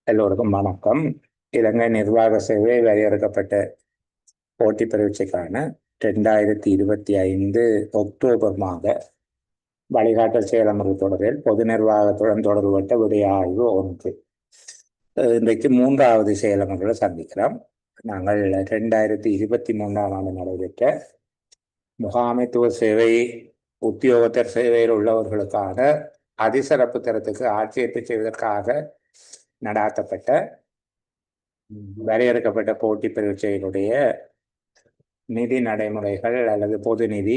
எல்லோருக்கும் வணக்கம். இலங்கை நிர்வாக சேவை வரையறுக்கப்பட்ட போட்டி பரீட்சைக்கான 2025 அக்டோபர் மாத வழிகாட்டல் செயலமர்வு தொடரில் பொது நிர்வாகத்துடன் தொடர்புபட்ட விடய ஆய்வு ஒன்று. இன்றைக்கு மூன்றாவது செயலமர்வுகளை சந்திக்கிறோம். நாங்கள் 2023ஆம் ஆண்டு நடைபெற்ற முகாமைத்துவ சேவை உத்தியோகத்தர் சேவையில் உள்ளவர்களுக்கான அதிசிறப்பு தரத்துக்கு ஆட்சேர்ப்பு செய்வதற்காக நடாத்தப்பட்ட வரையறுக்கப்பட்ட போட்டி பரீட்சையினுடைய நிதி நடைமுறைகள் அல்லது பொது நிதி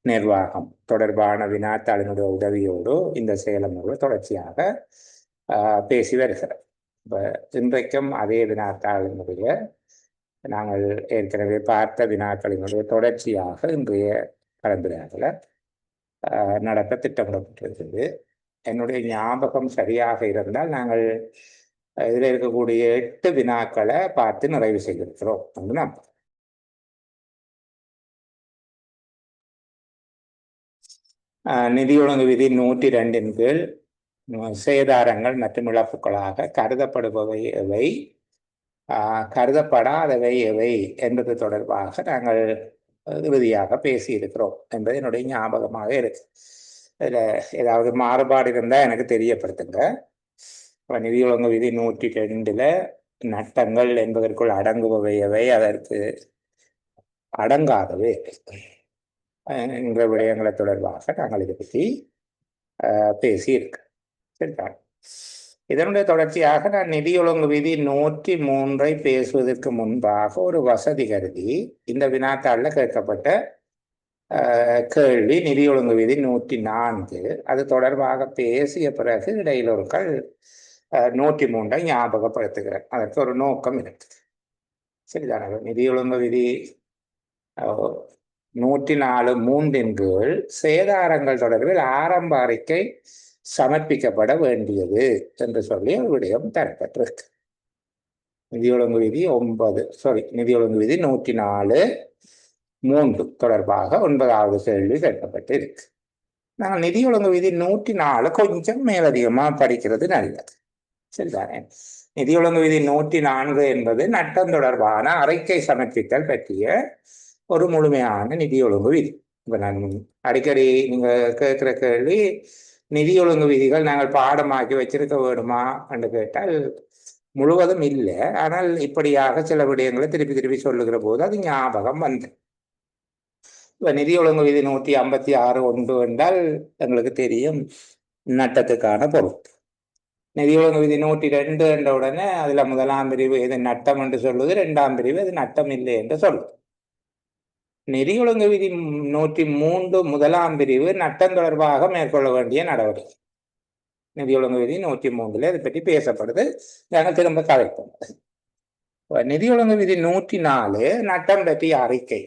நிர்வாகம் தொடர்பான வினாத்தாளினுடைய உதவியோடு இந்த செயலமர்வு தொடர்ச்சியாக பேசி வருகிறோம். இப்போ இன்றைக்கும் அதே வினாத்தாளினுடைய நாங்கள் ஏற்கனவே பார்த்த வினாக்களினுடைய தொடர்ச்சியாக இன்றைய கலந்துரையாடலை நடத்த திட்டமிடப்பட்டிருக்கிறது. என்னுடைய ஞாபகம் சரியாக இருந்தால் நாங்கள் இதில் இருக்கக்கூடிய 8 வினாக்களை பார்த்து நிறைவு செய்திருக்கிறோம். நிதி ஒழுங்கு விதி 102 கீழ் சேதாரங்கள் மற்றும் இழப்புகளாக கருதப்படுபவை எவை, கருதப்படாதவை எவை என்பது தொடர்பாக நாங்கள் இறுதியாக பேசியிருக்கிறோம் என்பது என்னுடைய ஞாபகமாக இருக்கு. இதில் ஏதாவது மாறுபாடு இருந்தால் எனக்கு தெரியப்படுத்துங்க. நிதி ஒழுங்கு விதி 102 நட்டங்கள் என்பதற்குள் அடங்குபவை எவை, அதற்கு அடங்காதவை என்ற விடயங்களை தொடர்பாக நாங்கள் இதை பற்றி பேசியிருக்கோம். சரிதான். இதனுடைய தொடர்ச்சியாக நான் நிதி ஒழுங்கு விதி 103 பேசுவதற்கு முன்பாக ஒரு வசதி கருதி இந்த வினாத்தாளில் கேட்கப்பட்ட கேள்வி நிதி ஒழுங்கு விதி 104 அது தொடர்பாக பேசிய பிறகு இடையில் ஒரு 103 ஞாபகப்படுத்துகிறேன். அதற்கு ஒரு நோக்கம் இருக்கு. சரிதான. நிதி ஒழுங்கு விதி 104(3) கீழ் சேதாரங்கள் தொடர்பில் ஆரம்ப அறிக்கை சமர்ப்பிக்கப்பட வேண்டியது என்று சொல்லி ஒரு விடயம் தரப்பட்டிருக்கு. நிதி ஒழுங்கு விதி 104(3) தொடர்பாக 9வது கேள்வி கேட்கப்பட்டு இருக்கு. நாங்கள் நிதி ஒழுங்கு விதி 104 கொஞ்சம் மேலதிகமாக படிக்கிறது நல்லது. சரிதானே. நிதி ஒழுங்கு விதி 104 என்பது நட்டம் தொடர்பான அறிக்கை சமர்ப்பித்தல் பற்றிய ஒரு முழுமையான நிதி ஒழுங்கு விதி. இப்போ நான் அடிக்கடி நீங்கள் கேட்குற கேள்வி, நிதி ஒழுங்கு விதிகள் நாங்கள் பாடமாக்கி வச்சிருக்க வேணுமா என்று கேட்டால் முழுவதும் இல்லை. ஆனால் இப்படியாக சில விடயங்களை திருப்பி திருப்பி சொல்லுகிற போது அது ஞாபகம் வந்து. இப்போ நிதி ஒழுங்கு விதி 156(1) என்றால் எங்களுக்கு தெரியும் நட்டத்துக்கான பொருள். நிதி ஒழுங்கு விதி 102 என்ற உடனே அதுல 1ஆம் பிரிவு எது நட்டம் என்று சொல்லுது, 2ஆம் பிரிவு அது நட்டம் இல்லை என்று சொல்லுது. நிதி ஒழுங்கு விதி 103 1ஆம் பிரிவு நட்டம் தொடர்பாக மேற்கொள்ள வேண்டிய நடவடிக்கை. நிதி ஒழுங்கு விதி 103 அதை பற்றி பேசப்படுது. நாங்கள் திரும்ப கதைப்போம். நிதி ஒழுங்கு விதி 104 நட்டம் பற்றிய அறிக்கை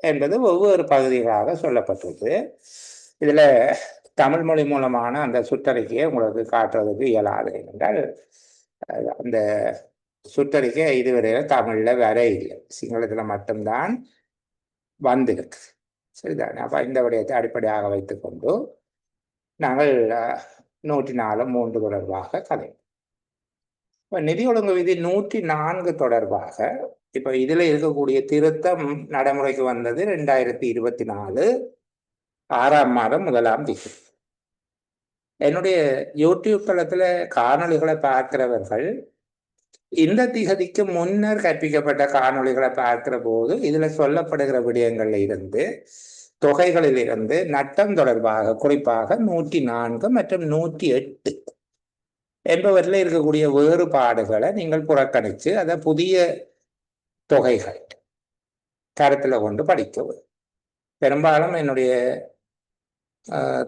என்பது ஒவ்வொரு பகுதிகளாக சொல்லப்பட்டது. இதுல தமிழ் மொழி மூலமான அந்த சுற்றறிக்கையை உங்களுக்கு காட்டுறதுக்கு இயலாது. என்றால் அந்த சுற்றறிக்கை இதுவரையில தமிழ்ல வர இல்லை, சிங்களத்துல மட்டும்தான் வந்திருக்கு. சரிதானே. அப்ப இந்த விடயத்தை அடிப்படையாக வைத்துக்கொண்டு நாங்கள் 104(3) தொடர்பாக கதை. இப்ப நிதி ஒழுங்கு விதி 104 தொடர்பாக இப்ப இதுல இருக்கக்கூடிய திருத்தம் நடைமுறைக்கு வந்தது 2024 6ஆம் மாதம் 1ஆம் தேதி. என்னுடைய யூடியூப் தளத்துல காணொளிகளை பார்க்கிறவர்கள் இந்த திகதிக்கு முன்னர் கற்பிக்கப்பட்ட காணொளிகளை பார்க்கிற போது இதுல சொல்லப்படுகிற விடயங்கள்ல இருந்து தொகைகளில் இருந்து நட்டம் தொடர்பாக குறிப்பாக 104 மற்றும் 108 என்பவற்றில் இருக்கக்கூடிய வேறுபாடுகளை நீங்கள் புறக்கணித்து அதை புதிய தொகைகள் கருத்துல கொண்டு படிக்கவும். பெரும்பாலும் என்னுடைய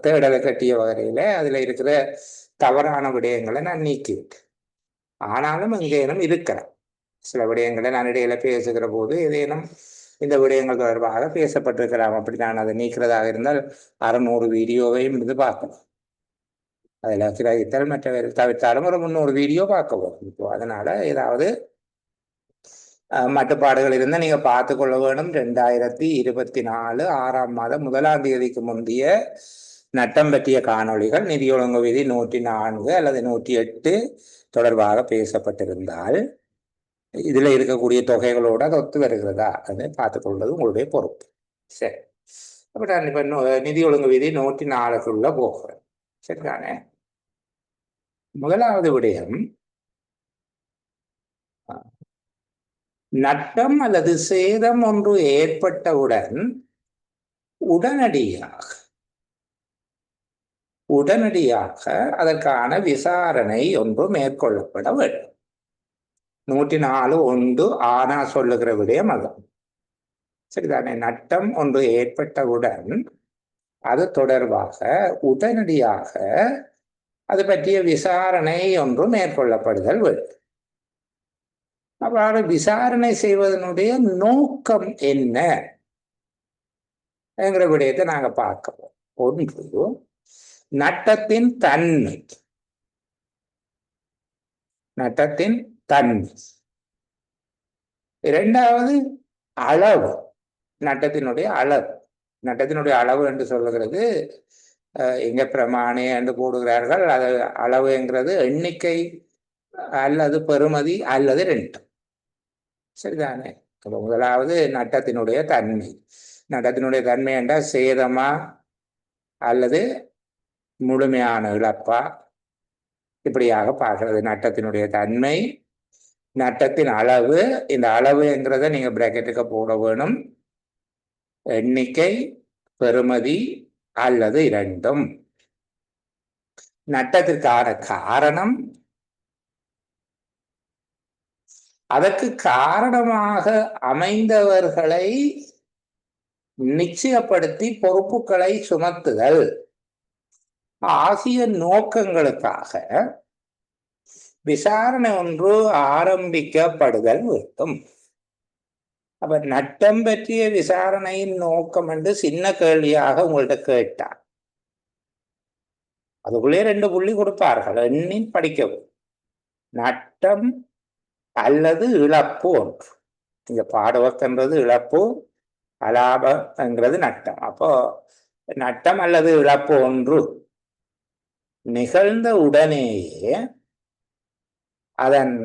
தேடலை கட்டிய வகையில அதுல இருக்கிற தவறான விடயங்களை நான் நீக்கிவிட்டேன். ஆனாலும் இங்கேனும் இருக்கிறேன் சில விடயங்களை நான் இடையில பேசுகிற போது ஏதேனும் இந்த விடயங்கள் தொடர்பாக பேசப்பட்டிருக்கலாம். அப்படி நான் அதை நீக்கிறதாக இருந்தால் 600 வீடியோவையும் இருந்து பார்க்கணும். அதில் கிரகித்தல் மற்ற தவிர்த்தாலும் ஒரு 300 வீடியோ பார்க்க போகும். இப்போ அதனால ஏதாவது மட்டுப்பாடுகள் இருந்தால் நீங்க பார்த்து கொள்ள வேணும். 2024 6ஆம் மாதம் 1ஆம் தேதிக்கு முந்தைய நட்டம் பற்றிய காணொளிகள் நிதி ஒழுங்கு விதி 104 அல்லது 108 தொடர்பாக பேசப்பட்டிருந்தால் இதுல இருக்கக்கூடிய தொகைகளோட அது ஒத்து வருகிறதா அதை பார்த்துக்கொள்வது உங்களுடைய பொறுப்பு. சரி, அப்ப நான் இப்ப நிதி ஒழுங்கு விதி 104க்குள்ள போகிறேன். சரிதானே? முதலாவது விடயம், நட்டம் அல்லது சேதம் ஒன்று ஏற்பட்டவுடன் உடனடியாக அதற்கான விசாரணை ஒன்று மேற்கொள்ளப்பட வேண்டும். 104(1) ஆனா சொல்லுகிற விடயம் அதான். சரிதானே? நட்டம் ஒன்று ஏற்பட்டவுடன் அது தொடர்பாக உடனடியாக அது பற்றிய விசாரணை ஒன்று மேற்கொள்ளப்படுதல் வேண்டும். அவ்வாறு விசாரணை செய்வதனுடைய நோக்கம் என்ன என்கிற விடயத்தை நாங்க பார்க்கிறோம். ஒன்று, நட்டத்தின் தன்மை. இரண்டாவது, அளவு. நட்டத்தினுடைய அளவு என்று சொல்லுகிறது எங்க பிரமாணி என்று போடுகிறார்கள். அது அளவு என்கிறது எண்ணிக்கை அல்லது பெறுமதி அல்லது ரெண்டும். சரிதானே? முதலாவது நட்டத்தினுடைய தன்மை என்றால் சேதமா அல்லது முழுமையான இழப்பா, இப்படியாக பார்க்கிறது. நட்டத்தினுடைய தன்மை, நட்டத்தின் அளவு. இந்த அளவு என்கிறத நீங்க பிராக்கெட்டுக்கு போட வேணும். எண்ணிக்கை, பெறுமதி அல்லது இரண்டும். நட்டத்திற்கான காரணம், அதற்கு காரணமாக அமைந்தவர்களை நிச்சயப்படுத்தி பொறுப்புகளை சுமத்துதல் ஆகிய நோக்கங்களுக்காக விசாரணை ஒன்று ஆரம்பிக்கப்படுதல் வேண்டும். அப்ப நட்டம் பற்றிய விசாரணையின் நோக்கம் என்று சின்ன கேள்வியாக உங்கள்கிட்ட கேட்டார். அதுக்குள்ளே 2 புள்ளி கொடுப்பார்கள், எண்ணி படிக்கவும். நட்டம் அல்லது இழப்பு ஒன்று. இங்க பாடுவதென்றது இழப்பு, அலாபங்கிறது நட்டம். அப்போ நட்டம் அல்லது இழப்பு ஒன்று நிகழ்ந்த உடனேயே அதன்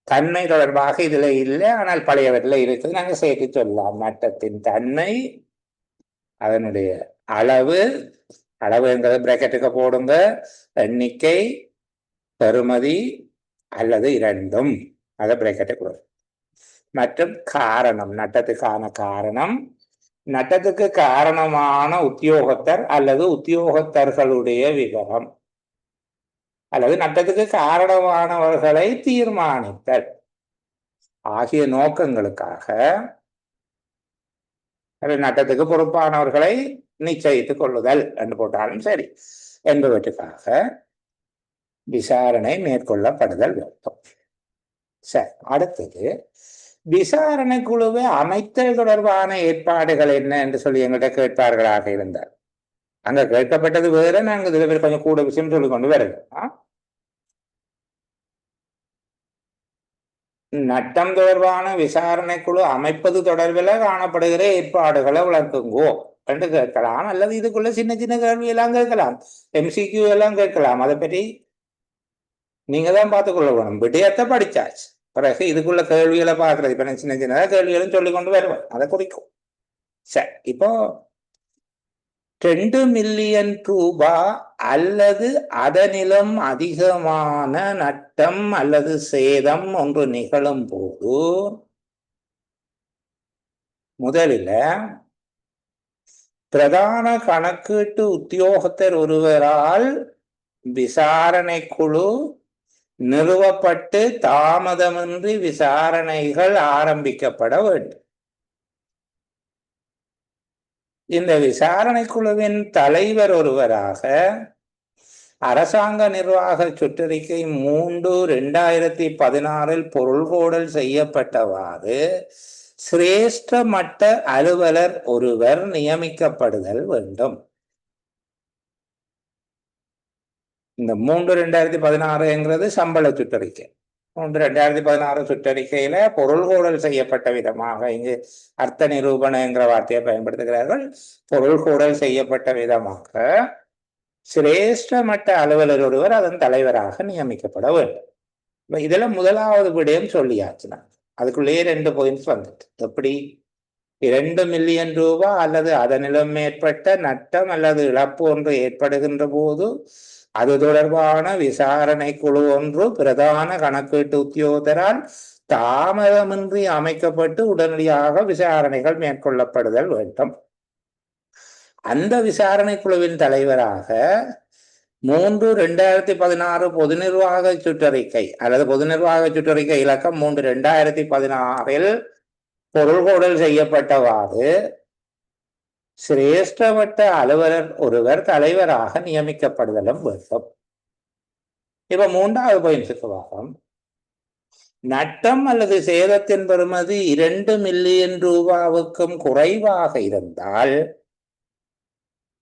தன்மை தொடர்பாக இதுல இல்லை, ஆனால் பழையவற்றில் இருக்குது. நாங்கள் சேர்த்து சொல்லலாம். நட்டத்தின் தன்மை, அதனுடைய அளவுங்கிறது பிராக்கெட்டுக்கு போடுங்க. எண்ணிக்கை, பெறுமதி அல்லது இரண்டும், அதை பிராக்கெட்டுக்கு போடுங்க. மற்றும் காரணம், நட்டத்துக்கான காரணம், நட்டத்துக்கு காரணமான உத்தியோகத்தர் அல்லது உத்தியோகத்தர்களுடைய விவரம், அல்லது நட்டத்துக்கு காரணமானவர்களை தீர்மானித்தல் ஆகிய நோக்கங்களுக்காக, நட்டத்துக்கு பொறுப்பானவர்களை நிச்சயித்துக் கொள்ளுதல் என்று போட்டாலும் சரி, என்பவற்றுக்காக விசாரணை மேற்கொள்ளப்படுதல் வேண்டும். சரி, அடுத்தது விசாரணை குழுவை அமைத்தல் தொடர்பான ஏற்பாடுகள் என்ன என்று சொல்லி எங்கள்கிட்ட கேட்பார்களாக இருந்தார். அங்க கேட்கப்பட்டது வேற, நாங்கள் இதுல கொஞ்சம் கூட விஷயம் சொல்லிக் கொண்டு வருகிறோம். நட்டம் தொடர்பான விசாரணை குழு அமைப்பது தொடர்பில் காணப்படுகிற ஏற்பாடுகளை வளர்க்குங்கோ என்று கேட்கலாம், அல்லது இதுக்குள்ள சின்ன சின்ன கேள்வி எல்லாம் கேட்கலாம், MCQ எல்லாம் கேட்கலாம். அதை பற்றி நீங்க தான் பார்த்துக்கொள்ள வேணும். விடயத்தை படிச்சாச்சு பிறகு இதுக்குள்ள கேள்விகளை பார்க்கறது. இப்ப சின்ன சின்னதா கேள்விகளும் சொல்லி கொண்டு வருவேன், அதை குறிக்கும். சரி, இப்போ 2 மில்லியன் ரூபாய் அல்லது அதனிலும் அதிகமான நட்டம் அல்லது சேதம் ஒன்று நிகழும் போது முதலில் பிரதான கணக்கீட்டு உத்தியோகத்தர் ஒருவரால் விசாரணை குழு நிறுவப்பட்டு தாமதமின்றி விசாரணைகள் ஆரம்பிக்கப்பட வேண்டும். இந்த விசாரணை குழுவின் தலைவர் ஒருவராக அரசாங்க நிர்வாக சுற்றறிக்கை 3/2016 பொருள்கோடல் செய்யப்பட்டவாறு சிரேஷ்ட மட்ட அலுவலர் ஒருவர் நியமிக்கப்படுதல் வேண்டும். இந்த 3/2016 சம்பள சுற்றறிக்கை. 2016 சுற்றறிக்கையில பொருள்கோடல் செய்யப்பட்ட விதமாக, இங்கு அர்த்த நிரூபண என்கிற வார்த்தையை பயன்படுத்துகிறார்கள். பொருள்கோடல் செய்யப்பட்ட விதமாக சிரேஷ்ட மட்ட அலுவலர் ஒருவர் அதன் தலைவராக நியமிக்கப்பட வேண்டும். இதுல முதலாவது விடயம் சொல்லியாச்சுனா அதுக்குள்ளேயே 2 பாயிண்ட்ஸ் வந்துட்டு. எப்படி 2 மில்லியன் ரூபாய் அல்லது அதனிலும் மேற்பட்ட நட்டம் அல்லது இழப்பு ஒன்று ஏற்படுகின்ற போது அது தொடர்பான விசாரணை குழு ஒன்று பிரதான கணக்கீட்டு உத்தியோகத்தரால் தாமதமின்றி அமைக்கப்பட்டு உடனடியாக விசாரணைகள் மேற்கொள்ளப்படுதல் வேண்டும். அந்த விசாரணை குழுவின் தலைவராக 3/2016 பொது நிர்வாக சுற்றறிக்கை அல்லது பொது நிர்வாக சுற்றறிக்கை இலக்கம் 3/2016 பொருள்கோடல் செய்யப்பட்டவாறு சிரேஷ்டமட்ட அலுவலர் ஒருவர் தலைவராக நியமிக்கப்படுதலும் வேண்டும். இப்ப 3வது பாயிண்ட்ஸுக்கு வாரம், நட்டம் அல்லது சேதத்தின் பெறுமதி 2 மில்லியன் ரூபாவுக்கும் குறைவாக இருந்தால்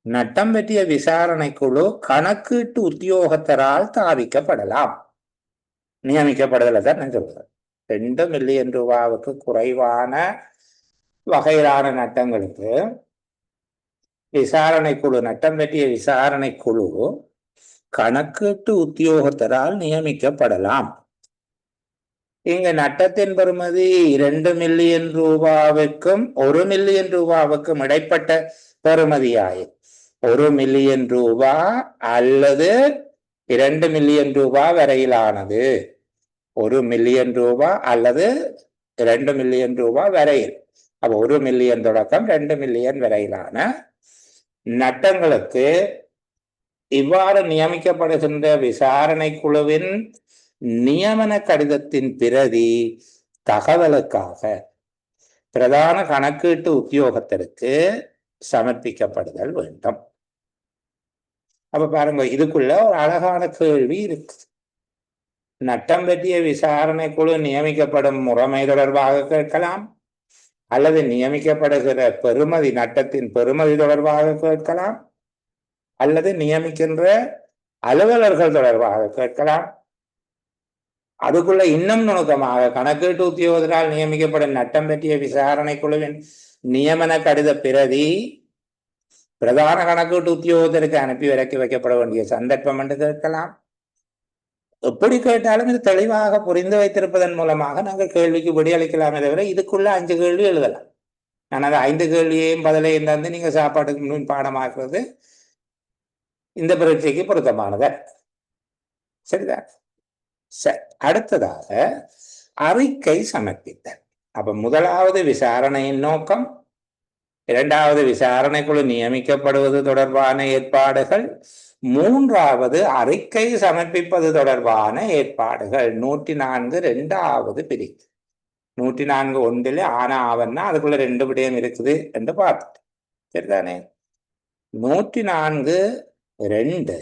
நட்டம் பற்றிய விசாரணை குழு கணக்கீட்டு உத்தியோகத்தரால் தாவிக்கப்படலாம். நியமிக்கப்படுதலை தான் நான் சொல்றேன். 2 மில்லியன் ரூபாவுக்கு குறைவான வகையிலான நட்டங்களுக்கு விசாரணை குழு, நட்டம் பற்றிய விசாரணை குழு கணக்கீட்டு உத்தியோகத்தரால் நியமிக்கப்படலாம். இங்க நட்டத்தின் பெறுமதி 2 மில்லியன் ரூபாவுக்கும் 1 மில்லியன் ரூபாவுக்கும் இடைப்பட்ட பெறுமதியாய் 1 மில்லியன் ரூபாய் அல்லது 2 மில்லியன் ரூபாய் வரையிலானது, 1 மில்லியன் ரூபாய் அல்லது 2 மில்லியன் ரூபாய் வரையில், அப்ப 1 மில்லியன் தொடக்கம் 2 மில்லியன் வரையிலான நட்டங்களுக்கு இவ்வாறு நியமிக்கப்படுகின்ற விசாரணை குழுவின் நியமன கடிதத்தின் பிரதி தகவலுக்காக பிரதான கணக்கீட்டு உத்தியோகத்திற்கு சமர்ப்பிக்கப்படுதல் வேண்டும். அப்ப பாருங்க, இதுக்குள்ள ஒரு அழகான கேள்வி இருக்கு. நட்டம் பற்றிய விசாரணை குழு நியமிக்கப்படும் முறைமை தொடர்பாக கேட்கலாம், அல்லது நியமிக்கப்படுகிற பெறுமதி, நட்டத்தின் பெறுமதி தொடர்பாக கேட்கலாம், அல்லது நியமிக்கின்ற அலுவலர்கள் தொடர்பாக கேட்கலாம். அதுக்குள்ள இன்னும் நுணுக்கமாக கணக்கீட்டு உத்தியோகத்தால் நியமிக்கப்படும் நட்டம் பற்றிய விசாரணை குழுவின் நியமன கடித பிரதி பிரதான கணக்கீட்டு உத்தியோகத்திற்கு அனுப்பி விலக்கி வைக்கப்பட வேண்டிய சந்தர்ப்பம் என்று கேட்கலாம். எப்படி கேட்டாலும் இது தெளிவாக புரிந்து வைத்திருப்பதன் மூலமாக நாங்கள் கேள்விக்கு விடையளிக்கலாமே தவிர இதுக்குள்ள 5 கேள்வி எழுதலாம். நான் அதை 5 கேள்வியையும் பதிலையும் தந்து நீங்க சாப்பாட்டுக்கு முன் பாடமாக்குறது இந்த பரீட்சைக்கு பொருத்தமானது. சரிதான். சரி, அடுத்ததாக அறிக்கை சமர்ப்பித்தல். அப்ப முதலாவது விசாரணையின் நோக்கம், 2வது விசாரணை குழு நியமிக்கப்படுவது தொடர்பான ஏற்பாடுகள், 3வது அறிக்கை சமர்ப்பிப்பது தொடர்பான ஏற்பாடுகள். 104 2வது பிரிவு. 104 1 ஆனா ஆவன்னா அதுக்குள்ள 2 விடயம் இருக்குது என்று பார்த்துட்டு, சரிதானே. 104 2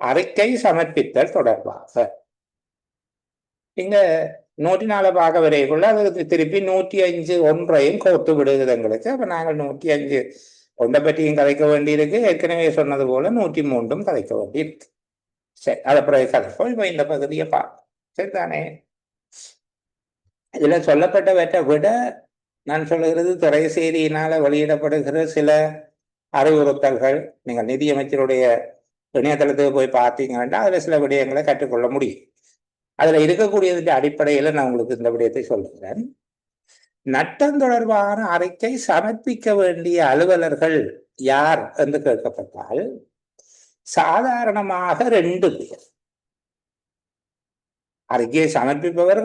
அறிக்கை சமர்ப்பித்தல் தொடர்பாக. இங்க 104 பார்க்க வரைக்குள்ள அது திருப்பி 105 1ஐயும் கோர்த்து விடுகிறது எங்களுக்கு. அப்ப நாங்கள் 105 1 பற்றியும் கதைக்க வேண்டியிருக்கு, ஏற்கனவே சொன்னது போல 103 கதைக்க வேண்டியிருக்கு. சரி, அதை பிறகு கதைப்போம். இப்ப இந்த பகுதியை பார்ப்போம், சரிதானே. இதுல சொல்லப்பட்டவற்றை விட நான் சொல்லுகிறது திரைசேரியினால வெளியிடப்படுகிற சில அறிவுறுத்தல்கள். நீங்கள் நிதியமைச்சருடைய இணையதளத்துக்கு போய் பார்த்தீங்கன்னா அதுல சில விடயங்களை கற்றுக்கொள்ள முடியும். அதுல இருக்கக்கூடியதுக்கு அடிப்படையில நான் உங்களுக்கு இந்த விடயத்தை சொல்லுகிறேன். நட்டம் தொடர்பான அறிக்கை சமர்ப்பிக்க வேண்டிய அலுவலர்கள் யார் என்று கேட்கப்பட்டால் சாதாரணமாக 2 பேர். அறிக்கையை சமர்ப்பிப்பவர்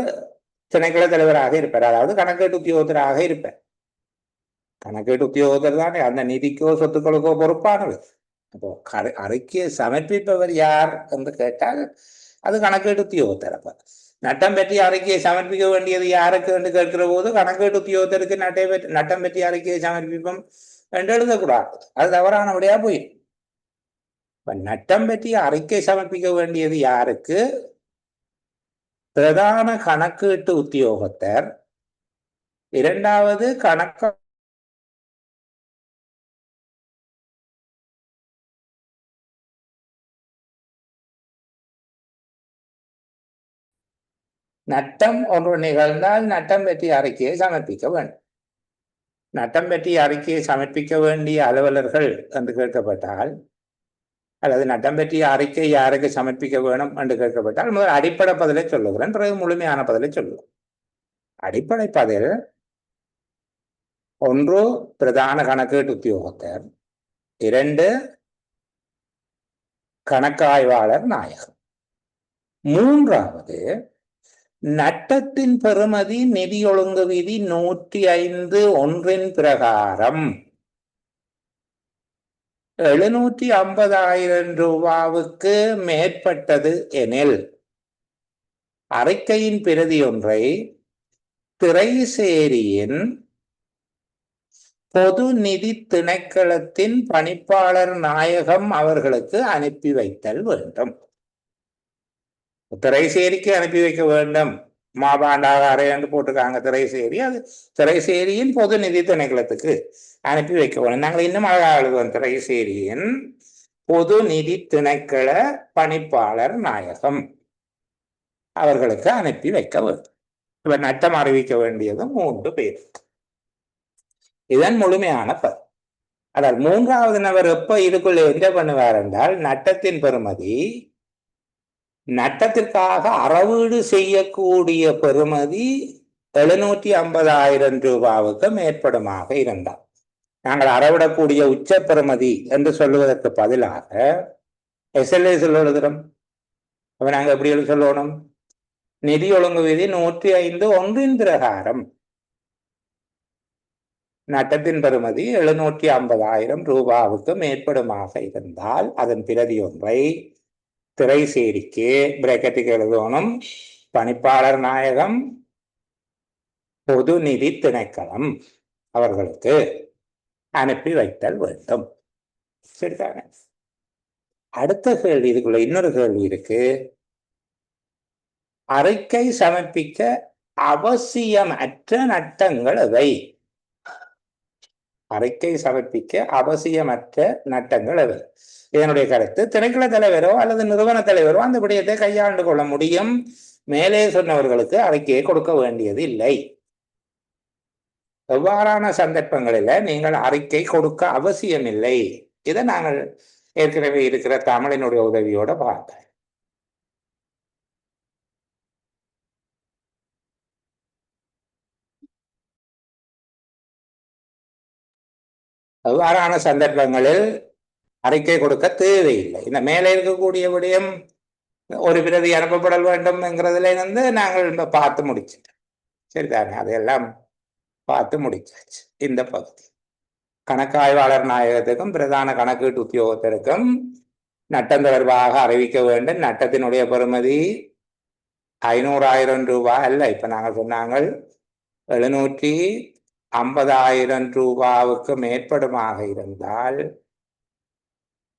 திணைக்கள தலைவராக இருப்பார், அதாவது கணக்கீட்டு உத்தியோகத்தராக இருப்பார். கணக்கீட்டு உத்தியோகத்தர் தானே அந்த நிதிக்கோ சொத்துக்களுக்கோ பொறுப்பானவர். அப்போ அறிக்கையை சமர்ப்பிப்பவர் யார் என்று கேட்டால் அது கணக்கீட்டு உத்தியோகத்தர். அப்ப நட்டம் பற்றி அறிக்கையை சமர்ப்பிக்க வேண்டியது யாருக்கு என்று கேட்கிற போது கணக்கீட்டு உத்தியோகத்தருக்கு நட்டம் பற்றி அறிக்கையை சமர்ப்பிப்போம் என்று எழுதக்கூடாது, அது தவறானபடியா போயிடும். இப்ப நட்டம் பற்றி அறிக்கை சமர்ப்பிக்க வேண்டியது யாருக்கு? பிரதான கணக்கீட்டு உத்தியோகத்தர், 2வது கணக்கு நட்டம் ஒன்று நிகழ்ந்தால் நட்டம் பற்றிய அறிக்கையை சமர்ப்பிக்க வேண்டும். நட்டம் பற்றிய அறிக்கையை சமர்ப்பிக்க வேண்டிய அலுவலர்கள் என்று கேட்கப்பட்டால், அல்லது நட்டம் பற்றிய அறிக்கை யாருக்கு சமர்ப்பிக்க வேணும் என்று கேட்கப்பட்டால், முதல் அடிப்படை பதிலை சொல்லுகிறேன், பிறகு முழுமையான பதிலை சொல்லுவேன். அடிப்படை பதில், ஒன்று பிரதான கணக்கீட்டு உத்தியோகத்தர், 2 கணக்காய்வாளர் நாயகம், 3வது நட்டத்தின் பெறுமதி நிதி ஒழுங்கு விதி 105(1) பிரகாரம் 750,000 ரூபாவுக்கு மேற்பட்டது எனில் அறிக்கையின் பிரதி ஒன்றை திரைசேரியின் பொது நிதி திணைக்களத்தின் பணிப்பாளர் நாயகம் அவர்களுக்கு அனுப்பி வைத்தல் வேண்டும். திரைசேரிக்கு அனுப்பி வைக்க வேண்டும். மாபாண்டாக அறையாண்டு போட்டிருக்காங்க திரைசேரி, அது திரைசேரியின் பொது நிதி திணைக்களத்துக்கு அனுப்பி வைக்க வேண்டும். நாங்கள் இன்னும் அழகாக எழுதுவோம், திரைசேரியின் பொது நிதி திணைக்கள பணிப்பாளர் நாயகம் அவர்களுக்கு அனுப்பி வைக்க வேண்டும். இவர் நட்டம் அறிவிக்க வேண்டியது 3 பேர். இதன் முழுமையான பதில். அதாவது 3வது நபர் எப்ப இதுக்குள்ள என்ன பண்ணுவார் என்றால், நட்டத்தின் பெறுமதி, நட்டத்திற்காக அறவீடு செய்யக்கூடிய பெறுமதி 750,000 ரூபாவுக்கு மேற்படுமாக இருந்தார். நாங்கள் அறவிடக்கூடிய உச்ச பெறுமதி என்று சொல்லுவதற்கு பதிலாக SLA சொல்லுகிறோம். அப்ப நாங்கள் எப்படி சொல்லணும்? நிதி ஒழுங்கு விதி 105(1) பிரகாரம் நட்டத்தின் பெறுமதி 750,000 ரூபாவுக்கு மேற்படுமாக இருந்தால் அதன் பிரதி ஒன்றை திரைசேரிக்கு பிரேக்கெட்டுக்கு எழுதணும், பணிப்பாளர் நாயகம் பொது நிதி திணைக்களம் அவர்களுக்கு அனுப்பி வைத்தல் வேண்டும். சரிதானே? அடுத்த கேள்வி, இதுக்குள்ள இன்னொரு கேள்வி இருக்கு. அறிக்கை சமர்ப்பிக்க அவசியமற்ற நட்டங்கள் எவை? அறிக்கை சமர்ப்பிக்க அவசியமற்ற நட்டங்கள் எவை? இதனுடைய கருத்து, திணைக்கள தலைவரோ அல்லது நிறுவன தலைவரோ அந்த விடயத்தை கையாண்டு கொள்ள முடியும். மேலே சொன்னவர்களுக்கு அறிக்கையை கொடுக்க வேண்டியது இல்லை. எவ்வாறான சந்தர்ப்பங்களில் நீங்கள் அறிக்கை கொடுக்க அவசியம் இல்லை? இதை நாங்கள் ஏற்கனவே இருக்கிற தமிழினுடைய உதவியோட பார்க்க. எவ்வாறான சந்தர்ப்பங்களில் அறிக்கை கொடுக்க தேவையில்லை? இந்த மேலே இருக்கக்கூடிய விடயம் ஒரு பிரதி அனுப்பப்படல் வேண்டும் என்கிறதுல இருந்து நாங்கள் பார்த்து முடிச்சிட்டோம். சரிதானே? அதையெல்லாம் பார்த்து முடிச்சாச்சு. இந்த பகுதி கணக்காய்வாளர் நாயகத்துக்கும் பிரதான கணக்கீட்டு உத்தியோகத்திற்கும் நட்டம் தொடர்பாக அறிவிக்க வேண்டும். நட்டத்தினுடைய பெறுமதி 500,000 ரூபாய் அல்ல, இப்ப நாங்கள் சொன்னாங்கள் 750,000 ரூபாவுக்கு மேற்படுமாக இருந்தால்,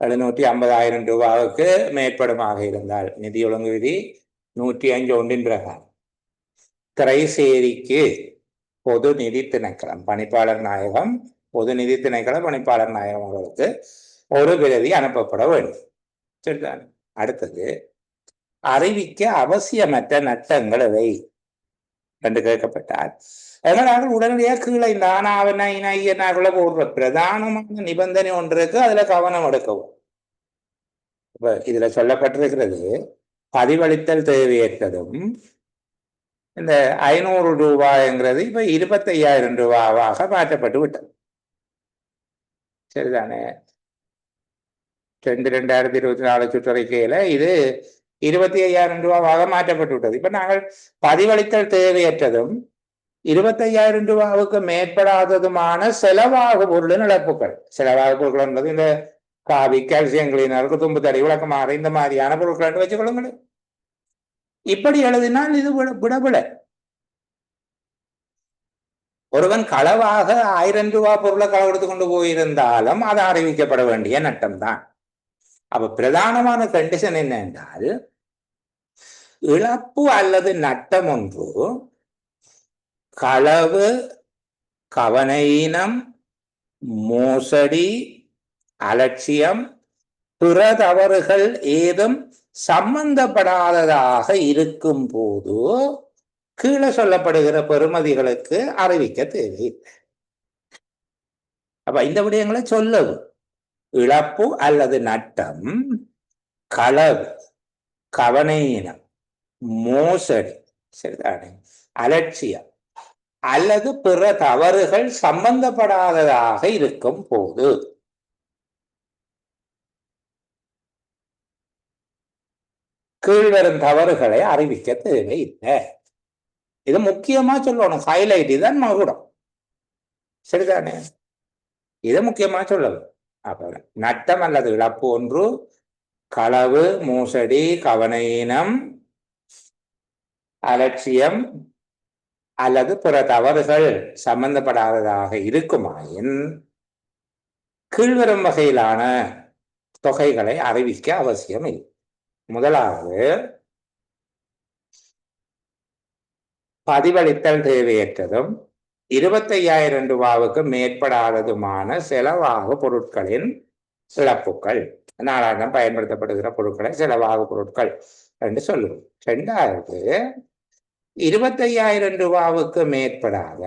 750,000 ரூபாவுக்கு மேற்படுமாக இருந்தால் நிதி ஒழுங்கு விதி 105(1) பிரகாரம் திரைசேரிக்கு பொது நிதி திணைக்களம் பணிப்பாளர் நாயகம், பொது நிதி திணைக்கள பணிப்பாளர் நாயகம் அவர்களுக்கு ஒரு பிரதி அனுப்பப்பட வேண்டும். சரிதான்? அடுத்தது, அறிவிக்க அவசியமற்ற நட்டங்கள் எவை என்று கேட்கப்பட்டால், அதனால் உடனடியாக கீழே இந்த ஆனாவன போடுற பிரதானமான நிபந்தனை ஒன்று இருக்கு, அதுல கவனம் எடுக்கவும். இப்ப இதுல சொல்லப்பட்டிருக்கிறது, பதிவளித்தல் தேவையற்றதும் இந்த 500 ரூபாய்ங்கிறது இப்ப 25,000 ரூபாவாக மாற்றப்பட்டு விட்டது. சரிதானே? 2024 சுற்றறிக்கையில இது 25,000 ரூபாவாக மாற்றப்பட்டு விட்டது. இப்ப நாங்கள் பதிவளித்தல் தேவையற்றதும் 25,000 ரூபாவுக்கு மேற்படாததுமான செலவாகு பொருளின் இழப்புகள், செலவாகு பொருட்கள் என்பது இந்த காவி, கால்சியம் கிளீனர், தும்பு தடி, விளக்கமாறு, இந்த மாதிரியான பொருட்கள் வச்சுக்கொள்ளுங்களேன். இப்படி எழுதினால் இது விடவிட. ஒருவன் களவாக 1000 ரூபாய் பொருளை களவு எடுத்து கொண்டு போயிருந்தாலும் அது அறிவிக்கப்பட வேண்டிய நட்டம் தான். அப்ப பிரதானமான கண்டிஷன் என்ன என்றால், இழப்பு அல்லது நட்டம் ஒன்று களவு, கவனஈனம், மோசடி, அலட்சியம், பிற தவறுகள் ஏதும் சம்பந்தப்படாததாக இருக்கும் போது கீழே சொல்லப்படுகிற பெறுமதிகளுக்கு அறிவிக்க தேவையில்லை. அப்ப இந்த விடயங்களை சொல்லவும் இழப்பு அல்லது நட்டம், களவு, கவனீனம், மோசடி, சரிதானே, அலட்சியம் அல்லது பிற தவறுகள் சம்பந்தப்படாததாக இருக்கும் போது கீழ்வரும் தவறுகளை அறிவிக்க தேவையில்லை. இது முக்கியமா சொல்லணும், ஹைலைட் இதுதான் மகுடம், சரிதானே, இதை முக்கியமா சொல்லணும். அப்ப நட்டம் அல்லது இழப்பு ஒன்று, களவு, மோசடி, கவனீனம், அலட்சியம் அல்லது பிற தவறுகள் சம்பந்தப்படாததாக இருக்குமாயின் கீழ்வரும் வகையிலான தொகைகளை அறிவிக்க அவசியம் இல்லை. முதலாவது, பதிவளித்தல் தேவையற்றதும் 25,000 ரூபாவுக்கு மேற்படாததுமான செலவாகு பொருட்களின் இழப்புகள், நாளாந்தம் பயன்படுத்தப்படுகிற பொருட்களை செலவாகு பொருட்கள் என்று சொல்லுவோம். இரண்டாவது, 25,000 ரூபாவுக்கு மேற்படாத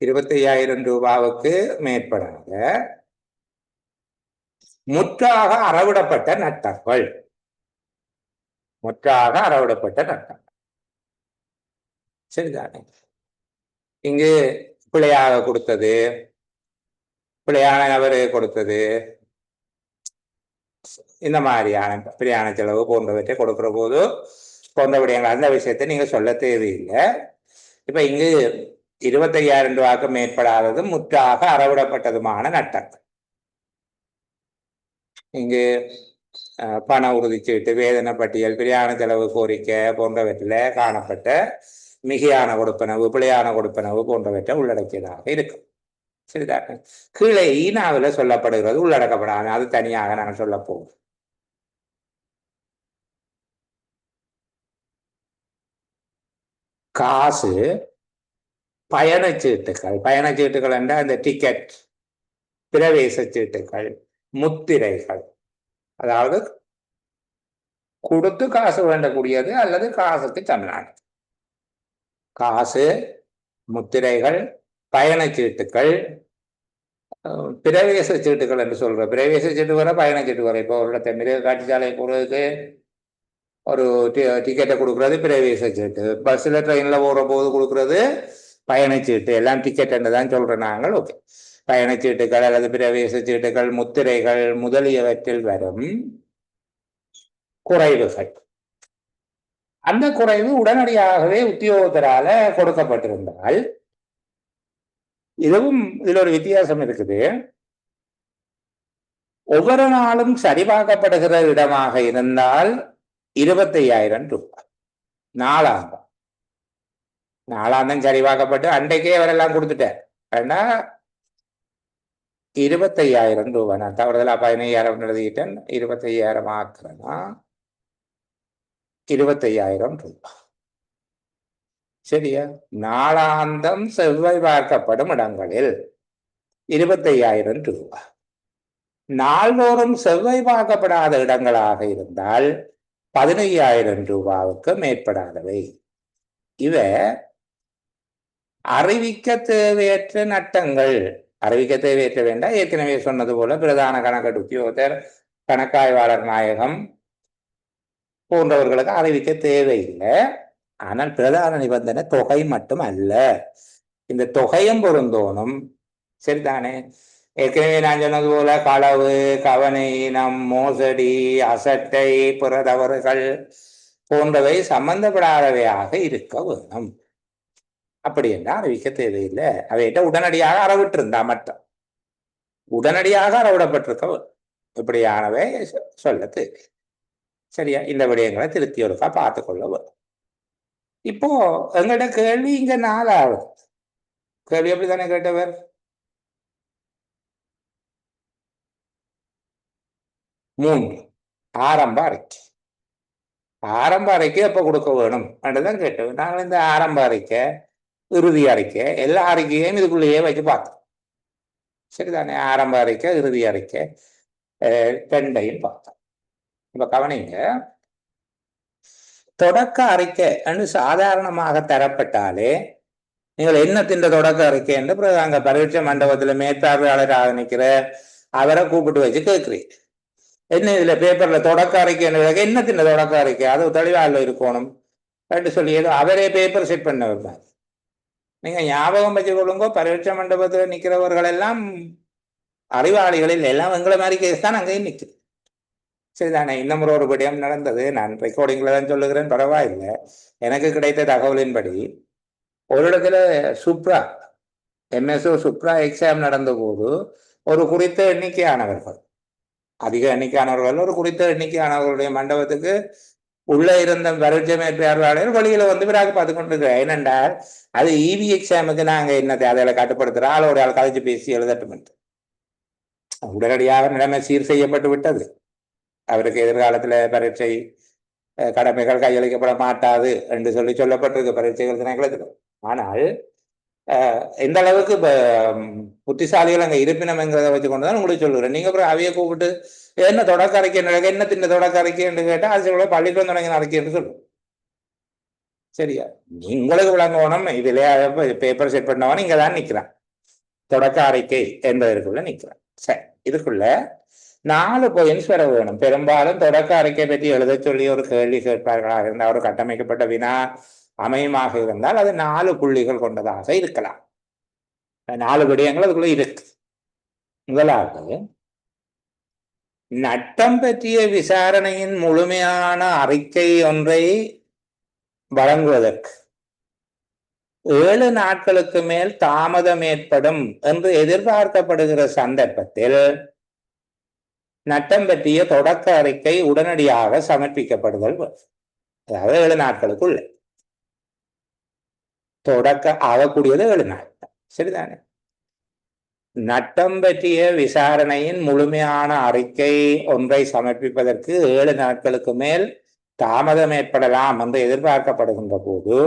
25,000 ரூபாவுக்கு மேற்படாத முற்றாக அறவிடப்பட்ட நட்டங்கள், முற்றாக அறவிடப்பட்ட நட்டங்கள், சரிதானே. இங்கு பிழையாக கொடுத்தது, பிழையான நபரு கொடுத்தது, இந்த மாதிரியான பிரியாண செலவு போன்றவற்றை கொடுக்கிற போது போன்ற விடயங்கள், அந்த விஷயத்தை நீங்க சொல்ல தேவையில்லை. இப்ப இங்கு 25,000 ரூபாய்க்கு மேற்படாததும் முற்றாக அறவிடப்பட்டதுமான நட்டங்கள். இங்கு பண உறுதிச்சீட்டு, வேதனை பட்டியல், பிரியாண செலவு கோரிக்கை போன்றவற்றில் காணப்பட்ட மிகையான கொடுப்பனவு, பிழையான கொடுப்பனவு போன்றவற்றை உள்ளடக்கியதாக இருக்கும், சரிதானே. கீழே ஈனாவில் சொல்லப்படுகிறது உள்ளடக்கப்படாது, அது தனியாக நாங்கள் சொல்ல போவோம். காசு, பயணச்சீட்டுகள், பயணச்சீட்டுகள் என்ற அந்த டிக்கெட், பிரவேச சீட்டுகள், முத்திரைகள், அதாவது கொடுத்து காசு வேண்டக்கூடியது அல்லது காசுக்கு சமனானது. காசு, முத்திரைகள், பயணச்சீட்டுகள், பிரவேச சீட்டுகள் என்று சொல்ற, பிரவேச சீட்டு வர பயணச்சீட்டு வர. இப்போ ஒரு இடத்தை மிருக காட்சிசாலை போறதுக்கு ஒரு டிக்கெட்டை கொடுக்கறது பிரவேச சீட்டு, பஸ்ஸில் ட்ரெயினில் போகிற போது கொடுக்கறது பயணச்சீட்டு, எல்லாம் டிக்கெட் என்று தான் சொல்றோம் நாங்கள். ஓகே, பயணச்சீட்டுகள் அல்லது பிரவேச சீட்டுகள், முத்திரைகள் முதலியவற்றில் வரும் குறைவுகள், அந்த குறைவு உடனடியாகவே உத்தியோகத்தரால கொடுக்கப்பட்டிருந்தால், இதுல ஒரு வித்தியாசம் இருக்குது. ஒவ்வொரு நாளும் சரிபார்க்கப்படுகிற இடமாக இருந்தால் 25,000 ரூபாய், நாளாந்தம் நாளாந்தம் சரிபார்க்கப்பட்டு அன்றைக்கே அவரெல்லாம் கொடுத்துட்டார். ஏன்னா 25,000 ரூபாய், நான் தவறுதலா 15,000 எழுதிட்டேன், 25,000 ஆக்குறேன்னா 25,000 ரூபாய், சரியா. நாளாந்தம் செவ்வாய் பார்க்கப்படும் இடங்களில் 25,000 ரூபாய். நாள்தோறும் செவ்வாய் பார்க்கப்படாத இடங்களாக இருந்தால் 15,000 ரூபாவுக்கு மேற்படாதவை. இவ அறிவிக்க தேவையற்ற நட்டங்கள். அறிவிக்க தேவையற்ற வேண்டாம், ஏற்கனவே சொன்னது போல பிரதான கணக்கெடு உத்தியோகத்தர், கணக்காய்வாளர் நாயகம் போன்றவர்களுக்கு அறிவிக்க தேவையில்லை. ஆனால் பிரதான நிபந்தனை தொகை மட்டும் அல்ல, இந்த தொகையும் பொருந்தோனும், சரிதானே. ஏற்கனவே நான் சொன்னது போல களவு, கவனீனம், மோசடி, அசட்டை, பிற தவறுகள் போன்றவை சம்பந்தப்படாதவையாக இருக்க வேணும். அப்படி என்றால் அறிவிக்க தேவையில்லை. அவையிட்ட உடனடியாக அறவிட்டிருந்தா மட்டும், உடனடியாக அறவிடப்பட்டிருக்க இப்படியானவை சொல்ல தேவை, சரியா. இந்த விடயங்களை திருத்தி ஒருக்கா பார்த்துக்கொள்ள வேணும். இப்போ எங்கள்கிட்ட கேள்வி இங்க 4வது கேள்வி அப்படித்தானே கேட்டவர். 3 ஆரம்ப அறிக்கை. ஆரம்ப அறிக்கை எப்ப கொடுக்க வேணும் என்றுதான் கேட்டவர். நாங்கள் இந்த ஆரம்ப அறிக்கை, இறுதி அறிக்கை, எல்லா அறிக்கையையும் இதுக்குள்ளேயே வச்சு பார்த்தோம், சரிதானே. ஆரம்ப அறிக்கை, இறுதி அறிக்கை ரெண்டையும் பார்த்தோம். இப்ப கவனிங்க, தொடக்க அறிக்கை என்று சாதாரணமாக தரப்பட்டாலே நீங்கள் என்னத்தின் தொடக்க அறிக்கை என்று அங்க பரீட்சை மண்டபத்தில் மேற்பார்வையாளராக நிற்கிற அவரை கூப்பிட்டு வச்சு கேட்கிறீங்க. என்ன இதுல பேப்பர்ல தொடக்க அறிக்கை என்னத்தின் தொடக்க அறிக்கை, அது தெளிவாக இருக்கணும் என்று சொல்லி ஏதோ அவரே பேப்பர் செட் பண்ண வைப்பார். நீங்க ஞாபகம் வச்சு கொள்ளுங்க, பரீட்சை மண்டபத்தில் நிற்கிறவர்கள் எல்லாம் அறிவாளிகளில் எல்லாம் எங்களை மாதிரி கேஸ் தான் அங்கேயும் நிற்குது. சரிதானே? இன்னும் ஒரு விடயம் நடந்தது, நான் ரெக்கார்டிங்ல தான் சொல்லுகிறேன், பரவாயில்லை. எனக்கு கிடைத்த தகவலின்படி ஒரு இடத்துல சுப்ரா எம்எஸ்ஓ சுப்ரா எக்ஸாம் நடந்த போது ஒரு குறித்த எண்ணிக்கையானவர்கள், அதிக எண்ணிக்கையானவர்கள், ஒரு குறித்த எண்ணிக்கையானவர்களுடைய மண்டபத்துக்கு உள்ள இருந்த பரீட்சை மேற்பார்வையாளர் வழியில வந்து பிறகு பார்த்து கொண்டு இருக்கிறேன். ஏனென்றால் அது இவி எக்ஸாமுக்கு நாங்க என்னத்தை அதில் கட்டுப்படுத்துற ஆள் ஒரு ஆள் கதைச்சு பேசி எழுதட்டும். உடனடியாக நிலைமை சீர் செய்யப்பட்டு விட்டது. அவருக்கு எதிர்காலத்துல பரீட்சை கடமைகள் கையளிக்கப்பட மாட்டாது என்று சொல்லி சொல்லப்பட்டிருக்கு பரீட்சைகள் திணைக்களத்தில். ஆனால் எந்த அளவுக்கு புத்திசாலிகள் அங்கே இருப்பினம்ங்கிறத வச்சு கொண்டுதான் உங்களுக்கு சொல்லுறேன். நீங்க அப்புறம் அவைய கூப்பிட்டு என்ன தொடக்க அறிக்கை நடக்க, என்ன தின்ன தொடக்க அறிக்கை என்று கேட்டால் அது சொல்ல பள்ளிக்கூடம் தொடங்கின அறிக்கை என்று சொல்லும். சரியா? உங்களுக்கு விளங்கணும், இதுல பேப்பர் செட் பண்ணவன் இங்க தான் நிக்கிறான், தொடக்க அறிக்கை என்பதற்குள்ள நிக்கிறான். சரி, இதுக்குள்ள 4 பாயிண்ட்ஸ் வர வேணும். பெரும்பாலும் தொடக்க அறிக்கை பற்றி எழுத சொல்லி ஒரு கேள்வி கேட்பார்களாக இருந்தால், ஒரு கட்டமைக்கப்பட்ட வினா அமையமாக இருந்தால் அது 4 புள்ளிகள் கொண்டதாக இருக்கலாம். 4 விடயங்கள் அதுக்குள்ள இருக்கு. முதலாவது, நட்டம் பற்றிய விசாரணையின் முழுமையான அறிக்கை ஒன்றை வழங்குவதற்கு 7 நாட்களுக்கு மேல் தாமதம் ஏற்படும் என்று எதிர்பார்க்கப்படுகிற சந்தர்ப்பத்தில் நட்டம் பற்றிய தொடக்க அறிக்கை உடனடியாக சமர்ப்பிக்கப்படுதல். அதாவது 7 நாட்களுக்குள்ள தொடக்க ஆகக்கூடியது 7 நாள். சரிதானே? நட்டம் பற்றிய விசாரணையின் முழுமையான அறிக்கை ஒன்றை சமர்ப்பிப்பதற்கு 7 நாட்களுக்கு மேல் தாமதம் ஏற்படலாம் என்று எதிர்பார்க்கப்படுகின்ற போது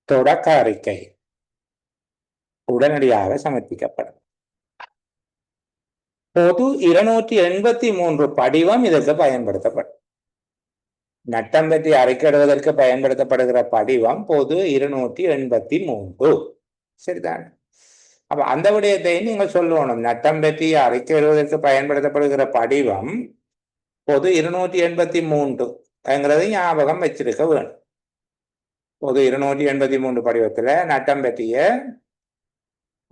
தொடக்க அறிக்கை உடனடியாக சமர்ப்பிக்கப்படும். பொது 283 படிவம் இதற்கு பயன்படுத்தப்படும். நட்டம் பற்றி அறிக்கையிடுவதற்கு பயன்படுத்தப்படுகிற படிவம் பொது 283. சரிதானே? அப்ப அந்த விடயத்தை நீங்கள் சொல்லணும். நட்டம் பற்றி அறிக்கையிடுவதற்கு பயன்படுத்தப்படுகிற படிவம் பொது 283 ஞாபகம் வச்சிருக்க வேணும். பொது 283 படிவத்துல நட்டம் பற்றிய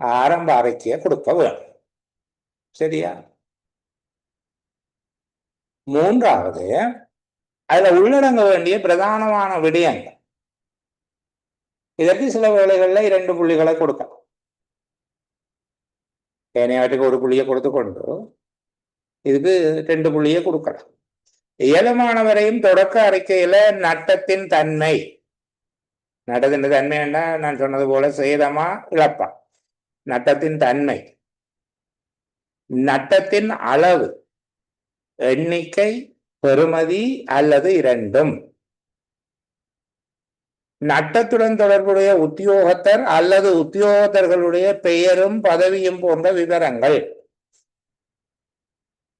ஆரம்ப அறிக்கையை கொடுக்க வேணும். சரியா? மூன்றாவது, அதுல உள்ளடங்க வேண்டிய பிரதானமான விடயங்கள். இதற்கு சில வேளைகள்ல 2 புள்ளிகளை கொடுக்கலாம். ஏனையாட்டுக்கு 1 புள்ளியை கொடுத்து கொண்டு இதுக்கு 2 புள்ளியை கொடுக்கலாம். இயலுமானவரையும் தொடக்க அறிக்கையில நட்டத்தின் தன்மை, நட்டத்தின் தன்மை என்ன, நான் சொன்னது போல சேதமா இழப்பா, நட்டத்தின் தன்மை, நட்டத்தின் அளவு, எண்ணிக்கை, பெறுமதி அல்லது இரண்டும், நட்டத்துடன் தொடர்புடைய உத்தியோகத்தர் அல்லது உத்தியோகத்தர்களுடைய பெயரும் பதவியும் போன்ற விவரங்கள்,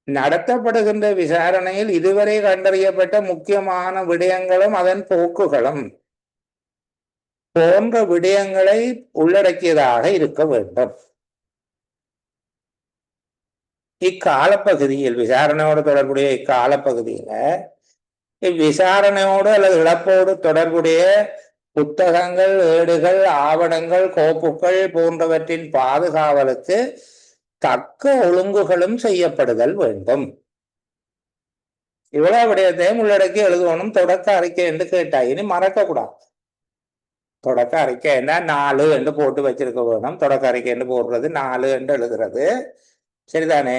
நடத்தப்படுகின்ற விசாரணையில் இதுவரை கண்டறியப்பட்ட முக்கியமான விடயங்களும் அதன் போக்குகளும் போன்ற விடயங்களை உள்ளடக்கியதாக இருக்க வேண்டும். இக்காலப்பகுதியில், விசாரணையோடு தொடர்புடைய இக்காலப்பகுதியில இவ்விசாரணையோடு அல்லது இழப்போடு தொடர்புடைய புத்தகங்கள், ஏடுகள், ஆவணங்கள், கோப்புகள் போன்றவற்றின் பாதுகாவலுக்கு தக்க ஒழுங்குகளும் செய்யப்படுதல் வேண்டும். இவ்வளவு விடயத்தையும் உள்ளடக்கி எழுதணும். தொடக்க அறிக்கை என்று கேட்டாய், இனி மறக்க கூடாது. தொடக்க அறிக்கை என்ன 4 என்று போட்டு வச்சிருக்க வேணும். தொடக்க அறிக்கை என்று போடுறது 4 என்று எழுதுறது. சரிதானே?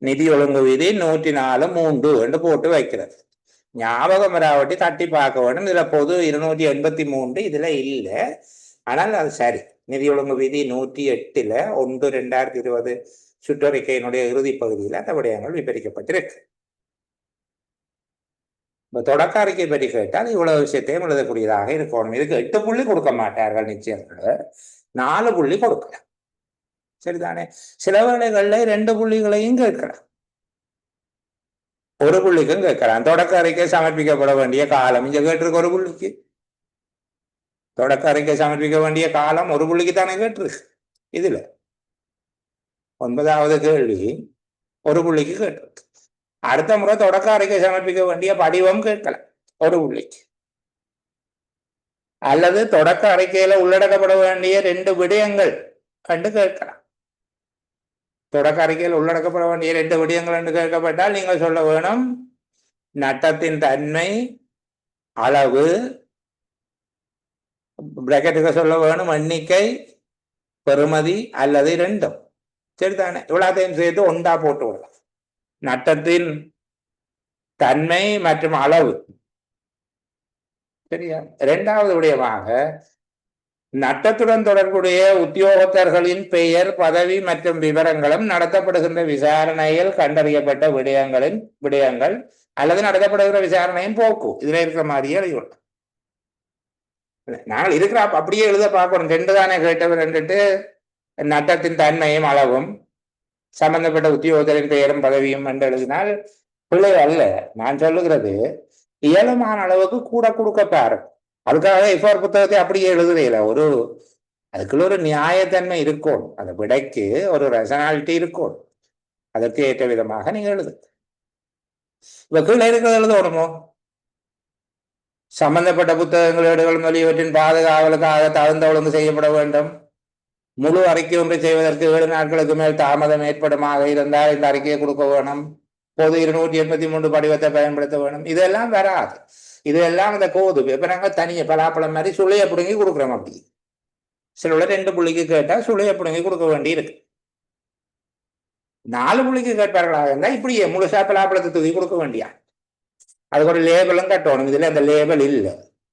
நிதி ஒழுங்கு விதி 104(3) என்று போட்டு வைக்கிறது. ஞாபகம் வராவட்டி தட்டி பார்க்க வேண்டும். இதுல பொது 283 இதுல இல்லை. ஆனால் அது சரி. நிதி ஒழுங்கு விதி 108 1/2020 சுற்றறிக்கையினுடைய இறுதி பகுதியில் அந்த விடயங்கள் விவரிக்கப்பட்டிருக்கு. இப்ப தொடக்க அறிக்கை பற்றி கேட்டால் இவ்வளவு விஷயத்தையும் எழுதக்கூடியதாக இருக்கணும். இதுக்கு 8 புள்ளி கொடுக்க மாட்டார்கள் நிச்சயம், 4 புள்ளி கொடுக்கலாம். சரிதானே? சில வேளைகள்ல 2 புள்ளிகளையும் கேட்கலாம். ஒரு புள்ளிக்கும் கேட்கலாம். தொடக்க அறிக்கை சமர்ப்பிக்கப்பட வேண்டிய காலம் இங்க கேட்டிருக்கு ஒரு புள்ளிக்கு. தொடக்க அறிக்கை சமர்ப்பிக்க வேண்டிய காலம் ஒரு புள்ளிக்கு தானே கேட்டிருக்கு. இதுல 9வது கேள்வி ஒரு புள்ளிக்கு கேட்டிருக்கு. அடுத்த முறை தொடக்க அறிக்கை சமர்ப்பிக்க வேண்டிய படிவம் கேட்கலாம் ஒரு புள்ளிக்கு. அல்லது தொடக்க அறிக்கையில உள்ளடக்கப்பட வேண்டிய 2 விடயங்கள் கண்டு கேட்கலாம். தொடக்க அறிக்கையில் உள்ளடக்கப்பட வேண்டிய 2 விடயங்கள் என்று கேட்கப்பட்டால் நீங்கள் சொல்ல வேணும் நட்டத்தின் தன்மை, அளவு, பிராக்கெட்டுக்கு சொல்ல வேணும் எண்ணிக்கை, பெறுமதி அல்லது 2ம். சரிதானே? இவ்வளத்தையும் சேர்த்து ஒன்றா போட்டு விடலாம். நட்டத்தின் தன்மை மற்றும் அளவு. சரியா? 2வது விடயமாக நட்டத்துடன் தொடர்புடைய உத்தியோகத்தர்களின் பெயர், பதவி மற்றும் விவரங்களும் நடத்தப்படுகின்ற விசாரணையில் கண்டறியப்பட்ட விடயங்கள் அல்லது நடத்தப்படுகிற விசாரணையின் போக்கு. இதுல இருக்கிற மாதிரியே எழுதிவிடும். நாங்கள் இருக்கிற அப்படியே எழுத பார்க்கணும். 2 தானே கேட்டவர் ரெண்டுட்டு நட்டத்தின் தன்மையும் அளவும் சம்பந்தப்பட்ட உத்தியோகத்தரின் பெயரும் பதவியும் என்று எழுதினால் பிள்ளை அல்ல. நான் சொல்லுகிறது இயலுமான அளவுக்கு கூட கொடுக்க பாருங்க. அதுக்காக இப்போ புத்தகத்தை அப்படியே எழுதுறீல. அதுக்குள்ள ஒரு நியாயத்தன்மை இருக்கும். அந்த விடைக்கு ஒரு ரெசனாலிட்டி இருக்கும். அதற்கு ஏற்ற விதமாக நீங்க எழுது. இப்ப கீழே இருக்கிறது எழுதணுமோ? சம்பந்தப்பட்ட புத்தகங்கள், ஏடுகள் முதலியவற்றின் பாதுகாவலுக்காக தகுந்த ஒழுங்கு செய்யப்பட வேண்டும். முழு அறிக்கை ஒன்றை செய்வதற்கு 7 நாட்களுக்கு மேல் தாமதம் ஏற்படுமாக இருந்தால் இந்த அறிக்கையை கொடுக்க வேணும். பொது 283 படிவத்தை பயன்படுத்த வேணும். இதெல்லாம் வராது. இதெல்லாம் இந்த கோது. இப்ப நாங்க தனிய பலாப்பழம் மாதிரி சுளைய பிடுங்கி கொடுக்குறோம். அப்படி சில 2 புள்ளிக்கு கேட்டா சுளைய பிடுங்கி கொடுக்க வேண்டி இருக்கு. 4 புள்ளிக்கு கேட்பார்களாக இருந்தா இப்படியே முழுசா பலாப்பழத்தை தூக்கி கொடுக்க வேண்டியா. அதுக்கு ஒரு லேபலும் கட்டணும். இதுல அந்த லேபல் இல்லை.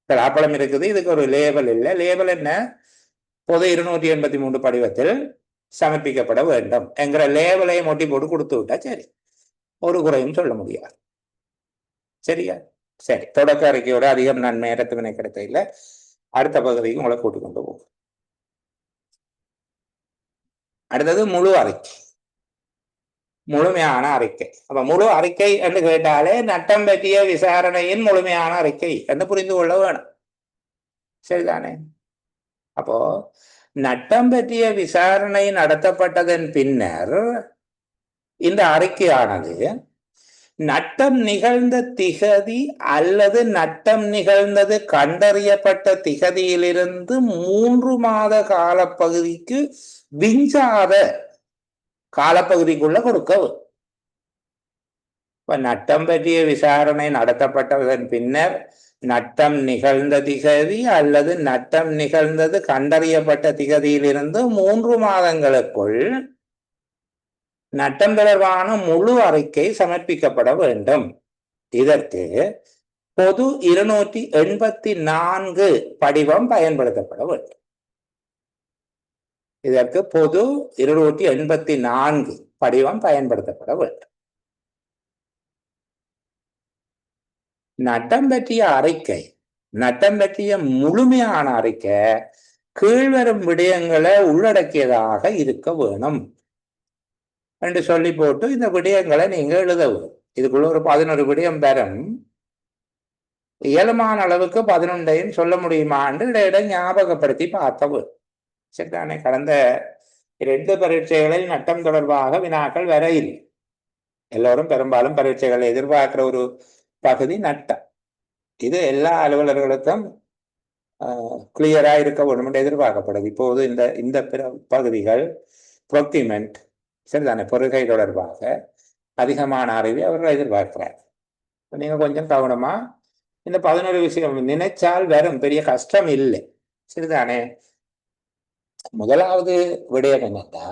பலாப்பழம் இருக்குது, இதுக்கு ஒரு லேபல் இல்லை. லேபல் என்ன? பொது 283 படிவத்தில் சமர்ப்பிக்கப்பட வேண்டும் என்கிற லேபலையும் ஒட்டி போட்டு கொடுத்து விட்டா சரி, ஒரு குறையும் சொல்ல முடியாது. சரியா? சரி, தொடக்க அறிக்கையோட அதிகம் நான் நேரத்துவினை கிடைத்த இல்லை. அடுத்த பகுதிக்கு உங்களை கூட்டிக் கொண்டு போகும். அடுத்தது முழு அறிக்கை, முழுமையான அறிக்கை. அப்ப முழு அறிக்கை என்று கேட்டாலே நட்டம் பற்றிய விசாரணையின் முழுமையான அறிக்கை என்று புரிந்து கொள்ள வேணும். சரிதானே? அப்போ நட்டம் பற்றிய விசாரணை நடத்தப்பட்டதன் பின்னர் இந்த அறிக்கையானது நட்டம் நிகழ்ந்த திகதி அல்லது நட்டம் நிகழ்ந்தது கண்டறியப்பட்ட திகதியிலிருந்து 3 மாத காலப்பகுதிக்கு விஞ்சாத காலப்பகுதிக்குள்ள கொடுக்கவும். இப்ப நட்டம் பற்றிய விசாரணை நடத்தப்பட்டதன் பின்னர் நட்டம் நிகழ்ந்த திகதி அல்லது நட்டம் நிகழ்ந்தது கண்டறியப்பட்ட திகதியிலிருந்து 3 மாதங்களுக்குள் நட்டம் தொடர்பான முழு அறிக்கை சமர்ப்பிக்கப்பட வேண்டும். இதற்கு பொது 284 படிவம் பயன்படுத்தப்பட வேண்டும். இதற்கு பொது 284 படிவம் பயன்படுத்தப்பட வேண்டும். நட்டம் பற்றிய அறிக்கை, நட்டம் பற்றிய முழுமையான அறிக்கை கீழ்வரும் விடயங்களை உள்ளடக்கியதாக இருக்க வேணும் என்று சொல்லி போட்டு இந்த விடயங்களை நீங்க எழுதவும். இதுக்குள்ள ஒரு 11 விடயம் பெறும். இயலுமான அளவுக்கு 11ஐயும் சொல்ல முடியுமா என்று இடம் ஞாபகப்படுத்தி பார்த்தவும். சரிதானே? கடந்த 2 பரீட்சைகளில் நட்டம் தொடர்பாக வினாக்கள் வர இல்லை. எல்லோரும் பெரும்பாலும் பரீட்சைகளை எதிர்பார்க்கிற ஒரு பகுதி நட்டம். இது எல்லா அலுவலர்களுக்கும் கிளியரா இருக்க வேண்டும் என்று எதிர்பார்க்கப்படுது. இப்போது இந்த பகுதிகள் ப்ரொக்யூமெண்ட், சரிதானே, பொருகை தொடர்பாக அதிகமான அறிவை அவர்கள் எதிர்பார்க்கிறார். நீங்க கொஞ்சம் கவனமா இந்த 11 விஷயம் நினைச்சால் வரும், பெரிய கஷ்டம் இல்லை. சரிதானே? முதலாவது விடயம் என்னன்னா,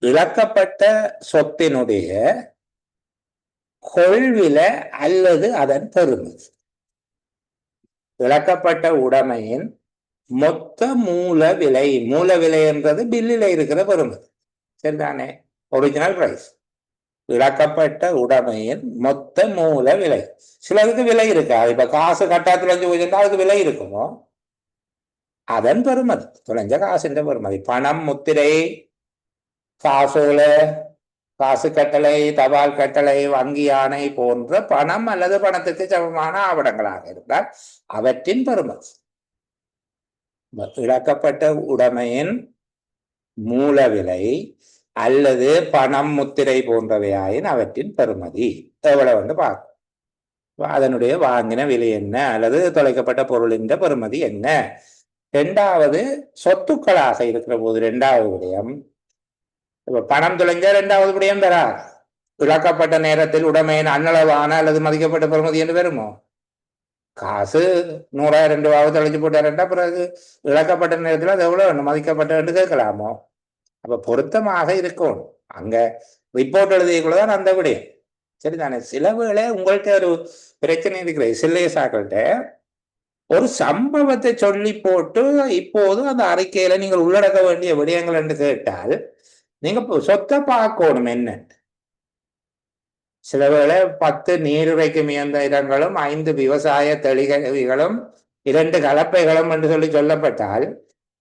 இழக்கப்பட்ட சொத்தினுடைய கொள்விலை அல்லது அதன் பெறுமதி. இழக்கப்பட்ட உடைமையின் மொத்த மூல விலை. மூல விலை என்றது பில்லில் இருக்கிற பெறுமதி. சரிதானே? Original price. இழக்கப்பட்ட உடைமையின் மொத்த மூல விலை. சிலருக்கு விலை இருக்காது. இப்ப காசு கட்டா தொலைஞ்சு போயிருந்தா அதுக்கு விலை இருக்குமோ, அதன் பெறுமதி, தொலைஞ்ச காசுன்ற பெறுமதி. பணம், முத்திரை, காசுல காசு கட்டளை, தபால் கட்டளை, வங்கி ஆணை போன்ற பணம் அல்லது பணத்துக்கு சமமான ஆவணங்களாக இருந்தால் அவற்றின் பெறுமதி. இழக்கப்பட்ட உடைமையின் மூல விலை அல்லது பணம், முத்திரை போன்றவையாயின் அவற்றின் பெறுமதி எவ்வளவு வந்து பார்க்கும். அதனுடைய வாங்கின விலை என்ன அல்லது தொலைக்கப்பட்ட பொருளின் பெறுமதி என்ன. இரண்டாவது, சொத்துக்களாக இருக்கிற போது இரண்டாவது விடயம். பணம் தொலைஞ்ச இரண்டாவது விடயம் பெறா. இழக்கப்பட்ட நேரத்தில் உடைமையின் அன்னளவான அல்லது மதிக்கப்பட்ட பெறுமதி என்று வருமோ? காசு 100,000 ரூபாவது தொலைஞ்சு போட்டாருண்டா பிறகு இழக்கப்பட்ட நேரத்தில் அது எவ்வளவு மதிக்கப்பட்ட என்று கேட்கலாமோ? அப்ப பொருத்தமாக இருக்கணும். அங்க ரிப்போர்ட் எழுதியக்குள்ளதான் அந்த விடயம். சரிதானே? சில வேளை உங்கள்கிட்ட ஒரு பிரச்சனை இருக்கிற சில்லேசாக்கள்கிட்ட ஒரு சம்பவத்தை சொல்லி போட்டு இப்போது அந்த அறிக்கையில நீங்கள் உள்ளடக்க வேண்டிய விடயங்கள் என்று கேட்டால் நீங்க சொத்தை பார்க்கணும் என்ன. சில வேளை 10 நீருரைக்கும் இயந்திரங்களும் 5 விவசாய தெளிகளும் 2 கலப்பைகளும் என்று சொல்லி சொல்லப்பட்டால்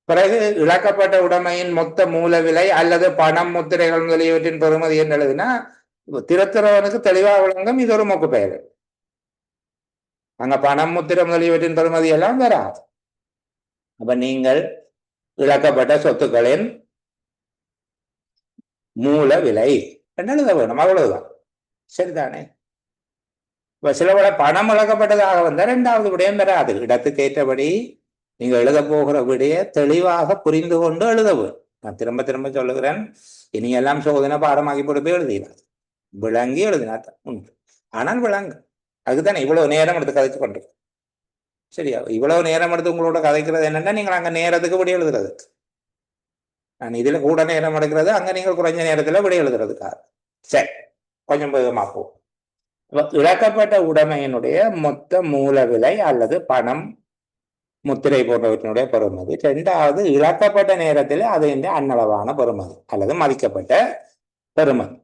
பிறகு இழக்கப்பட்ட உடைமையின் மொத்த மூல விலை அல்லது பணம், முத்திரைகள் முதலியவற்றின் பெறுமதி என்று எழுதுனா திருத்துறவனுக்கு தெளிவாக விளங்கும் இது ஒரு மொக்கு பெயர். அங்க பணம், முத்திரை முதலியவற்றின் பெறுமதி எல்லாம் வராது. அப்ப நீங்கள் இழக்கப்பட்ட சொத்துக்களின் மூல விலை என்று எழுத வேணும், அவ்வளவுதான். சரிதானே? இப்ப சில விட பணம் இழக்கப்பட்டதாக வந்தா இரண்டாவது விடயம் வராது. இடத்துக்கு ஏற்றபடி நீங்க எழுத போகிற விடைய தெளிவாக புரிந்து கொண்டு எழுதவும். நான் திரும்ப திரும்ப சொல்லுகிறேன், இனியெல்லாம் சோதனை பாடமாக்கி போட்டு போய் எழுதினார், விளங்கி எழுதினார் உண்டு. ஆனால் விளங்கு, அதுக்குதானே இவ்வளவு நேரம் எடுத்து கதைச்சு கொண்டு. சரியா? இவ்வளவு நேரம் எடுத்து உங்களோட கதைக்கிறது என்னன்னா, நீங்கள் அங்க நேரத்துக்கு விட எழுதுறது. நான் இதுல கூட நேரம் எடுக்கிறது, அங்க நீங்கள் குறைஞ்ச நேரத்துல விட எழுதுறதுக்காக. சரி, கொஞ்சம் வேகமா போ. இழக்கப்பட்ட உடைமையினுடைய மொத்த மூல விலை அல்லது பணம், முத்திரை போன்றவற்றினுடைய பெறுமதி. இரண்டாவது, இழக்கப்பட்ட நேரத்தில் அது அன்னளவான பெறுமதி அல்லது மதிக்கப்பட்ட பெறுமதி.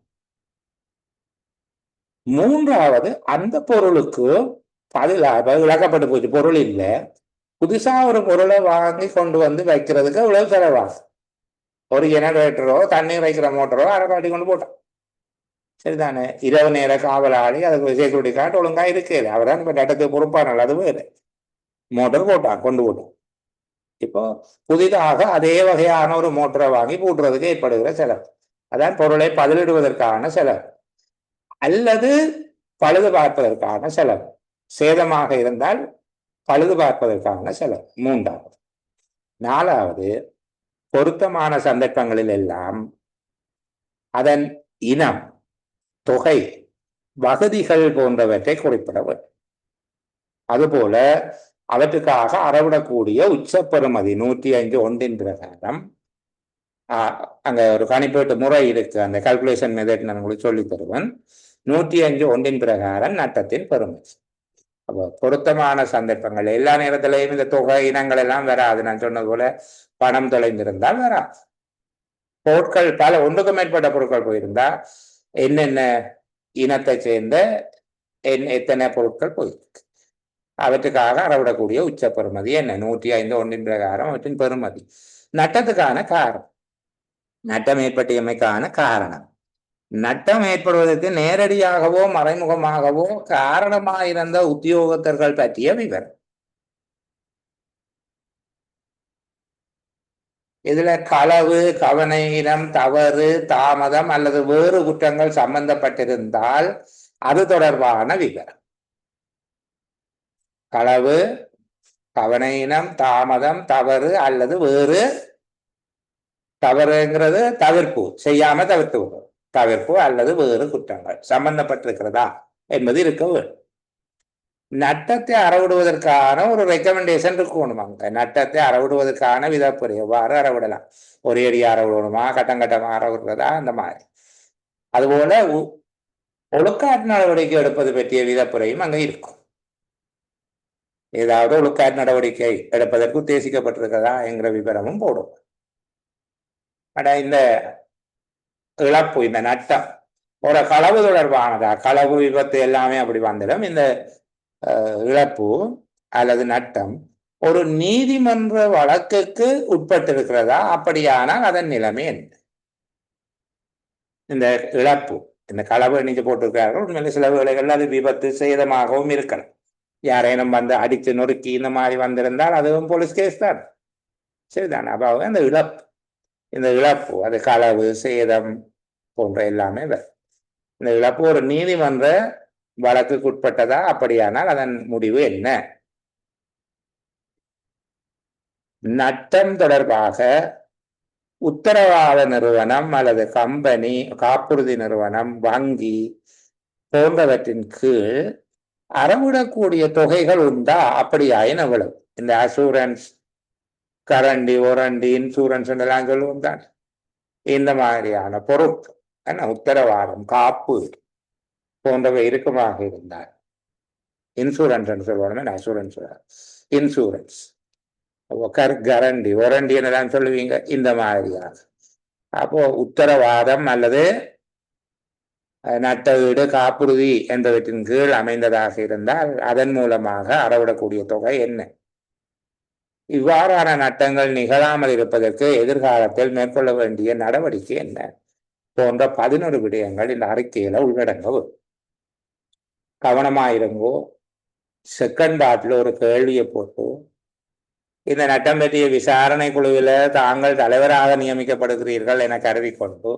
மூன்றாவது, அந்த பொருளுக்கு பதிலாக இழக்கப்பட்டு போச்சு, பொருள் இல்லை, புதுசா ஒரு பொருளை வாங்கி கொண்டு வந்து வைக்கிறதுக்கு இவ்வளவு செலவாகும். ஒரு ஜெனரேட்டரோ தண்ணீர் வைக்கிற மோட்டரோ அரை காட்டி கொண்டு போட்டான். சரிதானே? இரவு நேர காவலாளி அதுக்கு செக்யூரிட்டி கார்டு ஒழுங்கா இருக்கு, அவர்தான் இப்ப இடத்துக்கு பொறுப்பான, அது வேறு. மோட்டர் போட்டான், கொண்டு போட்டான். இப்போ புதிதாக அதே வகையான ஒரு மோட்டரை வாங்கி பூட்டுறதுக்கு ஏற்படுகிற செலவு, அதான் பொருளை பதிலிடுவதற்கான செலவு அல்லது பழுது பார்ப்பதற்கான செலவு. சேதமாக இருந்தால் பழுது பார்ப்பதற்கான செலவு மூன்றாவது. நாலாவது, பொருத்தமான சந்தர்ப்பங்களில் எல்லாம் அதன் இனம், தொகை, வசதிகள் போன்றவற்றை குறிப்பிட வேண்டும். அதுபோல அவற்றுக்காக அறவிடக்கூடிய உச்ச பெறுமதி 105 ஒன்றின் பிரகாரம் அங்க ஒரு கணிப்பீட்டு முறை இருக்கு, அந்த கால்குலேஷன் மெத்தட் நான் உங்களுக்கு சொல்லி தருவேன். 105 ஒன்றின் பிரகாரம் நட்டத்தின் பெறுமதி. அப்போ பொருத்தமான சந்தர்ப்பங்கள் எல்லா நேரத்திலையும் இந்த தொகை இனங்கள் எல்லாம் வராது. நான் சொன்னது போல பணம் தொலைந்திருந்தால் வராது. பொருட்கள் பல ஒன்றுக்கு மேற்பட்ட பொருட்கள் போயிருந்தா என்னென்ன இனத்தை சேர்ந்த எத்தனை பொருட்கள் போயிருக்கு, அவற்றுக்காக அறவிடக்கூடிய உச்ச பெறுமதி என்ன, 105 ஒன்றின் பிரகாரம் அவற்றின் பெறுமதி. நட்டத்துக்கான காரணம், நட்டம் ஏற்பட்டியமைக்கான காரணம், நட்டம் ஏற்படுவதற்கு நேரடியாகவோ மறைமுகமாகவோ காரணமாயிருந்த உத்தியோகத்தர்கள் பற்றிய விவரம். இதுல களவு, கவனஈனம், தவறு, தாமதம் அல்லது வேறு குற்றங்கள் சம்பந்தப்பட்டிருந்தால் அது தொடர்பான விவரம். களவு, கவனஈனம், தாமதம், தவறு அல்லது வேறு, தவறுங்கிறது தவிர்ப்பு, செய்யாம தவிர்த்து விடும், தவிர்ப்பு அல்லது வேறு குற்றங்கள் சம்பந்தப்பட்டிருக்கிறதா என்பது இருக்க வேண்டும். நட்டத்தை அறவிடுவதற்கான ஒரு ரெக்கமெண்டேஷன் இருக்கணும். அங்க நட்டத்தை அறவிடுவதற்கான விதப்புரை எவ்வாறு அறவிடலாம், ஒரே அடியா அறவிடணுமா, கட்டம் கட்டமா அறவிடுறதா, அந்த மாதிரி. அதுபோல ஒழுக்காற்று நடவடிக்கை எடுப்பது பற்றிய விதப்புரையும் அங்க இருக்கும். ஏதாவது ஒழுக்காற்று நடவடிக்கை எடுப்பதற்கு உத்தேசிக்கப்பட்டிருக்கிறதா என்கிற விவரமும் போடும். ஆனா இந்த இழப்பு, இந்த நட்டம் ஒரு களவு தொடர்பானதா, களவு, விபத்து எல்லாமே அப்படி வந்துடும். இந்த இழப்பு அல்லது நட்டம் ஒரு நீதிமன்ற வழக்குக்கு உட்பட்டிருக்கிறதா, அப்படியானால் அதன் நிலைமை என்ன? இந்த இழப்பு, இந்த களவு எண்ணிக்கை போட்டிருக்கிறார்கள். உண்மையில சில வேளைகள் அது விபத்து சேதமாகவும் இருக்கலாம். யாரேனும் வந்து அடித்து நொறுக்கி இந்த மாதிரி வந்திருந்தால் அதுவும் போலீஸ் கேஸ் தான். சரிதான். அப்போ அந்த இழப்பு, இந்த இழப்பு அது களவு சேதம் போன்ற எல்லாமே இந்த இழப்பு ஒரு நீதிமன்ற வழக்குக்குட்பட்டதா? அப்படியானால் அதன் முடிவு என்ன? நட்டம் தொடர்பாக உத்தரவாத நிறுவனம் அல்லது கம்பெனி, காப்புறுதி நிறுவனம், வங்கி போன்றவற்றின் கீழ் அறவிடக்கூடிய தொகைகள் உண்டா? அப்படியாயின் எவ்வளவு? இந்த அசூரன்ஸ், கரண்டி, ஒரண்டி, இன்சூரன்ஸ் எல்லாம் சொல்லுவோம் தான். இந்த மாதிரியான பொறுப்பு, உத்தரவாதம், காப்பு போன்றவை இருக்குமாக இருந்தால், இன்சூரன்ஸ் சொல்லுவோம், அசூரன்ஸ், இன்சூரன்ஸ், கரண்டி, ஒரண்டி என்னதான் சொல்லுவீங்க, இந்த மாதிரியாக. அப்போ உத்தரவாதம் அல்லது நட்டஈடு, காப்புறுதி என்பவற்றின் கீழ் அமைந்ததாக இருந்தால் அதன் மூலமாக அறவிடக்கூடிய தொகை என்ன? இவ்வாறான நட்டங்கள் நிகழாமல் இருப்பதற்கு எதிர்காலத்தில் மேற்கொள்ள வேண்டிய நடவடிக்கை என்ன? போன்ற 11 விடயங்கள் இந்த அறிக்கையில உள்ளடங்கும். கவனமாயிருங்கோ. செகண்ட் பார்ட்ல ஒரு கேள்வியை போட்டு, இந்த நட்டம் பற்றிய விசாரணை குழுவில தாங்கள் தலைவராக நியமிக்கப்படுகிறீர்கள் என கருதி கொண்டு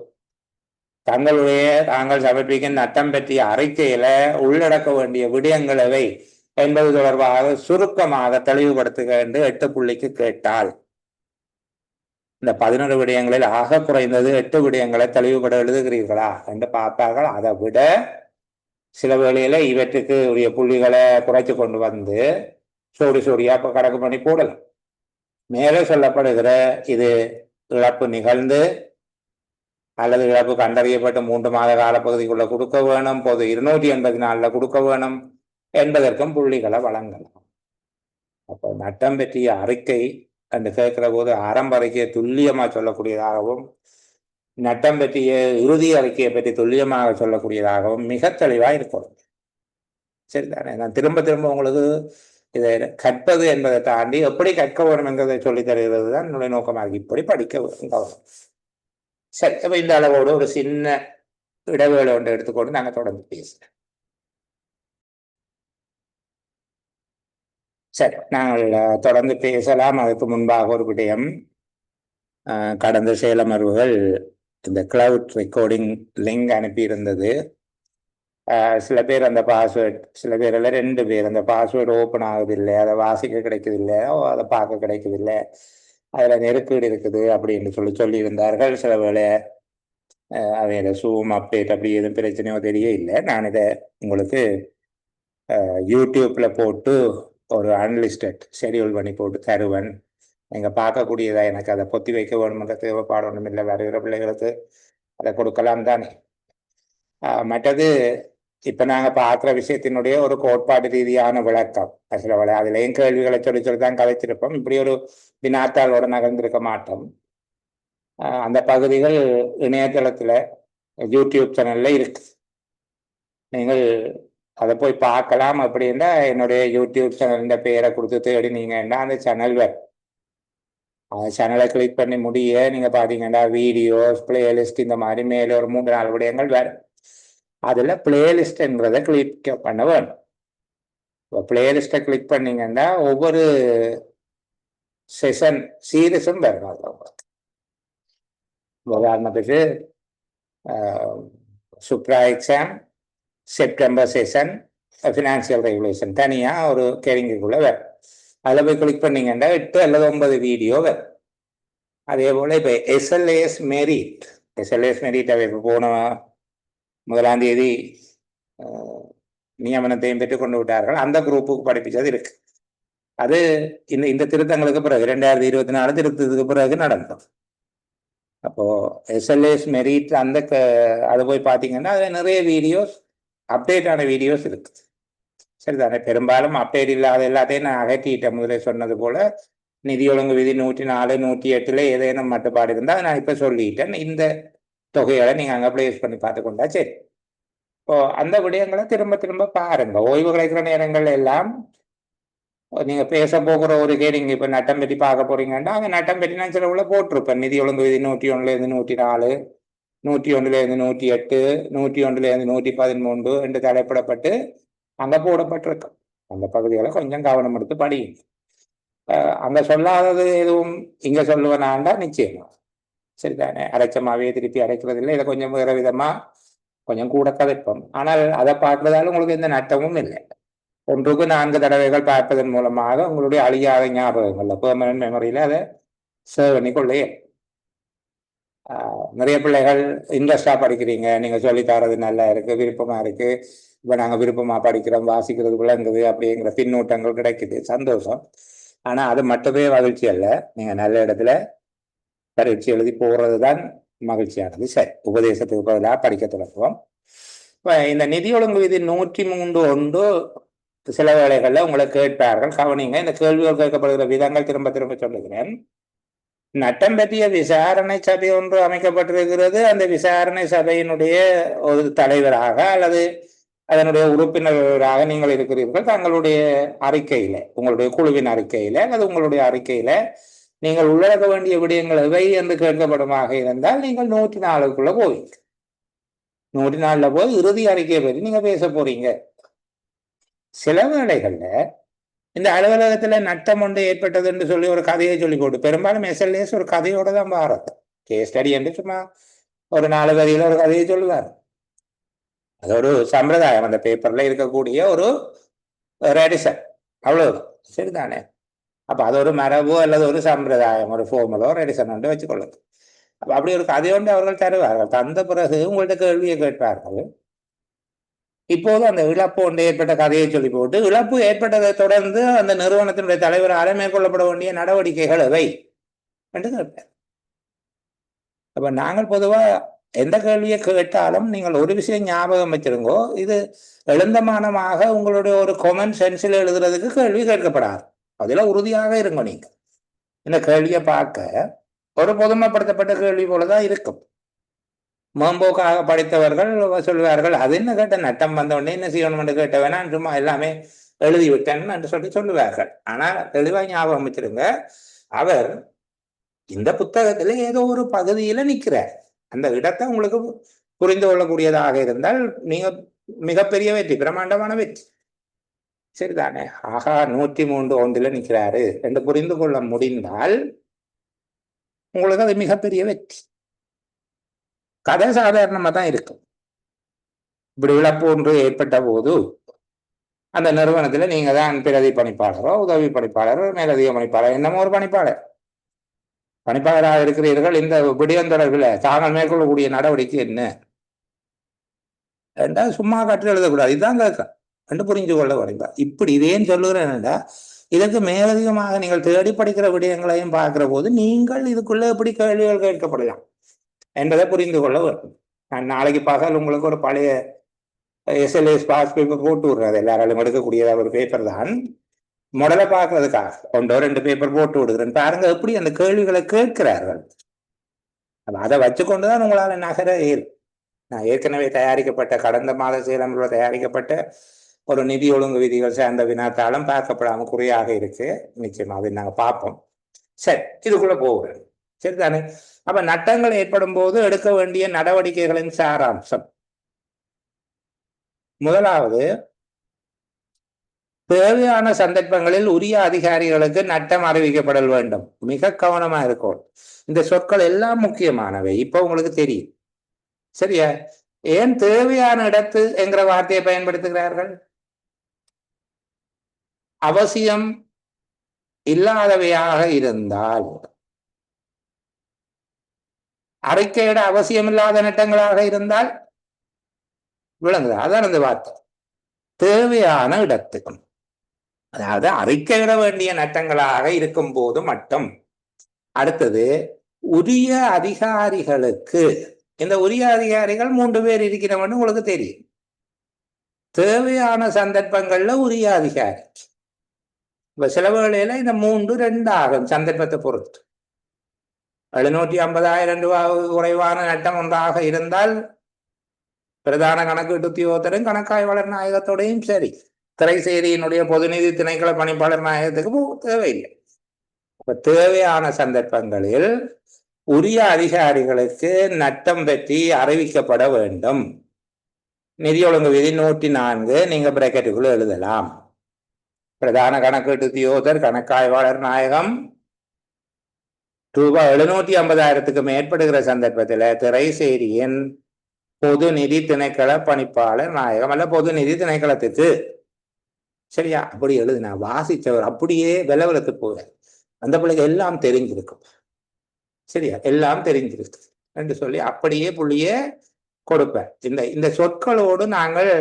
தாங்கள் சமர்ப்பிக்கும் நட்டம் பற்றிய அறிக்கையில உள்ளடக்க வேண்டிய விடயங்களவை என்பது தொடர்பாக சுருக்கமாக தெளிவுபடுத்துக என்று 8 புள்ளிக்கு கேட்டால், இந்த 11 விடயங்களில் ஆக குறைந்தது 8 விடயங்களை தெளிவுபட எழுதுகிறீர்களா என்று பார்ப்பார்கள். அதை விட சில வேளையில இவற்றுக்கு உரிய புள்ளிகளை குறைத்து கொண்டு வந்து சோடியா கணக்கு பண்ணி போடலாம். மேலே சொல்லப்படுகிற இது இழப்பு நிகழ்ந்து அல்லது இழப்பு கண்டறியப்பட்டு 3 மாத காலப்பகுதிக்குள்ள கொடுக்க வேணும், பொது 284 கொடுக்க வேணும் என்பதற்கும் புள்ளிகளை வழங்கலாம். அப்போ நட்டம் பற்றிய அறிக்கை என்று கேட்கிற போது ஆரம்ப அறிக்கையை துல்லியமா சொல்லக்கூடியதாகவும், நட்டம் பற்றிய இறுதி அறிக்கையை பற்றி துல்லியமாக சொல்லக்கூடியதாகவும் மிக தெளிவாக இருக்கணும். சரிதானே? நான் திரும்ப திரும்ப உங்களுக்கு இதை கற்பது என்பதை தாண்டி எப்படி கற்க வேணும் என்பதை சொல்லித் தருகிறது தான் என்னுடைய நோக்கமாக. இப்படி படிக்க வேணும். சரி, அப்ப இந்த அளவோடு ஒரு சின்ன இடைவேளை ஒன்று எடுத்துக்கொண்டு நாங்கள் தொடர்ந்து பேசுகிறோம். சரி, நாங்கள் தொடர்ந்து பேசலாம். அதுக்கு முன்பாக ஒரு விடயம். கடந்த செயலமர்வுகள் இந்த கிளவுட் ரெக்கார்டிங் லிங்க் அனுப்பியிருந்தது. சில பேர் அந்த பாஸ்வேர்ட், சில பேர் எல்லாம் 2 பேர் அந்த பாஸ்வேர்டு ஓப்பன் ஆகுதில்லை, அதை வாசிக்க கிடைக்குதில்லை, அதை பார்க்க கிடைக்குதில்லை, அதில் நெருக்கீடு இருக்குது அப்படின்னு சொல்லியிருந்தார்கள். சில வேளை அவையில ஜூம் அப்டேட் அப்படி எதுவும் பிரச்சனையோ தெரிய இல்லை. நான் இதை உங்களுக்கு யூடியூப்ல போட்டு ஒரு அன்லிஸ்டட் ஷெடியூல் பண்ணி போட்டு தருவேன். நீங்கள் பார்க்கக்கூடியதா? எனக்கு அதை பொத்தி வைக்க வேணுமென்ற தேவைப்பாடு ஒன்றும் இல்லை. வருகிற பிள்ளைகளுக்கு அதை கொடுக்கலாம் தானே. மற்றது இப்ப நாங்க பார்க்குற விஷயத்தினுடைய ஒரு கோட்பாடு ரீதியான விளக்கம். சில வேளை அதுலேயும் கேள்விகளை சொல்லி தான் கதைச்சிருப்போம். இப்படி ஒரு வினாத்தாளோட நகர்ந்திருக்க மாட்டோம். அந்த பகுதிகள் இணையதளத்துல யூடியூப் சேனல்ல இருக்கு. நீங்கள் அதை போய் பார்க்கலாம். அப்படின்னா என்னுடைய யூடியூப் சேனல் பேரை கொடுத்து தேடினீங்கன்னா அந்த சேனல் வரும். அந்த சேனலை கிளிக் பண்ணி முடிய நீங்க பாத்தீங்கன்னா வீடியோஸ், பிளேலிஸ்ட் இந்த மாதிரி மேலே ஒரு 3-4 விடயங்கள் வரும். அதுல பிளேலிஸ்ட்ன்றதை கிளிக் பண்ண வேணும். இப்போ பிளேலிஸ்ட்டை கிளிக் பண்ணீங்கன்னா ஒவ்வொரு செஷன் சீரீஸும் வரும். அதில் உங்களுக்கு உதாரணத்துக்கு சுப்ரா exam September session financial regulation தனியாக ஒரு கேரிங்குக்குள்ளே வரும். அதில் போய் கிளிக் பண்ணீங்கன்னா 8 அல்லது 9 வீடியோ வரும். அதே போல் இப்போ எஸ்எல்ஏஎஸ் மெரிட் அவை இப்போ போன 1ஆம் தேதி நியமனத்தையும் பெற்றுக் கொண்டு விட்டார்கள். அந்த குரூப்புக்கு படிப்பிச்சது இருக்கு. அது இந்த திருத்தங்களுக்கு பிறகு 2024 திருத்தத்துக்கு பிறகு நடந்தோம். அப்போ எஸ்எல்ஏஎஸ் மெரிட் அந்த அதை போய் பார்த்தீங்கன்னா அதில் நிறைய வீடியோஸ், அப்டேட்டான வீடியோஸ் இருக்கு. சரிதானே? பெரும்பாலும் அப்டேட் இல்லாத எல்லாத்தையும் நான் அகற்றிட்டேன். முதலே சொன்னது போல நிதி ஒழுங்கு விதி 104, 108 ஏதேனும் மட்டுப்பாடு இருந்தால் நான் இப்போ சொல்லிட்டேன். இந்த தொகைகளை நீங்கள் அங்கே பிளேஸ் பண்ணி பார்த்துக்கொண்டா சரி. இப்போ அந்த விடயங்களை திரும்ப திரும்ப பாருங்க. ஓய்வு கிடைக்கிற நேரங்கள் எல்லாம் நீங்க பேச போகிற ஒரு கேரிங்க. இப்ப நட்டம் பற்றி பார்க்க போறீங்கன்னா அந்த நட்டம் பற்றி நான் சில உள்ள போட்டிருப்பேன். நிதி ஒழுங்கு விதி 101 104 101 108 101 113 என்று தலைப்பிடப்பட்டு அங்க போடப்பட்டிருக்கும். அந்த பகுதிகளை கொஞ்சம் கவனம் எடுத்து படியும். அங்க சொல்லாதது எதுவும் இங்க சொல்லுவேனாண்டா நிச்சயமா சரிதானே. அரைச்சமாவே திருப்பி அரைக்கிறது இல்லை. இதை கொஞ்சம் வேற விதமா கொஞ்சம் கூட கதைப்போம். ஆனால் அதை பார்க்கறதால உங்களுக்கு எந்த நட்டமும் இல்லை. 1க்கு 4 தடவைகள் பார்ப்பதன் மூலமாக உங்களுடைய அழியாத ஞாபகங்கள்ல பெர்மனன்ட் மெமரியில அதை சேவ் பண்ணி கொள்ளையே. நிறைய பிள்ளைகள் இன்ட்ரெஸ்டா படிக்கிறீங்க, நீங்க சொல்லி தரது நல்லா இருக்கு, விருப்பமா இருக்கு, இப்ப நாங்க விருப்பமா படிக்கிறோம், வாசிக்கிறது விளங்குது அப்படிங்கிற பின்னூட்டங்கள் கிடைக்குது, சந்தோஷம். ஆனா அது மட்டுமே மகிழ்ச்சி அல்ல. நீங்க நல்ல இடத்துல பரீட்சை எழுதி போறதுதான் மகிழ்ச்சியானது. சரி, உபதேசத்துக்கு பதிலாக படிக்க தொடங்குவோம். இந்த நிதி ஒழுங்கு விதி 103(1) சில வேளைகள்ல உங்களை கேட்பார்கள், கவனிங்க. இந்த கேள்விகள் கேட்கப்படுகிற விதங்கள் திரும்ப திரும்ப சொல்லுகிறேன். நட்டம் பற்றிய விசாரணை சபை ஒன்று அமைக்கப்பட்டிருக்கிறது. அந்த விசாரணை சபையினுடைய ஒரு தலைவராக அல்லது அதனுடைய உறுப்பினராக நீங்கள் இருக்கிறீர்கள். தங்களுடைய அறிக்கையில, உங்களுடைய குழுவின் அறிக்கையில அல்லது உங்களுடைய அறிக்கையில நீங்கள் உள்ளடக்க வேண்டிய விடயங்கள் எவை என்று கேட்கப்படுமாக இருந்தால் நீங்கள் 104க்குள்ள போவீங்க. 104ல போய் இறுதி அறிக்கையை பற்றி நீங்க பேச போறீங்க. சில வேளைகள்ல இந்த அலுவலகத்துல நட்டம் ஒன்று ஏற்பட்டது என்று சொல்லி ஒரு கதையை சொல்லி போட்டு, பெரும்பாலும் SLAs ஒரு கதையோட தான் பாரத் கேஸ் ஸ்டடி என்று சும்மா ஒரு 4 வரியில ஒரு கதையை சொல்லுவார். அது ஒரு சம்பிரதாயம், அந்த பேப்பர்ல இருக்கக்கூடிய ஒரு ரெடிசன், அவ்வளவு சரிதானே. அப்ப அது ஒரு மரபு அல்லது ஒரு சம்பிரதாயம், ஒரு ஃபார்முலோ ரெடிசன் ஒன்று வச்சுக்கொள்ளுது. அப்ப அப்படி ஒரு கதையொன்று அவர்கள் தருவார்கள். தந்த பிறகு உங்கள்கிட்ட கேள்வியை கேட்பார்கள். இப்போது அந்த இழப்பு ஒன்று ஏற்பட்ட கதையை சொல்லி போட்டு, இழப்பு ஏற்பட்டதை தொடர்ந்து அந்த நிறுவனத்தினுடைய தலைவரால் மேற்கொள்ளப்பட வேண்டிய நடவடிக்கைகள் எவை என்று கேட்பார். அப்ப நாங்கள் பொதுவா எந்த கேள்வியை கேட்டாலும் நீங்கள் ஒரு விஷயம் ஞாபகம் வச்சிருங்கோ, இது எழுந்தமானமாக உங்களுடைய ஒரு காமன் சென்ஸில் எழுதுறதுக்கு கேள்வி கேட்கப்படாது. அதுல உறுதியாக இருங்க. நீங்க இந்த கேள்வியை பார்க்க ஒரு பொதுமைப்படுத்தப்பட்ட கேள்வி போலதான் இருக்கும். மேம்போக்காக படித்தவர்கள் சொல்வார்கள், அது என்ன கேட்ட நட்டம் வந்த உடனே என்ன செய்யணும் என்று கேட்ட வேணா சும்மா எல்லாமே எழுதிவிட்டேன் என்று சொல்லி சொல்லுவார்கள். ஆனா தெளிவா ஞாபகம் வச்சிருங்க, அவர் இந்த புத்தகத்துல ஏதோ ஒரு பகுதியில நிற்கிறார். அந்த இடத்தை உங்களுக்கு புரிந்து கொள்ளக்கூடியதாக இருந்தால் நீங்க மிகப்பெரிய வெற்றி, பிரம்மாண்டமான வெற்றி, சரிதானே. ஆகா 103(1) நிற்கிறாரு என்று புரிந்து கொள்ள முடிந்தால் உங்களுக்கு அது மிகப்பெரிய வெற்றி. கதை சாதாரணமா தான் இருக்கும். இப்படி இழப்பு ஒன்று ஏற்பட்ட போது அந்த நிறுவனத்துல நீங்க தான் பிரதி பணிப்பாளரோ உதவி பணிப்பாளரோ மேலதிக பணிப்பாளர் என்னமோ ஒரு பணிப்பாளராக இருக்கிறீர்கள். இந்த விடயம் தொடர்பில் தாங்கள் மேற்கொள்ளக்கூடிய நடவடிக்கை என்ன என்றால் சும்மா கற்று எழுதக்கூடாது, இதுதான் கேட்க என்று புரிஞ்சு கொள்ள வேண்டும். இப்படி இதேன்னு சொல்லுகிறேன்டா, இதற்கு மேலதிகமாக நீங்கள் தேடி படிக்கிற விடயங்களையும் பார்க்கிற போது நீங்கள் இதுக்குள்ள எப்படி கேள்விகள் கேட்கப்படலாம் என்பதை புரிந்து கொள்ள வேண்டும். நான் நாளைக்கு பகல் உங்களுக்கு ஒரு பழைய SLAs பாஸ் பேப்பர் போட்டு விடுறது, எல்லாராலும் எடுக்கக்கூடியதாக ஒரு பேப்பர் தான், முதல்ல பார்க்கறதுக்காக 1-2 பேப்பர் போட்டு விடுகிறேன். பாருங்க எப்படி அந்த கேள்விகளை கேட்கிறார்கள். அதை வச்சுக்கொண்டுதான் உங்களால நகர நான் ஏற்கனவே தயாரிக்கப்பட்ட கடந்த மாத சேலம்ல தயாரிக்கப்பட்ட ஒரு நிதி ஒழுங்கு விதிகள் சார்ந்த வினாத்தாலும் பார்க்கப்படாம குறையாக இருக்கு. நிச்சயமா அதை நாங்க பார்ப்போம். சரி, இதுக்குள்ள போகிறேன், சரிதானே. அப்ப நட்டங்கள் ஏற்படும் போது எடுக்க வேண்டிய நடவடிக்கைகளின் சாராம்சம். முதலாவது, தேவையான சந்தர்ப்பங்களில் உரிய அதிகாரிகளுக்கு நட்டம் அறிவிக்கப்படல் வேண்டும். மிக கவனமா இருக்கும். இந்த சொற்கள் எல்லாம் முக்கியமானவை. இப்ப உங்களுக்கு தெரியும், சரியா. ஏன் தேவையான இடத்து என்கிற வார்த்தையை பயன்படுத்துகிறார்கள்? அவசியம் இல்லாதவையாக இருந்தால், அறிக்கையிட அவசியம் இல்லாத நட்டங்களாக இருந்தால் விளங்குது. அதான் அந்த வார்த்தை, தேவையான இடத்துக்கு. அதாவது அறிக்கையிட வேண்டிய நட்டங்களாக இருக்கும் போது மட்டும். அடுத்தது, உரிய அதிகாரிகளுக்கு. இந்த உரிய அதிகாரிகள் 3 பேர் இருக்கிறவன்னு உங்களுக்கு தெரியும். தேவையான சந்தர்ப்பங்கள்ல உரிய அதிகாரி. இப்ப சில வேளையில இந்த 3-2 ஆகும் சந்தர்ப்பத்தை பொறுத்து. 750,000 ரூபாய் குறைவான நட்டம் ஒன்றாக இருந்தால் பிரதான கணக்கீட்டு உத்தியோகத்தரும் கணக்காய்வாளர் நாயகத்தோடையும் சரி, திரைசேரியினுடைய பொதுநிதி திணைக்கள பணிப்பாளர் நாயகத்துக்கு தேவையில்லை. இப்ப தேவையான சந்தர்ப்பங்களில் உரிய அதிகாரிகளுக்கு நட்டம் பற்றி அறிவிக்கப்பட வேண்டும். நிதி ஒழுங்கு விதி 104 நீங்க பிராக்கெட்டுக்குள்ள எழுதலாம். பிரதான கணக்கீட்டு தியோதர் கணக்காய்வாளர் நாயகம் ரூபாய் 750,000க்கு மேற்படுகிற சந்தர்ப்பத்தில் திரைசேரியின் பொது நிதி திணைக்கள பணிப்பாளர் நாயகம் அல்ல பொது நிதி திணைக்களத்துக்கு. சரியா? அப்படி எழுதுனா வாசிச்சவர் அப்படியே விலவலத்து போக அந்த பிள்ளைக்கு எல்லாம் தெரிஞ்சிருக்கும். சரியா? எல்லாம் தெரிஞ்சிருக்கு என்று சொல்லி அப்படியே புள்ளிய கொடுப்பேன். இந்த சொற்களோடு நாங்கள்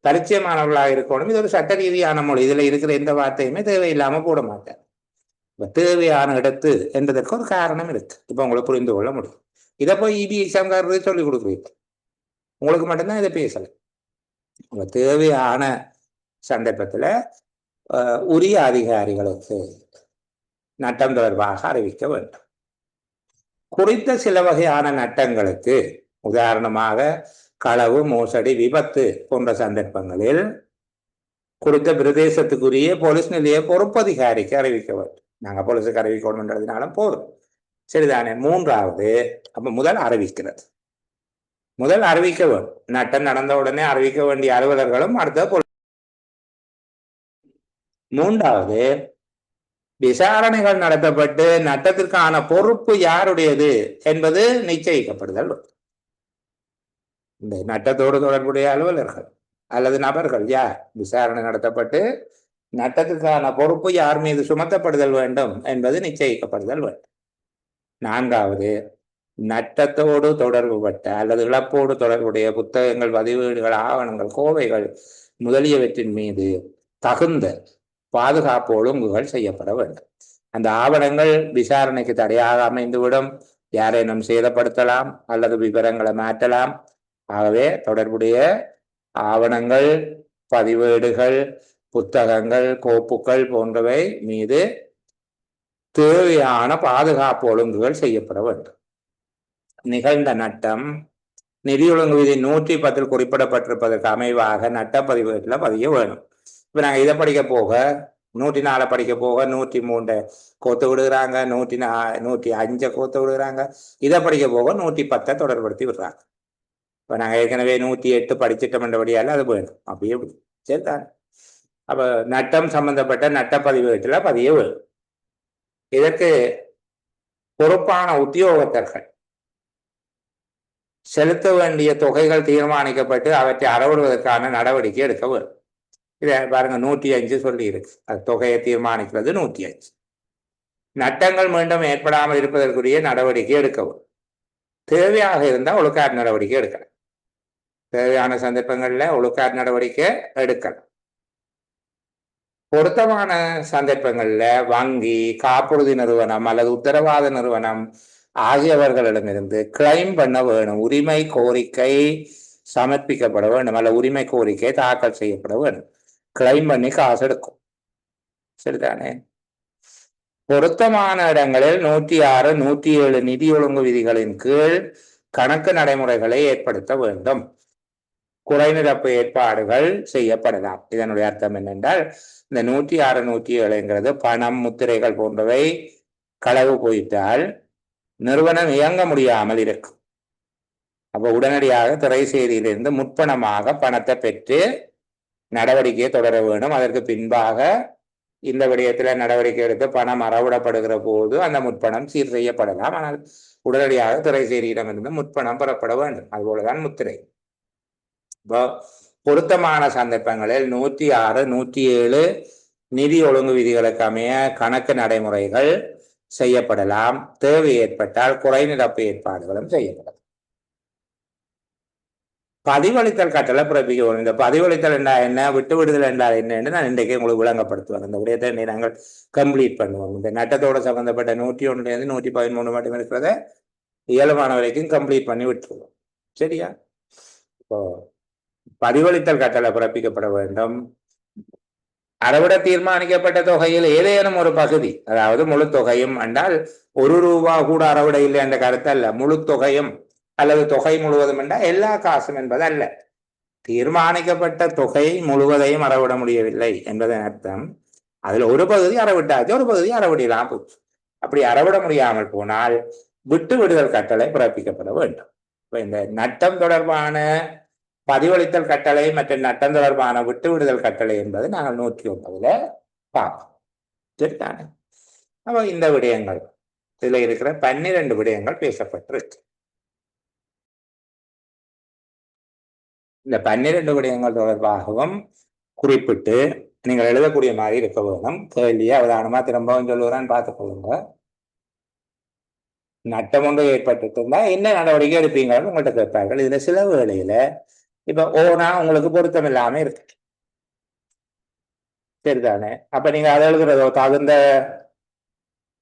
பரிச்சயமானவர்களாக இருக்கணும். இது ஒரு சட்ட ரீதியான மொழி. இதுல இருக்கிற எந்த வார்த்தையுமே தேவையில்லாம போட மாட்டேன். தேவையான இடத்து என்பதற்கு ஒரு காரணம் இருக்கு. இப்ப உங்களுக்கு புரிந்து கொள்ள முடியும். இதை போய் இபி எக்ஸாம்காரரு சொல்லிக் கொடுக்குறீங்க. உங்களுக்கு மட்டும்தான் இதை பேசல. தேவையான சந்தர்ப்பத்துல உரிய அதிகாரிகளுக்கு நட்டம் தொடர்பாக அறிவிக்க வேண்டும். குறித்த சில வகையான நட்டங்களுக்கு, உதாரணமாக களவு, மோசடி, விபத்து போன்ற சந்தர்ப்பங்களில் குறித்த பிரதேசத்துக்குரிய போலீஸ் நிலைய பொறுப்பதிகாரிக்கு அறிவிக்க வேண்டும். நாங்க போலீஸுக்கு அறிவிக்கணும்ன்றதுனாலும் போதும். சரிதானே? மூன்றாவது, அப்ப முதல் அறிவிக்கிறது. முதல் அறிவிக்க வேண்டும். நட்டம் நடந்த உடனே அறிவிக்க வேண்டிய அலுவலர்களும் அடுத்த. மூன்றாவது, விசாரணைகள் நடத்தப்பட்டு நட்டத்திற்கான பொறுப்பு யாருடையது என்பது நிச்சயிக்கப்படுதல். இந்த நட்டத்தோடு தொடர்புடைய அலுவலர்கள் அல்லது நபர்கள் யார், விசாரணை நடத்தப்பட்டு நட்டத்திற்கான பொறுப்பு யார் மீது சுமத்தப்படுதல் வேண்டும் என்பது நிச்சயிக்கப்படுதல் வேண்டும். நான்காவது, நட்டத்தோடு தொடர்புபட்ட அல்லது இழப்போடு தொடர்புடைய புத்தகங்கள், பதிவேடுகள், ஆவணங்கள், கோவைகள் முதலியவற்றின் மீது தகுந்த பாதுகாப்பு ஒழுங்குகள் செய்யப்பட வேண்டும். அந்த ஆவணங்கள் விசாரணைக்கு தடையாக அமைந்துவிடும். யாரேனும் சேதப்படுத்தலாம் அல்லது விவரங்களை மாற்றலாம். ஆகவே தொடர்புடைய ஆவணங்கள், பதிவேடுகள், புத்தகங்கள், கோப்புகள் போன்றவை மீது தேவையான பாதுகாப்பு ஒழுங்குகள் செய்யப்பட வேண்டும். நிகழ்ந்த நட்டம் நிதி ஒழுங்கு விதி 110 குறிப்பிடப்பட்டிருப்பதற்கு அமைவாக நட்ட பதிவேட்டில் பதிய வேணும். இப்ப நாங்க இதை படிக்க போக 104 படிக்க போக 103 கோத்து விடுகிறாங்க, 105 கோத்து விடுகிறாங்க. இதை படிக்க போக 110 தொடர்படுத்தி விடுறாங்க. இப்ப நாங்க ஏற்கனவே 108 படிச்சிட்டோம்ன்றபடியால அது வேணும். அப்படியே சரிதான். அப்ப நட்டம் சம்பந்தப்பட்ட நட்ட பதிவேட்டில் பதிய வேணும். இதற்கு பொறுப்பான உத்தியோகத்தர்கள் செலுத்த வேண்டிய தொகைகள் தீர்மானிக்கப்பட்டு அவற்றை அறவிடுவதற்கான நடவடிக்கை எடுக்க வேண்டும். இதை பாருங்க, 105 சொல்லி இருக்கு. அது தொகையை தீர்மானிக்கிறது 105. நட்டங்கள் மீண்டும் ஏற்படாமல் இருப்பதற்குரிய நடவடிக்கை எடுக்கவும். தேவையாக இருந்தால் ஒழுக்கார் நடவடிக்கை எடுக்கலாம். தேவையான சந்தர்ப்பங்கள்ல ஒழுக்கார் நடவடிக்கை எடுக்கலாம். பொருத்தமான சந்தர்ப்பங்கள்ல வங்கி, காப்புறுதி நிறுவனம் அல்லது உத்தரவாத நிறுவனம் ஆகியவர்களிடமிருந்து கிளைம் பண்ண வேணும். உரிமை கோரிக்கை சமர்ப்பிக்கப்பட வேண்டும் அல்ல உரிமை கோரிக்கை தாக்கல் செய்யப்பட வேண்டும். கிளைம் பண்ணி காசு எடுக்கும். சரிதானே? பொருத்தமான இடங்களில் 106, 107 நிதி ஒழுங்கு விதிகளின் கீழ் கணக்கு நடைமுறைகளை ஏற்படுத்த வேண்டும். குறைநிரப்பு ஏற்பாடுகள் செய்யப்படலாம். இதனுடைய அர்த்தம் என்னென்றால், இந்த 106, 107 பணம், முத்திரைகள் போன்றவை களவு போயிட்டால் நிறுவனம் இயங்க முடியாமல் இருக்கும். அப்ப உடனடியாக திரைசேரியிலிருந்து முற்பணமாக பணத்தை பெற்று நடவடிக்கையை தொடர வேண்டும். அதற்கு பின்பாக இந்த விடயத்துல நடவடிக்கை எடுத்து பணம் அறவிடப்படுகிற போது அந்த முற்பணம் சீர் செய்யப்படலாம். ஆனால் உடனடியாக திரைசேரியிடமிருந்து முற்பணம் பெறப்பட வேண்டும். அதுபோலதான் முத்திரை. இப்போ பொருத்தமான சந்தர்ப்பங்களில் 106, 107 நிதி ஒழுங்கு விதிகளுக்கு அமைய கணக்கு நடைமுறைகள் செய்யப்படலாம். தேவை ஏற்பட்டால் குறைநிரப்பு ஏற்பாடுகளும் செய்யப்படலாம். பதிவளித்தல் கட்டளை பிறப்பிக்க. இந்த பதிவளித்தல் என்றால் என்ன, விட்டு விடுதல் என்றால் என்ன என்று நான் இன்றைக்கு உங்களுக்கு விளங்கப்படுத்துவேன். இந்த விடயத்தை நாங்கள் கம்ப்ளீட் பண்ணுவோம். இந்த நட்டத்தோடு சம்பந்தப்பட்ட 101 113 மட்டும் இருக்கிறத இயல்பான வரைக்கும் கம்ப்ளீட் பண்ணி விட்டுருவோம். சரியா? இப்போ பதிவளித்தல் கட்டளை பிறப்பிக்கப்பட வேண்டும். அறவிட தீர்மானிக்கப்பட்ட தொகையில் ஏதேனும் ஒரு பகுதி, அதாவது முழு தொகையும் என்றால் ₹1 கூட அறவிட இல்லை என்ற கருத்து அல்ல. முழு தொகையும் அல்லது தொகை முழுவதும் என்றால் எல்லா காசும் என்பது அல்ல. தீர்மானிக்கப்பட்ட தொகை முழுவதையும் அறவிட முடியவில்லை என்பதன் அர்த்தம் அதுல ஒரு பகுதி அறவிட்டாச்சு, ஒரு பகுதி அறவிடலாம் போச்சு. அப்படி அறவிட முடியாமல் போனால் விட்டு விடுதல் கட்டளை பிறப்பிக்கப்பட வேண்டும். இப்ப இந்த நட்டம் தொடர்பான பதிவளித்தல் கட்டளை மற்றும் நட்டம் தொடர்பான விட்டு விடுதல் கட்டளை என்பது நாங்கள் 109 பார்ப்போம். சரிதானே? அப்ப இந்த விடயங்கள் இதுல இருக்கிற 12 விடயங்கள் பேசப்பட்டிருக்கு. இந்த 12 விடயங்கள் தொடர்பாகவும் குறிப்பிட்டு நீங்கள் எழுதக்கூடிய மாதிரி இருக்க வேணும். கேள்வியை அவதானமா திரும்பவும் சொல்லுகிறான்னு பார்த்துக் கொள்ளுங்க. நட்டம் ஒன்று ஏற்பட்டு இருந்தா என்ன நடவடிக்கை எடுப்பீங்கன்னு உங்கள்கிட்ட கேட்பார்கள். இதுல சில வேளையில இப்ப ஓனா உங்களுக்கு பொருத்தம் இல்லாம இருக்கு. சரிதானே? அப்ப நீங்க அதை எழுதுறதோ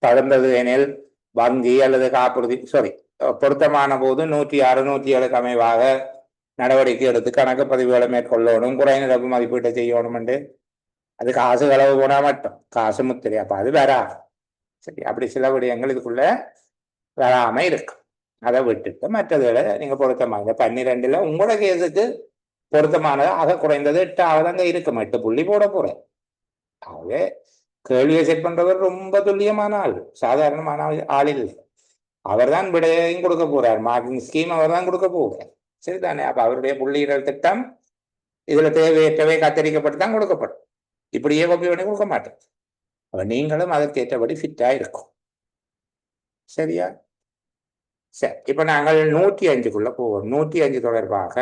தகுந்தது எனில் வங்கி அல்லது காப்புறுதி பொருத்தமான போது 106, 107 அமைவாக நடவடிக்கை எடுத்து கணக்கு பதிவுகளை மேற்கொள்ளணும், குறை நிரப்பு மதிப்பீட்டை செய்யணும். அது காசு களவு போனா மட்டும் காசு முத்திரை, அப்ப அது வராது. சரி, அப்படி சில விடயங்கள் இதுக்குள்ள வராம இருக்கும். அதை விட்டுட்டு மற்றதுல நீங்க பொருத்தமாக 12ல உங்களோட கேஸுக்கு பொருத்தமானது ஆக குறைந்தது 8 அங்க இருக்கும். 8 புள்ளி போட போறேன். ஆகவே கேள்வியை செட் பண்றவர் ரொம்ப துல்லியமான ஆள், சாதாரணமான ஆள் இல்லை. அவர் தான் விடையையும் கொடுக்க போறார். மார்க்கிங் ஸ்கீம் அவர் தான் கொடுக்க போகிறார். சரிதானே? அப்ப அவருடைய புள்ளியிடல் திட்டம் இதுல தேவையற்றவை கத்தரிக்கப்பட்டு தான் கொடுக்கப்படும். இப்படியே கோப்பி பண்ணி கொடுக்க மாட்டேன். அப்ப நீங்களும் அதற்கு ஏற்றபடி ஃபிட்டா இருக்கும். சரியா? சரி, இப்ப நாங்கள் 105க்குள்ள போவோம். 105 தொடர்பாக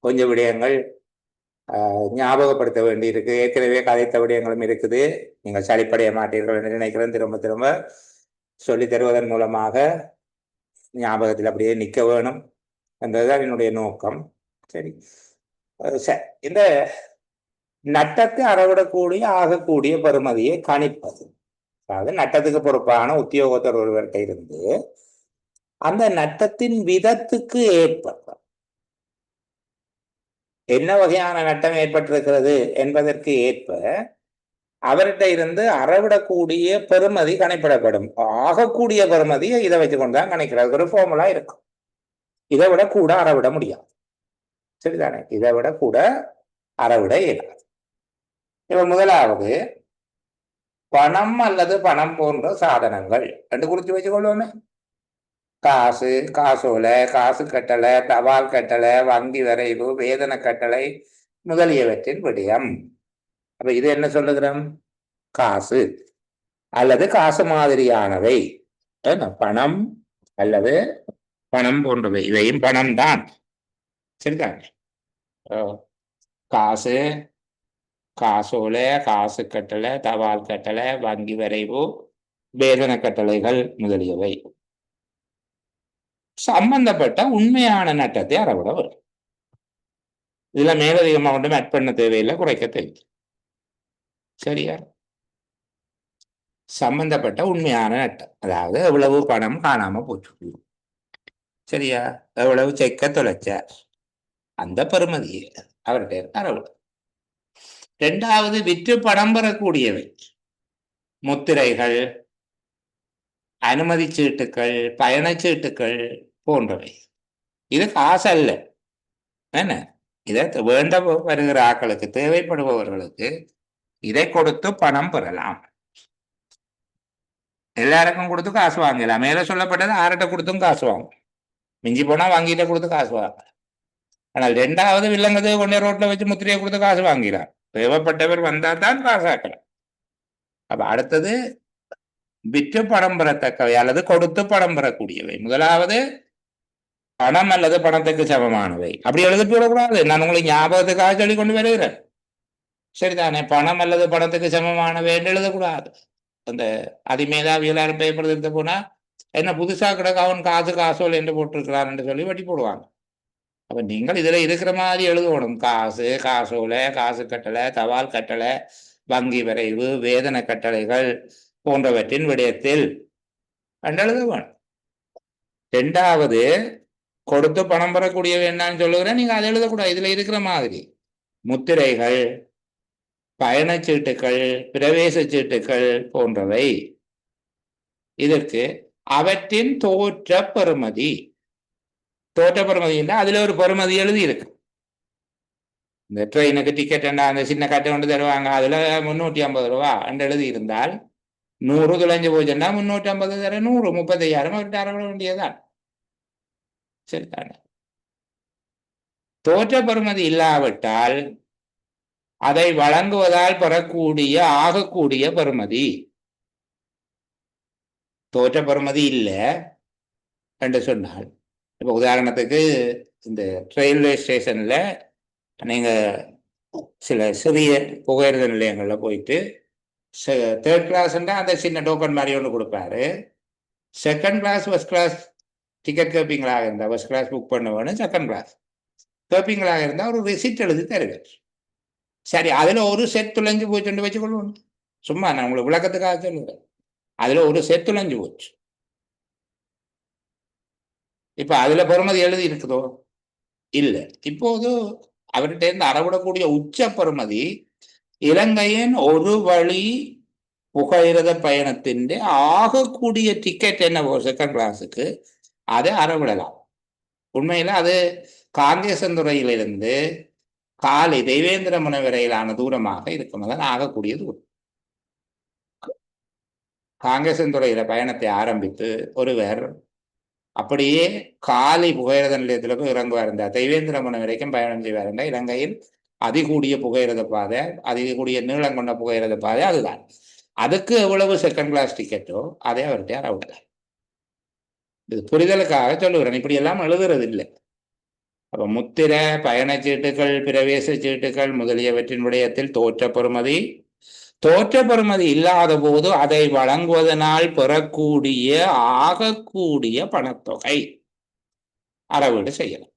கொஞ்சம் விடயங்கள் ஞாபகப்படுத்த வேண்டி இருக்கு. ஏற்கனவே கதைத்த விடயங்களும் இருக்குது. நீங்கள் சளிப்படைய மாட்டீர்கள் என்று நினைக்கிறேன். திரும்ப திரும்ப சொல்லி தருவதன் மூலமாக ஞாபகத்தில் அப்படியே நிற்க வேணும் என்றதுதான் என்னுடைய நோக்கம். சரி, இந்த நட்டத்தை அறவிடக்கூடிய ஆகக்கூடிய பெறுமதியை கணிப்பது, அதாவது நட்டத்துக்கு பொறுப்பான உத்தியோகத்தர் ஒருவர்கிட்ட இருந்து அந்த நட்டத்தின் விதத்துக்கு ஏற்ப என்ன வகையான நட்டம் ஏற்பட்டிருக்கிறது என்பதற்கு ஏற்ப அவர்கிட்ட இருந்து அறவிடக்கூடிய பெறுமதி கணிப்பிடப்படும். ஆகக்கூடிய பெறுமதியை இதை வச்சுக்கொண்டுதான் கணிக்கிறது. ஒரு ஃபார்முலா இருக்கும். இதை விட கூட அறவிட முடியாது. சரிதானே? இதை விட கூட அறவிட இயலாது. இப்ப முதலாவது பணம் அல்லது பணம் போன்ற சாதனங்கள் என்று குறித்து வச்சுக்கொள்வோமே. காசு, காசோலை, காசு கட்டளை, தபால் கட்டளை, வங்கி வரைவு, வேதன கட்டளை முதலியவற்றின் விடயம். அப்ப இது என்ன சொல்லுகிறோம்? காசு அல்லது காசு மாதிரியானவை, பணம் அல்லது பணம் போன்றவை, இவையும் பணம் தான். சரிதான்? காசு, காசோலை, காசு கட்டளை, தபால் கட்டளை, வங்கி வரைவு, வேதன கட்டளைகள் முதலியவை சம்பந்தப்பட்ட உண்மையான நட்டத்தை அறவிட வரும். இதுல மேலதிகமாக ஒன்றும் ஆட் பண்ண தேவையில்லை, குறைக்க தேவை. சரியா? சம்பந்தப்பட்ட உண்மையான நட்டம், அதாவது எவ்வளவு பணம் காணாம போச்சு, சரியா, எவ்வளவு செக்க தொலைச்ச, அந்த பெறுமதியை அவர்கிட்ட அறவிட. இரண்டாவது விற்று பணம் பெறக்கூடியவை, முத்திரைகள், அனுமதி சீட்டுக்கள், பயணச்சீட்டுக்கள் போன்றவை. இது காசு அல்ல. என்ன, இதை வேண்ட வருகிற ஆட்களுக்கு, தேவைப்படுபவர்களுக்கு இதை கொடுத்து பணம் பெறலாம். எல்லாருக்கும் கொடுத்து காசு வாங்கலாம். மேல சொல்லப்பட்டது ஆர்கிட்ட கொடுத்தும் காசு வாங்கும். மிஞ்சி போனா வாங்கிட்ட கொடுத்து காசு வாங்க. ஆனால் ரெண்டாவது வில்லங்கத்தை கொண்டே ரோட்ல வச்சு முத்திரையை கொடுத்து காசு வாங்கிறார். தேவைப்பட்டவர் வந்தா தான் காசு ஆக்கலாம். அப்ப அடுத்தது விற்று பணம் பெறத்தக்கவை அல்லது கொடுத்து பணம் பெறக்கூடியவை. முதலாவது பணம் அல்லது பணத்துக்கு சமமானவை. அப்படி எழுதிட்டு விடக்கூடாது. நான் உங்களுக்கு ஞாபகத்துக்காக சொல்லி கொண்டு வருகிறேன். சரிதானே? பணம் அல்லது பணத்துக்கு சமமானவை என்று எழுதக்கூடாது. அந்த அதிமேதாவியலாரும் பேப்பர் எடுத்து போனா என்ன புதுசா கிடக்க அவன் காசு காசோல் என்று போட்டிருக்கிறான் என்று சொல்லி வட்டி போடுவாங்க. அப்ப நீங்கள் இதுல இருக்கிற மாதிரி எழுதணும். காசு, காசோலை, காசு கட்டளை, தபால் கட்டளை, வங்கி வரைவு, வேதன கட்டளைகள் போன்றவற்றின் விடயத்தில் எழுத வேணும். இரண்டாவது கொடுத்து பணம் பெறக்கூடியவை என்னன்னு சொல்லுகிறேன், நீங்க அதை எழுதக்கூடாது. இதுல இருக்கிற மாதிரி முத்திரைகள், பயணச்சீட்டுகள், பிரவேச சீட்டுகள் போன்றவை. இதற்கு அவற்றின் தோற்ற பெறுமதி, தோற்ற பெறுமதி அதுல ஒரு பெறுமதி எழுதி இருக்கு. இந்த ட்ரெயினுக்கு டிக்கெட் என்ன அந்த சின்ன கட்டை கொண்டு தருவாங்க, அதுல 350 ரூபா என்று எழுதி இருந்தால் 100 தொலைஞ்சு போச்சுன்னா 350 தர 100 35,000 அவர்கிட்ட அறவிட வேண்டியதுதான். சரிதானே? தோற்ற பெறுமதி இல்லாவிட்டால் அதை வழங்குவதால் பெறக்கூடிய ஆகக்கூடிய பெறுமதி. தோற்ற பெறுமதி இல்லை என்று சொன்னால், இப்போ உதாரணத்துக்கு இந்த ரயில்வே ஸ்டேஷன்ல நீங்க சில சிறிய புகையிரத நிலையங்கள்ல போயிட்டு தேர்ட் கிளாஸ்ன்னா அந்த சின்ன டோக்கன் மாதிரி ஒன்று கொடுப்பாரு. Second class first class ticket கேட்பீங்களாக இருந்தால் ஃபர்ஸ்ட் கிளாஸ் புக் பண்ண வேணும், செகண்ட் கிளாஸ் கேட்பீங்களாக இருந்தால் ஒரு ரிசிப்ட் எழுதி தருவார். சரி, அதில் ஒரு செட் துளைஞ்சு போச்சுன்னு வச்சுக்கொள்வோம். சும்மா நான் உங்களுக்கு விளக்கத்துக்காக சொல்லுவேன். அதில் ஒரு செட் துளைஞ்சு போச்சு. இப்போ அதில் பெறுமதி எழுதி இருக்குதோ இல்லை. இப்போது அவர்கிட்ட இருந்து அறவிடக்கூடிய உச்ச பெறுமதி இலங்கையின் ஒரு வழி புகையிரத பயணத்தின் ஆகக்கூடிய டிக்கெட் என்ன செகண்ட் கிளாஸுக்கு அதை அறவிடலாம். உண்மையில அது காங்கேசந்துறையிலிருந்து காலை தெய்வேந்திரமுனை வரையிலான தூரமாக இருக்கும். அதான் ஆகக்கூடிய தூரம். காங்கேசந்துறையில பயணத்தை ஆரம்பித்து ஒருவர் அப்படியே காலை புகையிரத நிலையத்தில் போய் இறங்குவார். இருந்தார் தெய்வேந்திரமுனை வரைக்கும் பயணம் செய்வார். இருந்தால் இலங்கையில் அதிகூடிய புகையிரத பாதை, அதிகூடிய நீளம் கொண்ட புகையிரத பாதை அதுதான். அதுக்கு எவ்வளவு செகண்ட் கிளாஸ் டிக்கெட்டோ அதை அவர்கிட்ட அறவிடலாம். இது புரிதலுக்காக சொல்லுகிறேன். இப்படி எல்லாம் எழுதுறது இல்லை. அப்ப முத்திர பயணச்சீட்டுகள், பிரவேச சீட்டுகள் முதலியவற்றின் விடயத்தில் தோற்ற பெறுமதி, தோற்ற பெறுமதி இல்லாத போது அதை வழங்குவதனால் பெறக்கூடிய ஆகக்கூடிய பணத்தொகை அறவீடு செய்யலாம்.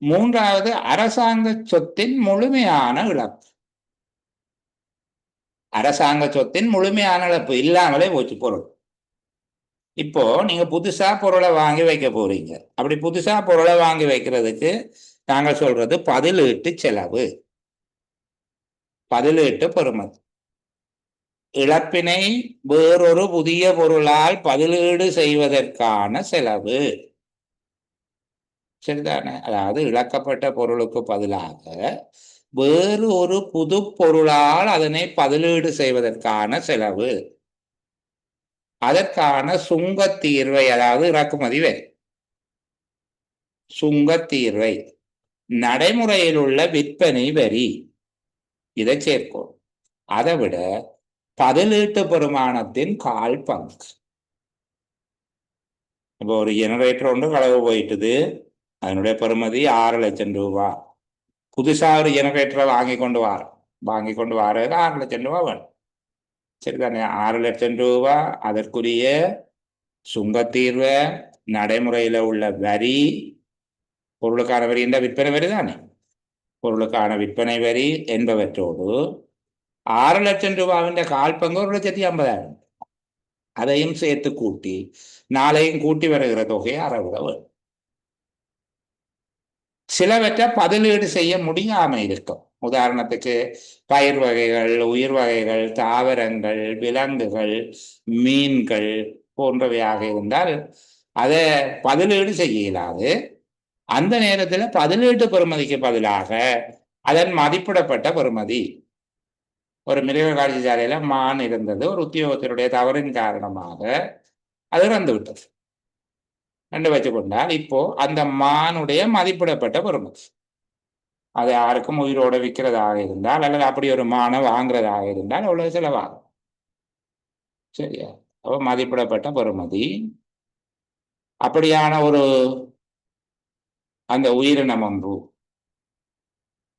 மூன்றாவது, அரசாங்க சொத்தின் முழுமையான இழப்பு. அரசாங்க சொத்தின் முழுமையான இழப்பு இல்லாமலே போச்சு பொருள். இப்போ நீங்க புதுசா பொருளை வாங்கி வைக்க போறீங்க. அப்படி புதுசா பொருளை வாங்கி வைக்கிறதுக்கு நாங்க சொல்றது பதிலீட்டு செலவு, பதிலீட்டு பெறுமதி. இழப்பினை வேறொரு புதிய பொருளால் பதிலீடு செய்வதற்கான செலவு. சரிதானே? அதாவது இழக்கப்பட்ட பொருளுக்கு பதிலாக வேறு ஒரு புது பொருளால் அதனை பதிலீடு செய்வதற்கான செலவு. அதற்கான சுங்கத்தீர்வை, அதாவது இறக்குமதி வரி சுங்கத்தீர்வை, நடைமுறையில் உள்ள விற்பனை வரி, இதை சேர்க்கும். அதை விட பதிலீட்டு பெருமானத்தின் கால் பங்கு. இப்போ ஒரு ஜெனரேட்டர் ஒன்று களவு போயிட்டுது, அதனுடைய பெறுமதி 6 லட்சம் ரூபா. புதுசா ஒரு ஜெனரேட்டரை வாங்கி கொண்டு வாரது 6 லட்சம் ரூபா வேணும். சரிதானே? 6 லட்சம் ரூபா அதற்குரிய சுங்கத்தீர்வை, நடைமுறையில் உள்ள வரி, பொருளுக்கான வரி என்ற விற்பனை வரி தானே, பொருளுக்கான விற்பனை வரி என்பவற்றோடு 6 லட்சம் ரூபாவின் கால் பங்கு 1,50,000, அதையும் சேர்த்து கூட்டி நாளையும் கூட்டி வருகிற தொகையை அறவிட வேண்டும். சிலவற்றை பதிலீடு செய்ய முடியாம இருக்கும். உதாரணத்துக்கு பயிர் வகைகள், உயிர் வகைகள், தாவரங்கள், விலங்குகள், மீன்கள் போன்றவையாக இருந்தால் அதை பதிலீடு செய்ய இயலாது. அந்த நேரத்தில் பதிலீட்டு பெறுமதிக்கு பதிலாக அதன் மதிப்பிடப்பட்ட பெறுமதி, ஒரு மிருக காட்சி சாலையில மான் இருந்தது, ஒரு உத்தியோகத்தினுடைய தவறின் காரணமாக அது இறந்து விட்டது என்று வச்சுக்கொண்டால், இப்போ அந்த மானுடைய மதிப்பிடப்பட்ட பெறுமதி, அது யாருக்கும் உயிரோட விற்கிறதாக இருந்தால் அல்லது அப்படி ஒரு மானை வாங்குறதாக இருந்தால் அவ்வளவு செலவாகும். சரியா? அப்போ மதிப்பிடப்பட்ட பெறுமதி. அப்படியான ஒரு அந்த உயிரினம் ஒன்று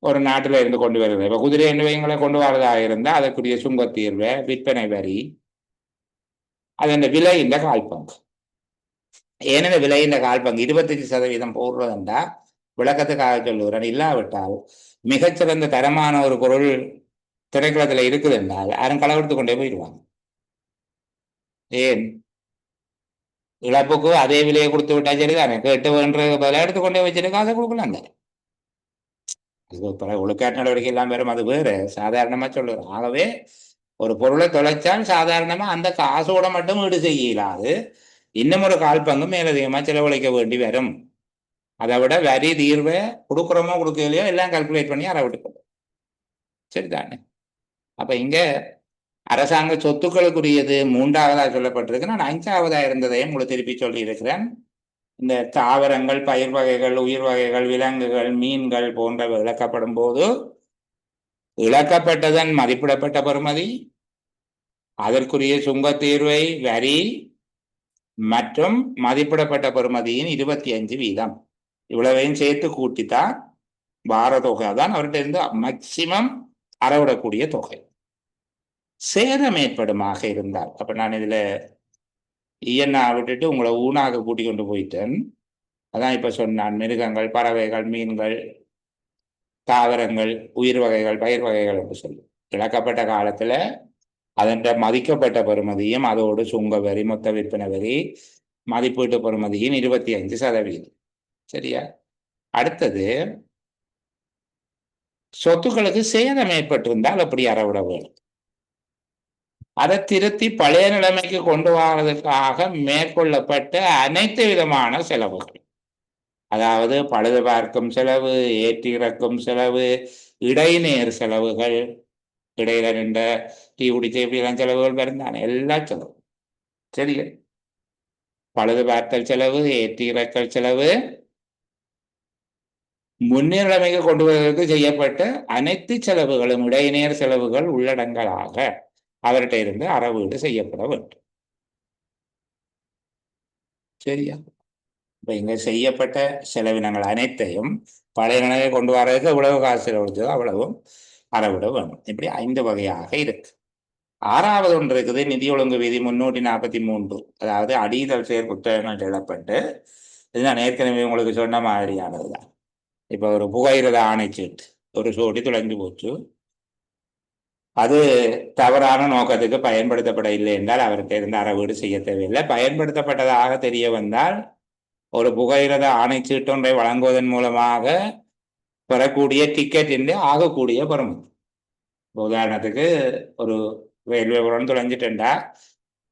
ஒரு நாட்டில் இருந்து கொண்டு வருகிறது. இப்போ குதிரை எண்ணுவைங்களை கொண்டு வரதாக இருந்தால் அதற்குரிய சுங்கத்தீர்வை, விற்பனை வரி, அதன் விலை இந்த கால்பங்கு. ஏனென்ன விலை இந்த கால்பங்கு 25% போடுறதுண்டா விளக்கத்துக்காக சொல்லுகிறேன். இல்லாவிட்டால் மிகச்சிறந்த தரமான ஒரு பொருள் திரைக்களத்தில் இருக்குது என்றால் யாரும் களவெடுத்து கொண்டே போயிடுவாங்க. ஏன்? இழப்புக்கு அதே விலையை கொடுத்து விட்டா சரிதானே, கேட்டு வேண்ட பதிலாக எடுத்துக்கொண்டே வச்சுட்டு காசை கொடுக்கலாங்க. பல ஒழுக்காற்று நடவடிக்கை எல்லாம் வேறும், அது வேறு, சாதாரணமா சொல்லுறோம். ஆகவே ஒரு பொருளை தொலைச்சால் சாதாரணமா அந்த காசோட மட்டும் ஈடு செய்ய இயலாது, இன்னும் ஒரு கால் பங்கு மேலதிகமா செலவழிக்க வேண்டி வரும். அதை விட வரி தீர்வை கொடுக்குறோமோ கொடுக்கலையோ எல்லாம் கால்குலேட் பண்ணி அறவிட்டுக்கணும். சரிதானே? அப்ப இங்க அரசாங்க சொத்துக்களுக்குரியது மூன்றாவதாக சொல்லப்பட்டிருக்கு. நான் ஐந்தாவதா இருந்ததையும் உங்களுக்கு திருப்பி சொல்லி இருக்கிறேன். இந்த தாவரங்கள், பயிர் வகைகள், உயிர் வகைகள், விலங்குகள், மீன்கள் போன்றவை இழக்கப்படும் போது இழக்கப்பட்டதன் மதிப்பிடப்பட்ட பெறுமதி, அதற்குரிய சுங்கத் தீர்வை, வரி மற்றும் மதிப்பிடப்பட்ட பெறுமதியின் 25%. இவ்வளவையும் சேர்த்து கூட்டித்தான் வார தொகை தான் அவர்கிட்ட இருந்து மேக்சிமம் அறவிடக்கூடிய தொகை. சேதம் ஏற்படுமாக இருந்தால், அப்ப நான் இதுல இயன்னா விட்டுட்டு உங்களை ஊனாக கூட்டிக் கொண்டு போயிட்டேன். அதான் இப்ப சொன்னான், மிருகங்கள், பறவைகள், மீன்கள், தாவரங்கள், உயிர் வகைகள், பயிர் வகைகள் என்று சொல்லி இழக்கப்பட்ட காலத்துல அதன் மதிக்கப்பட்ட பெறுமதியும் அதோடு சுங்க வரி, மொத்த விற்பனை வரி, மதிப்பீட்டு பெறுமதியின் 25%. சரியா? அடுத்தது, சொத்துக்களுக்கு சேதம் ஏற்பட்டிருந்தால் அப்படி அறவிட வேண்டும். அதை திருத்தி பழைய நிலைமைக்கு கொண்டு வருவதற்காக மேற்கொள்ளப்பட்ட அனைத்து விதமான செலவுகள், அதாவது பழுது பார்க்கும் செலவு, ஏற்றி இறக்கும் செலவு, இடைநேர் செலவுகள், இடையில நின்ற டீ குடிச்ச இப்படிலாம் செலவுகள் வருந்தானே, எல்லா செலவு. சரி, பழுது பார்த்தல் செலவு, ஏற்றி இறக்கல் செலவு, முன்னிலைமைக்கு கொண்டு வருவதற்கு செய்யப்பட்ட அனைத்து செலவுகளும் இடைநேர் செலவுகள் உள்ளடங்கலாக அவர்கிட்ட இருந்து அறவீடு செய்யப்பட வேண்டும். சரியா? இப்ப இங்க செய்யப்பட்ட செலவினங்கள் அனைத்தையும் பழைய நிலையை கொண்டு வர்றதுக்கு எவ்வளவு காசு செலவழிச்சதோ அவ்வளவும் அறவிட வேணும். இப்படி 5 வகையாக இருக்கு. 6வது ஒன்று இருக்குது, நிதி ஒழுங்கு விதி 343. அதாவது அடிதல் செயல் புத்தகங்கள் எழுதப்பட்டு, இது நான் ஏற்கனவே உங்களுக்கு சொன்ன மாதிரியானதுதான். இப்ப ஒரு புகையிரத ஆணைச்சீட்டு ஒரு சோடி தொலைஞ்சு போச்சு, அது தவறான நோக்கத்துக்கு பயன்படுத்தப்பட இல்லை என்றால் அவர்கிட்ட இருந்து அறவீடு செய்ய தேவையில்லை. பயன்படுத்தப்பட்டதாக தெரிய வந்தால் ஒரு புகையிரத ஆணைச்சீட்டு ஒன்றை வழங்குவதன் மூலமாக பெறக்கூடிய டிக்கெட் என்று ஆகக்கூடிய பெறுமதி. உதாரணத்துக்கு ஒரு ரயில்வே புறம் தொலைஞ்சிட்டா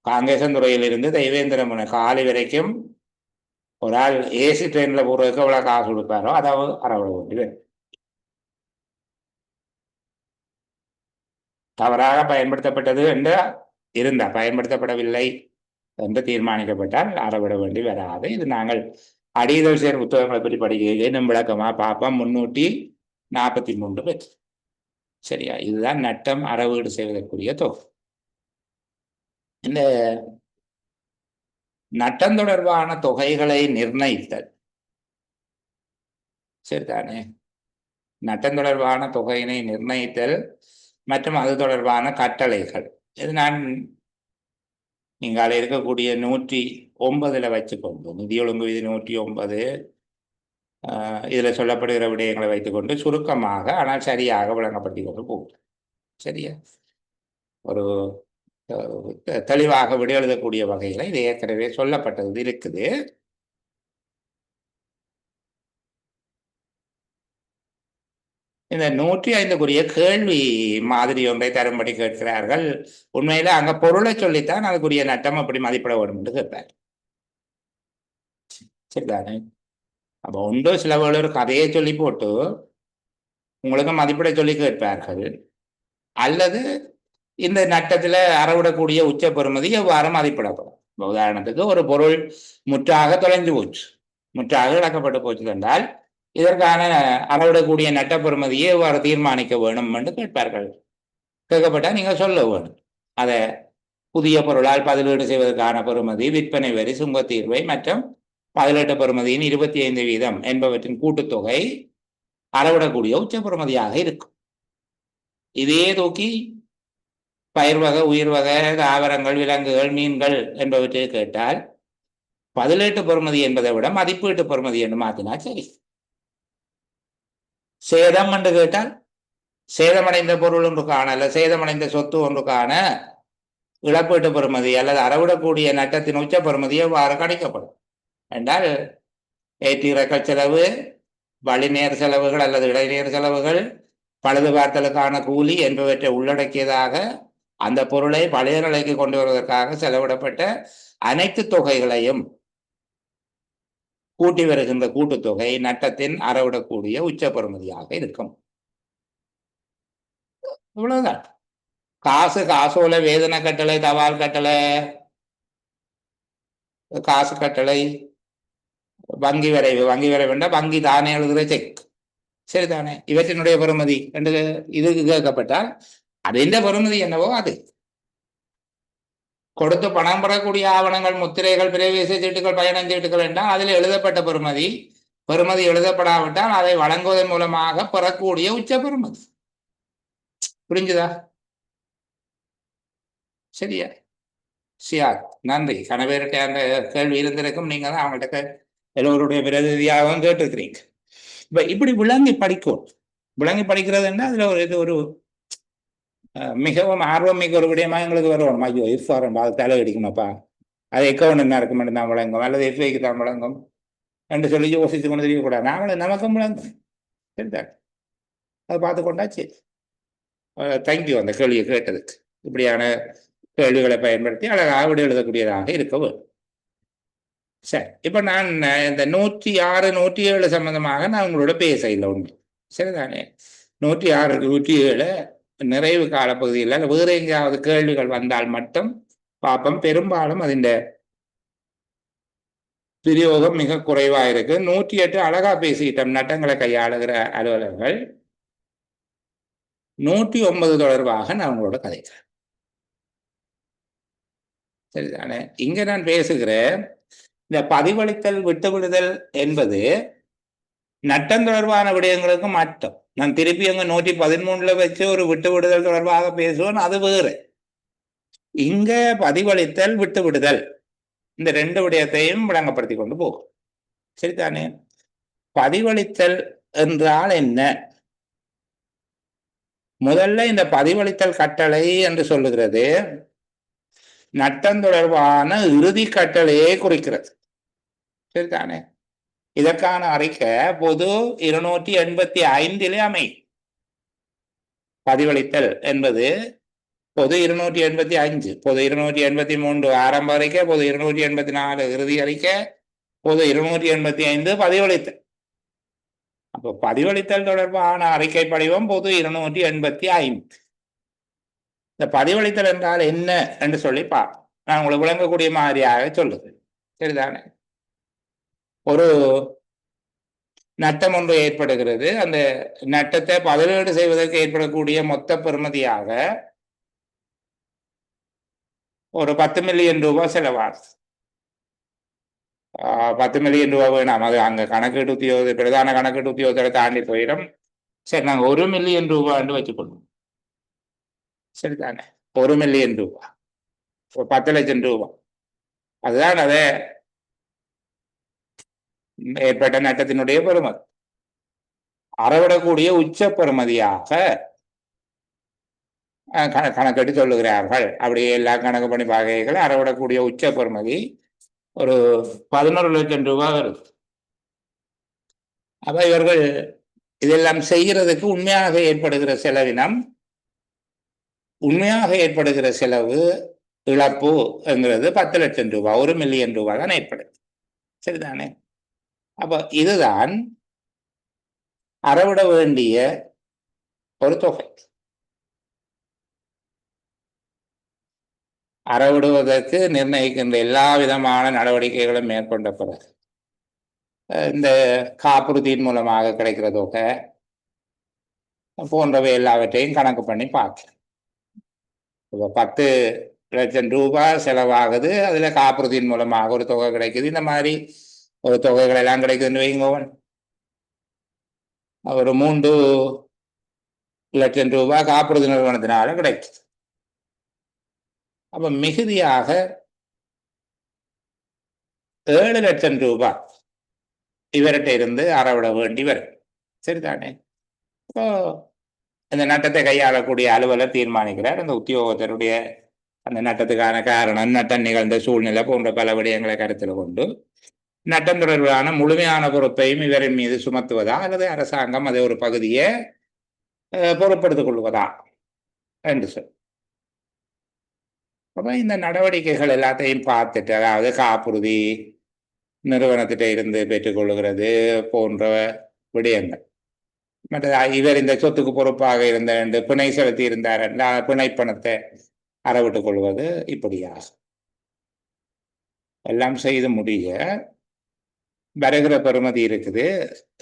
காங்கேசன்துறையிலிருந்து தெய்வேந்திரமுனை காலி வரைக்கும் ஒரு ஆள் ஏசி ட்ரெயின்ல போறதுக்கு எவ்வளவு காசு கொடுப்பாரோ அதாவது அறவிட வேண்டியது. தவறாக பயன்படுத்தப்பட்டது என்று இருந்தா, பயன்படுத்தப்படவில்லை என்று தீர்மானிக்கப்பட்டால் அறவிட வேண்டி வராது. இது நாங்கள் அடிதல் சேர் புத்தகங்களை பற்றி படிக்க இன்னும் விளக்கமா பார்ப்போம். 343 பேர். சரியா? இதுதான் நட்டம் அறவீடு செய்வதற்குரிய தொகை. இந்த நட்டம் தொடர்பான தொகைகளை நிர்ணயித்தல், சரிதானே? நட்டம் தொடர்பான தொகையினை நிர்ணயித்தல் மற்றும் அது தொடர்பான கட்டளைகள், இது நான் நீங்கள் இருக்கக்கூடிய 109 வச்சுக்கொண்டு, நிதி ஒழுங்கு விதி 109 இதுல சொல்லப்படுகிற விடயங்களை வைத்துக்கொண்டு சுருக்கமாக ஆனால் சரியாக விளங்கப்படுத்தி கொண்டு போகும். சரியா? ஒரு தெளிவாக விட எழுதக்கூடிய வகையில இது ஏற்கனவே சொல்லப்பட்டது இருக்குது. இந்த 105க்குரிய கேள்வி மாதிரி ஒன்றை தரும்படி கேட்கிறார்கள். உண்மையில அங்க பொருளை சொல்லித்தான் அதுக்குரிய நட்டம் அப்படி மதிப்பிட வேண்டும் என்று கேட்பார். சரிதானே? அப்ப ஒன்று சில ஒரு கதையை சொல்லி போட்டு உங்களுக்கு மதிப்பிட சொல்லி கேட்பார்கள், அல்லது இந்த நட்டத்துல அறவிடக்கூடிய உச்ச பெறுமதி எவ்வாறு மதிப்பிடப்படும். உதாரணத்துக்கு ஒரு பொருள் முற்றாக தொலைஞ்சு போச்சு, முற்றாக இழக்கப்பட்டு போச்சு என்றால் இதற்கான அறவிடக்கூடிய நட்ட பெறுமதியை எவ்வாறு தீர்மானிக்க வேணும் என்று கேட்பார்கள். கேட்கப்பட்டா நீங்க சொல்ல வேணும். அதை புதிய பொருளால் பதிலீடு செய்வதற்கான பெறுமதி, விற்பனை வரி, சுங்கத்தீர்வை மற்றும் பதிலீட்டு பெறுமதியின் 25% என்பவற்றின் கூட்டுத்தொகை அறவிடக்கூடிய உச்ச பெறுமதியாக இருக்கும். இதே தூக்கி பயிர் வகை, உயிர் வகை, தாவரங்கள், விலங்குகள், மீன்கள் என்பவற்றை கேட்டால் பதிலீட்டு பெறுமதி என்பதை விட மதிப்பீட்டு பெறுமதி என்று மாற்றினா சரி. சேதம் என்று கேட்டால் சேதமடைந்த பொருள் ஒன்றுக்கான அல்ல சேதமடைந்த சொத்து ஒன்றுக்கான இழப்பீட்டு பெறுமதி அல்லது அறவிடக்கூடிய நட்டத்தின் உச்ச பெறுமதி எவ்வாறு கணிக்கப்படும் என்றால் ஏற்றி இறக்கல் செலவு, வழிநேர் செலவுகள் அல்லது இடைநேர் செலவுகள், பழுது பார்த்தலுக்கான கூலி என்பவற்றை உள்ளடக்கியதாக அந்த பொருளை பழைய நிலைக்கு கொண்டு வருவதற்காக செலவிடப்பட்ட அனைத்து தொகைகளையும் கூட்டி வருகின்ற கூட்டுத்தொகை நட்டத்தின் அறவிடக்கூடிய உச்ச பெறுமதியாக இருக்கும். இவ்வளவுதான். காசோலை, வேதன கட்டளை, தபால் கட்டளை, காசு கட்டளை, வங்கி வரைவுண்டா வங்கி தானே எழுதுகிற செக். சரிதானே? இவற்றினுடைய பெறுமதி என்று இதுக்கு கேட்கப்பட்டால் அது எந்த பெறுமதி என்னவோ அது கொடுத்து பணம் பெறக்கூடிய ஆவணங்கள், முத்திரைகள், பிரவேச சீட்டுகள், பயணம் சீட்டுகள் என்றால் அதில் எழுதப்பட்ட பெறுமதி எழுதப்படாவிட்டால் அதை வழங்குவதன் மூலமாக பெறக்கூடிய உச்ச பெறுமதி. புரிஞ்சுதா? சரியா? சியாத், நன்றி. கணவர்கிட்ட அந்த கேள்வி இருந்திருக்கும். நீங்க தான் அவங்கள்ட்ட எல்லோருடைய பிரதிநிதியாகவும் கேட்டிருக்கிறீங்க. இப்படி விளங்கி படிக்கிறதுன்னா அதுல ஒரு மிகவும் ஆர்வம் மிக ஒரு விடயமா எங்களுக்கு வருவோம். ஐயோ இஃப்ஆர் அது தலை அடிக்கணும்ப்பா, அது அக்கௌண்ட் என்ன இருக்கு மட்டும் தான் வழங்கும், அல்லது எஃப்ஐக்கு தான் வழங்கும் என்று சொல்லி யோசித்து கொண்டு தெரியக்கூடாது. நாமளே நமக்கும் வழங்கும். சரிதான், அதை பார்த்து கொண்டாச்சு. தேங்க்யூ அந்த கேள்வியை கேட்டதுக்கு. இப்படியான கேள்விகளை பயன்படுத்தி அழகாக விட எழுதக்கூடியதாக இருக்க வேண்டும். சரி, இப்ப நான் இந்த 106, 107 சம்பந்தமாக நான் உங்களோட பேச இல்லை உண்டு. சரிதானே? 106, 107 நிறைவு கால பகுதியில் வேறு எங்கேயாவது கேள்விகள் வந்தால் மட்டும் பார்ப்போம். பெரும்பாலும் அதின் விநியோகம் மிக குறைவா இருக்கு. 108 அழகா பேசிட்டோம். நட்டங்களை கையாளுகிற அலுவலர்கள். 109 தொடர்பாக நான் உங்களோட கதைக்கிறேன். சரிதானே? இங்க நான் பேசுகிறேன் இந்த பதிவளித்தல் விட்டுவிடுதல் என்பது நட்டம் தொடர்பான விடயங்களுக்கு மாற்றம். நான் திருப்பி அங்க 113 வச்சு ஒரு விட்டுவிடுதல் தொடர்பாக பேசுவேன், அது வேறு. இங்க பதிவளித்தல் விட்டுவிடுதல் இந்த ரெண்டு விடயத்தையும் விளங்கப்படுத்தி கொண்டு போகும். சரிதானே? பதிவளித்தல் என்றால் என்ன? முதல்ல இந்த பதிவளித்தல் கட்டளை என்று சொல்லுகிறது நட்டம் தொடர்பான இறுதி கட்டளையை குறிக்கிறது. சரிதானே? இதற்கான அறிக்கை பொது 285 அமை. பதிவளித்தல் என்பது பொது 285, பொது 283 ஆரம்ப அறிக்கை, பொது 284 இறுதி அறிக்கை, பொது 285 பதிவளித்தல். அப்போ பதிவளித்தல் தொடர்பான அறிக்கை படிவம் பொது 285. இந்த பதிவளித்தல் என்றால் என்ன என்று சொல்லி பார்ப்போம். நான் உங்களுக்கு விளங்கக்கூடிய மாதிரியாக சொல்லுது. சரிதானே? ஒரு நட்டம் ஒன்று ஏற்படுகிறது. அந்த நட்டத்தை பதிலீடு செய்வதற்கு ஏற்படக்கூடிய மொத்த பெறுமதியாக ஒரு 10 மில்லியன் ரூபாய் செலவாகுது. 10 மில்லியன் ரூபாய் வேணாம், அது அங்க கணக்கீட்டு உத்தியோக பிரதான கணக்கீட்டு உத்தியோகத்தை தாண்டி போயிடும். சரி, நாங்கள் 1 மில்லியன் ரூபாய் வச்சுக்கொள்வோம். சரிதானே? 1 மில்லியன் ரூபாய், 10 லட்சம் ரூபாய், அதுதான் அதை ஏற்பட்ட நட்டத்தினுடைய பெறுமதி. அறவிடக்கூடிய உச்ச பெறுமதியாக கணக்கெட்டு சொல்லுகிறார்கள். அப்படியே எல்லா கணக்கு பண்ணி பார்க்கைகளை அறவிடக்கூடிய உச்ச பெறுமதி ஒரு 11 லட்சம் ரூபாய் வருது. அப்ப இவர்கள் இதெல்லாம் செய்கிறதுக்கு உண்மையாக ஏற்படுகிற செலவினம், உண்மையாக ஏற்படுகிற செலவு இழப்பு என்கிறது 10 லட்சம் ரூபாய், 1 மில்லியன் ரூபாய் தான் ஏற்படுது. சரிதானே? அப்ப இதுதான் அறவிட வேண்டிய ஒரு தொகை. அறவிடுவதற்கு நிர்ணயிக்கின்ற எல்லா விதமான நடவடிக்கைகளும் மேற்கொண்ட பிறகு இந்த காப்புறுதியின் மூலமாக கிடைக்கிற தொகை போன்றவை எல்லாவற்றையும் கணக்கு பண்ணி பார்க்கிறேன். இப்போ 10 லட்சம் ரூபாய் செலவாகுது, அதுல காப்புறுதியின் மூலமாக ஒரு தொகை கிடைக்குது. இந்த மாதிரி ஒரு தொகைகள் எல்லாம் கிடைக்குதுன்னு வைங்கோவன். ஒரு 3 லட்சம் ரூபாய் காப்புறுதி நிறுவனத்தினால கிடைக்குது. அப்ப மிகுதியாக 7 லட்சம் ரூபாய் இவர்கிட்ட இருந்து அறவிட வேண்டி வரும். சரிதானே? இப்போ இந்த நட்டத்தை கையாளக்கூடிய அலுவலர் தீர்மானிக்கிறார். அந்த உத்தியோகத்தருடைய அந்த நட்டத்துக்கான காரணம், நட்டம் நிகழ்ந்த சூழ்நிலை போன்ற பல விடயங்களை கருத்தில் கொண்டு நட்டம் தொடர்பான முழுமையான பொறுப்பையும் இவரின் மீது சுமத்துவதா அல்லது அரசாங்கம் அதை ஒரு பகுதியை பொறுப்படுத்திக் கொள்வதா என்று சொல். அப்ப இந்த நடவடிக்கைகள் எல்லாத்தையும் பார்த்துட்டு, அதாவது காப்புறுதி நிறுவனத்திட்ட இருந்து பெற்றுக்கொள்கிறது போன்ற விடயங்கள், மற்ற இவர் இந்த சொத்துக்கு பொறுப்பாக இருந்த பிணை செலுத்தி இருந்தார், பிணை பணத்தை அறவிட்டுக் கொள்வது, இப்படியாக எல்லாம் செய்து முடிய வருகிற பெறுமதி இருக்குது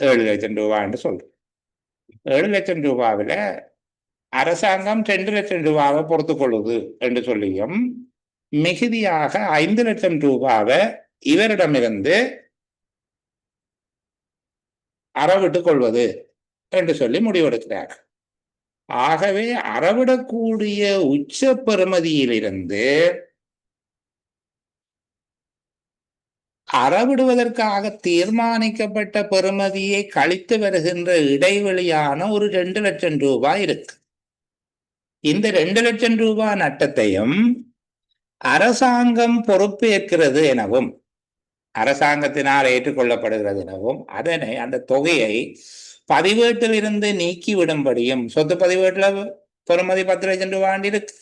7,00,000 ரூபான்னு சொல்றோம். 7,00,000 ரூபாவில் அரசாங்கம் 2,00,000 ரூபாவை பொறுத்து கொள்ளுது என்று சொல்லியும் மிகுதியாக 5,00,000 ரூபாவை இவரிடமிருந்து அறவிட்டுக் கொள்வது என்று சொல்லி முடிவெடுக்கிறார். ஆகவே அறவிடக்கூடிய உச்ச பெறுமதியிலிருந்து அறவிடுவதற்காக தீர்மானிக்கப்பட்ட பெறுமதியை கழித்து வருகின்ற இடைவெளியான ஒரு 2,00,000 ரூபாய் இருக்கு. இந்த 2,00,000 ரூபாய் நட்டத்தையும் அரசாங்கம் பொறுப்பேற்கிறது எனவும் அரசாங்கத்தினால் ஏற்றுக்கொள்ளப்படுகிறது எனவும் அதனை அந்த தொகையை பதிவேட்டில் இருந்து நீக்கிவிடும்படியும், சொத்து பதிவேட்டில் பெறுமதி 10,00,000 ரூபாய் இருக்கு